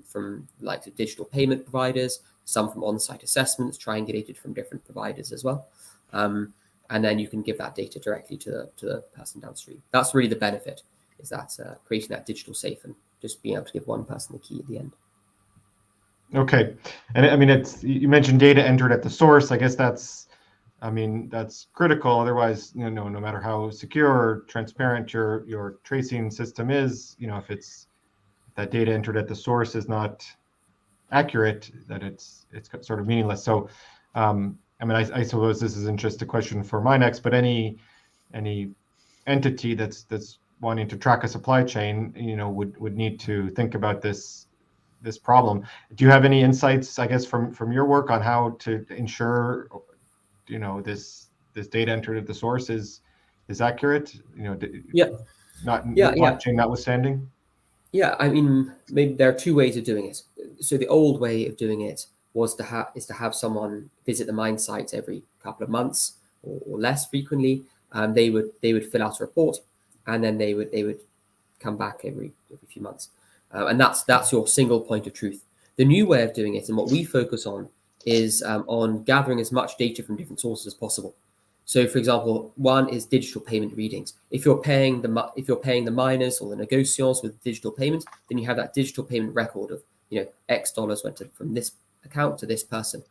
from like the digital payment providers, some from on-site assessments, triangulated from different providers as well. And then you can give that data directly to the person downstream. That's really the benefit, is that creating that digital safe and just being able to give one person the key at the end. Okay, and I mean, you mentioned data entered at the source. I guess that's critical. Otherwise, no matter how secure or transparent your tracing system is, if that data entered at the source is not accurate, that it's sort of meaningless. So, I mean, I suppose this isn't just a question for Minex, but any entity that's wanting to track a supply chain, would need to think about this problem. Do you have any insights, I guess, from your work on how to ensure, this data entered at the source is accurate? Yeah. Blockchain notwithstanding. Yeah, I mean, maybe there are two ways of doing it. So the old way of doing it was to have someone visit the mine sites every couple of months or less frequently. They would fill out a report, and then they would come back every few months, and that's your single point of truth. The new way of doing it, and what we focus on, is on gathering as much data from different sources as possible. So, for example, one is digital payment readings. If you're paying the miners or the negotiants with digital payment, then you have that digital payment record of X dollars went from this account to this person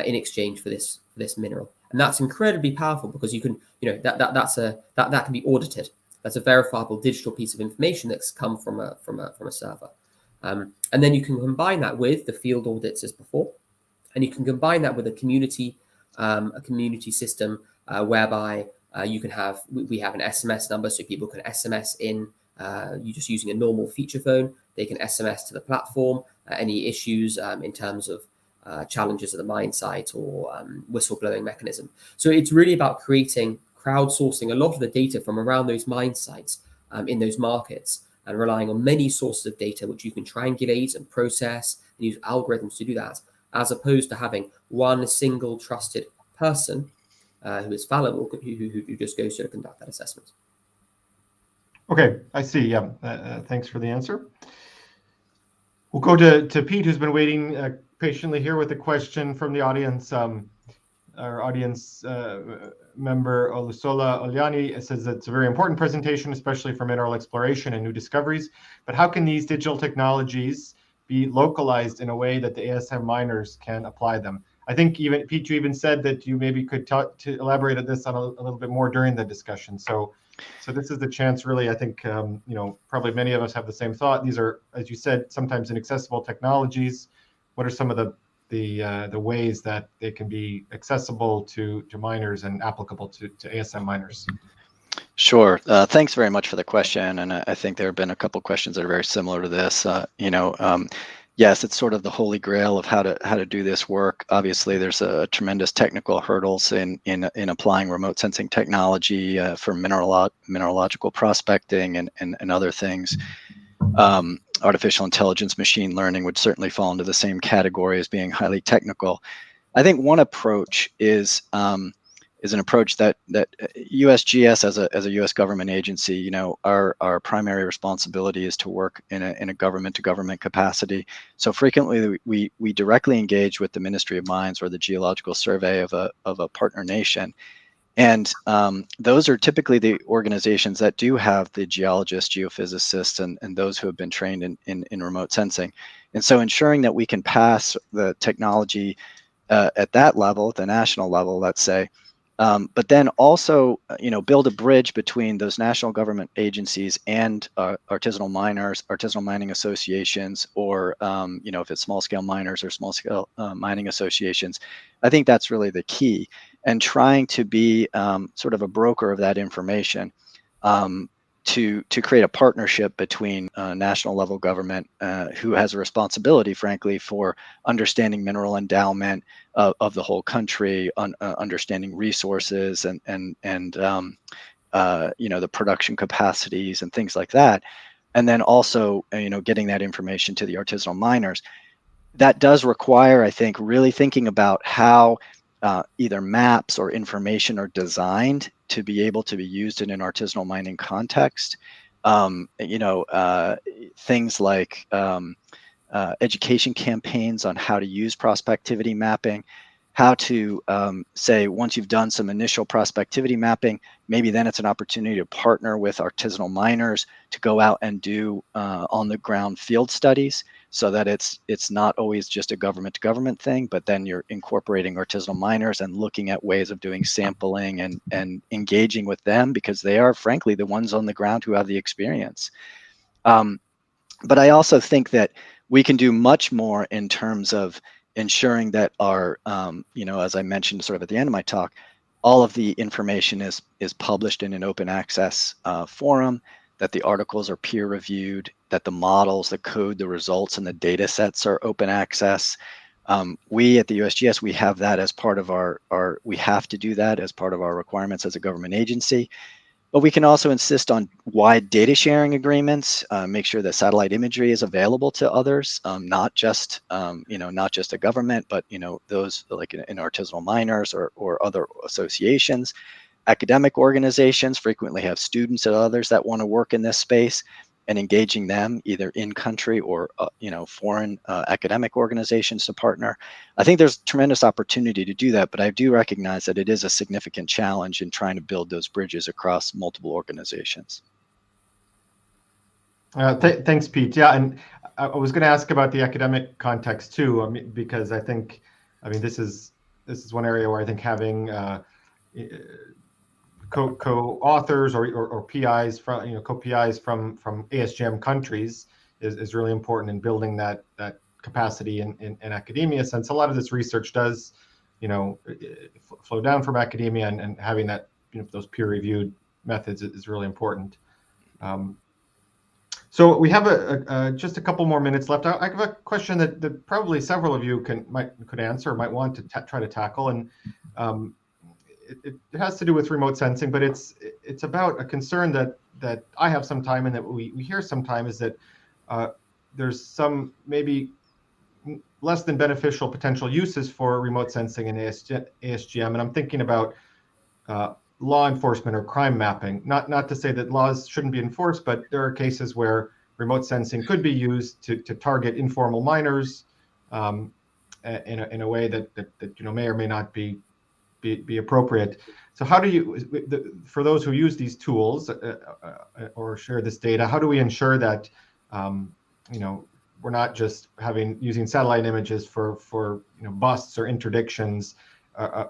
in exchange for this mineral, and that's incredibly powerful because you can that can be audited. That's a verifiable digital piece of information that's come from a server, and then you can combine that with the field audits as before, and you can combine that with a community system. Whereby you can have, we have an SMS number, so people can SMS in, you just using a normal feature phone, they can SMS to the platform, any issues in terms of challenges at the mine site or whistleblowing mechanism. So it's really about crowdsourcing a lot of the data from around those mine sites in those markets, and relying on many sources of data which you can triangulate and process and use algorithms to do that, as opposed to having one single trusted person who is fallible, who just goes to conduct that assessment. Okay, I see. Yeah, thanks for the answer. We'll go to Pete, who's been waiting patiently here with a question from the audience. Our audience member Olusola Oliani says that it's a very important presentation, especially for mineral exploration and new discoveries. But how can these digital technologies be localized in a way that the ASM miners can apply them? I think even Pete, you even said that you maybe could talk to elaborate on this on a little bit more during the discussion. So this is the chance, really. I think probably many of us have the same thought. These are, as you said, sometimes inaccessible technologies. What are some of the ways that they can be accessible to miners and applicable to ASM miners? Sure. Thanks very much for the question. And I think there have been a couple of questions that are very similar to this. Yes, it's sort of the holy grail of how to do this work. Obviously, there's a tremendous technical hurdles in applying remote sensing technology for mineralogical prospecting and other things. Artificial intelligence, machine learning would certainly fall into the same category as being highly technical. I think one approach is an approach that USGS as a U.S. government agency, our primary responsibility is to work in a government-to-government capacity. So frequently we directly engage with the Ministry of Mines or the Geological Survey of a partner nation, and those are typically the organizations that do have the geologists, geophysicists, and those who have been trained in remote sensing. And so ensuring that we can pass the technology at that level, the national level, let's say. But then also, build a bridge between those national government agencies and artisanal miners, artisanal mining associations, or if it's small-scale miners or small-scale mining associations. I think that's really the key, and trying to be sort of a broker of that information to create a partnership between national level government who has a responsibility, frankly, for understanding mineral endowment of the whole country, understanding resources and the production capacities and things like that, and then also getting that information to the artisanal miners. That does require, I think, really thinking about how either maps or information are designed to be able to be used in an artisanal mining context. Things like education campaigns on how to use prospectivity mapping, how to say, once you've done some initial prospectivity mapping, maybe then it's an opportunity to partner with artisanal miners to go out and do on the ground field studies, so that it's not always just a government to government thing, but then you're incorporating artisanal miners and looking at ways of doing sampling and engaging with them, because they are frankly the ones on the ground who have the experience. But I also think that we can do much more in terms of ensuring that our, as I mentioned sort of at the end of my talk, all of the information is published in an open access forum, that the articles are peer reviewed, that the models, the code, the results, and the data sets are open access. We at the USGS, we have that as part of we have to do that as part of our requirements as a government agency. But we can also insist on wide data sharing agreements, make sure that satellite imagery is available to others, not just a government, but those like in artisanal miners or other associations. Academic organizations frequently have students and others that want to work in this space, and engaging them either in country or foreign academic organizations to partner. I think there's tremendous opportunity to do that, but I do recognize that it is a significant challenge in trying to build those bridges across multiple organizations. Thanks, Pete. Yeah, and I was going to ask about the academic context too, because this is one area where I think having co-authors or PIs from co-PIs from ASGM countries is really important in building that capacity in academia, since a lot of this research does flow down from academia, and having that those peer-reviewed methods is really important. So we have just a couple more minutes left. I have a question that probably several of you could answer or might want to try to tackle, and it has to do with remote sensing, but it's about a concern that I have sometime, and that we hear sometime, is that there's some maybe less than beneficial potential uses for remote sensing in ASGM, and I'm thinking about law enforcement or crime mapping. Not to say that laws shouldn't be enforced, but there are cases where remote sensing could be used to target informal miners in a way that may or may not be appropriate. So how do you, for those who use these tools or share this data, how do we ensure that we're not just using satellite images for busts or interdictions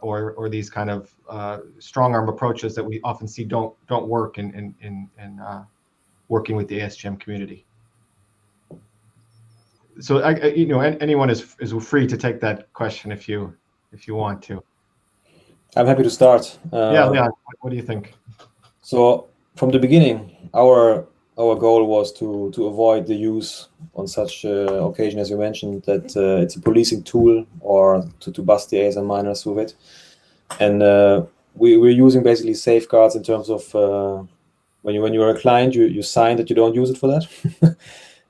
or these kind of strong arm approaches that we often see don't work in working with the ASGM community? So anyone is free to take that question if you want to. I'm happy to start. Yeah, Leon, what do you think? So from the beginning, our goal was to avoid the use on such occasion, as you mentioned, that it's a policing tool or to bust the ASM miners with it. And we're using basically safeguards in terms of when you're a client, you sign that you don't use it for that.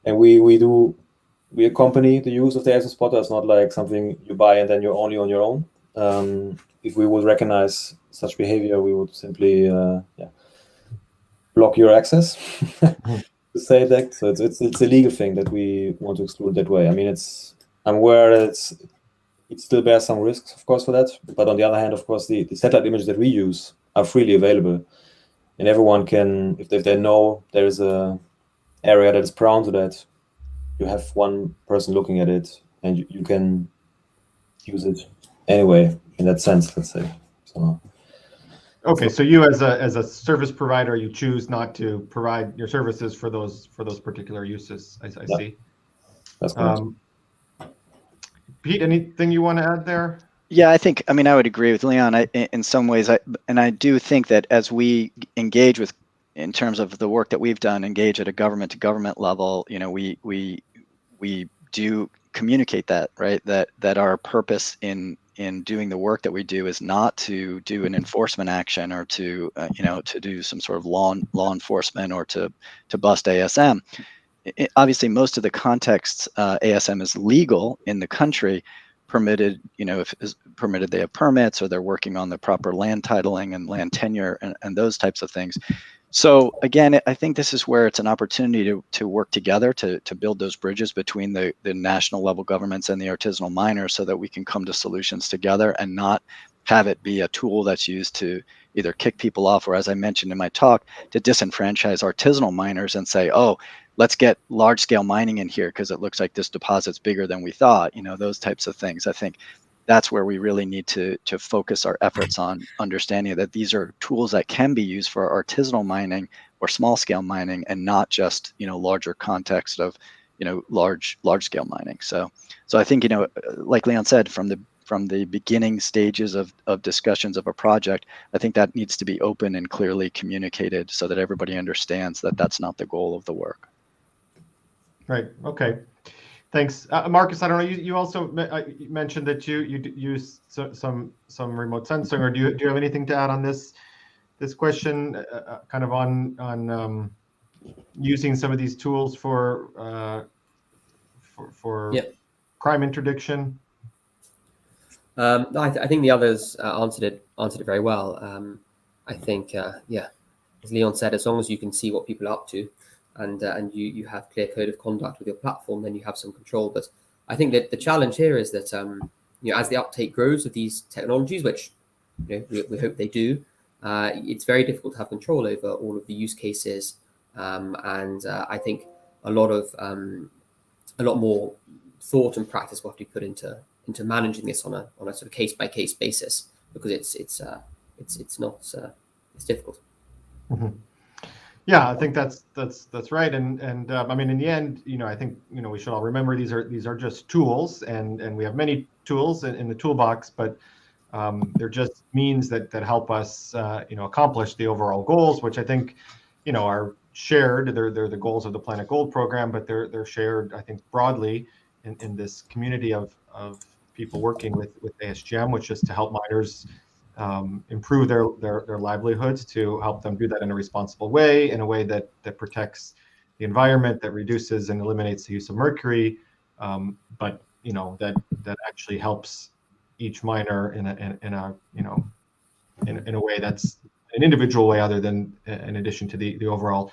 And we accompany the use of the ASM spotter. It's not like something you buy and then you're only on your own. If we would recognize such behavior, we would simply block your access to say that. So it's a legal thing that we want to exclude that way. I mean, I'm aware that it still bears some risks, of course, for that. But on the other hand, of course, the satellite images that we use are freely available, and everyone can, if they know there is a area that is prone to that, you have one person looking at it, and you can use it anyway. In that sense, let's say. So. Okay, so you as a service provider, you choose not to provide your services for those particular uses. I see. That's correct. Pete, anything you want to add there? Yeah, I would agree with Leon in some ways. I do think that as we engage with, in terms of the work that we've done, engage at a government to government level, we do communicate that, right? That our purpose in doing the work that we do is not to do an enforcement action or to do some sort of law enforcement or to bust ASM. Obviously, most of the contexts, ASM is legal in the country, permitted, if permitted, they have permits or they're working on the proper land titling and land tenure and those types of things. So again, I think this is where it's an opportunity to work together to build those bridges between the national level governments and the artisanal miners, so that we can come to solutions together and not have it be a tool that's used to either kick people off or, as I mentioned in my talk, to disenfranchise artisanal miners and say, oh, let's get large scale mining in here because it looks like this deposit's bigger than we thought, those types of things. I think that's where we really need to focus our efforts on understanding that these are tools that can be used for artisanal mining or small scale mining, and not just larger context of large scale mining. So I think, like Leon said, from the beginning stages of discussions of a project, I think that needs to be open and clearly communicated so that everybody understands that that's not the goal of the work. Right. Okay. Thanks, Marcus. I don't know. You also mentioned that you use some remote sensing, or do you have anything to add on this question, kind of on using some of these tools for crime interdiction? I think the others answered it very well. I think, as Leon said, as long as you can see what people are up to, and you have clear code of conduct with your platform, then you have some control. But I think that the challenge here is that as the uptake grows of these technologies, which we hope they do, it's very difficult to have control over all of the use cases, and I think a lot more thought and practice will have to be put into managing this on a sort of case by case basis, because it's difficult. Mm-hmm. Yeah, I think that's right, and I mean, in the end, I think we should all remember these are just tools, and we have many tools in the toolbox, but they're just means that help us accomplish the overall goals, which I think are shared. They're the goals of the planetGOLD program, but they're shared, I think, broadly in this community of people working with ASGM, which is to help miners improve their livelihoods, to help them do that in a responsible way, in a way that protects the environment, that reduces and eliminates the use of mercury, but that actually helps each miner in a way that's an individual way, other than in addition to the overall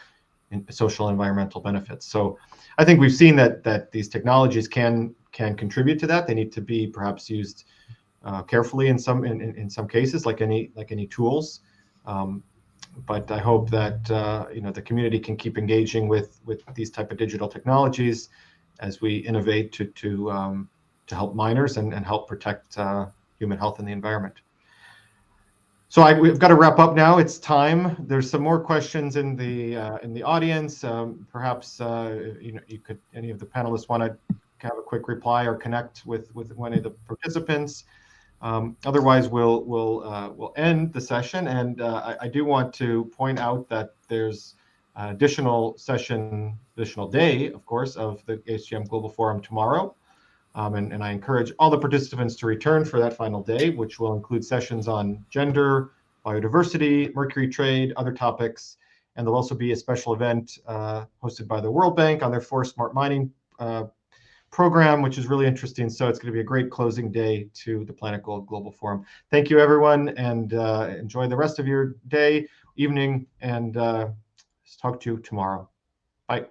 social and environmental benefits. So I think we've seen that these technologies can contribute to that. They need to be perhaps used carefully in some cases, like any tools. But I hope that the community can keep engaging with these type of digital technologies as we innovate to help miners and help protect human health and the environment. So we've got to wrap up now. It's time. There's some more questions in the audience. Perhaps any of the panelists want to have a quick reply or connect with one of the participants. Otherwise, we'll end the session. And I do want to point out that there's additional day, of course, of the ASGM Global Forum tomorrow. And I encourage all the participants to return for that final day, which will include sessions on gender, biodiversity, mercury trade, other topics. And there'll also be a special event hosted by the World Bank on their Forest Smart Mining program, which is really interesting. So it's going to be a great closing day to the planetGOLD Global Forum. Thank you, everyone, and enjoy the rest of your day, evening, and talk to you tomorrow. Bye.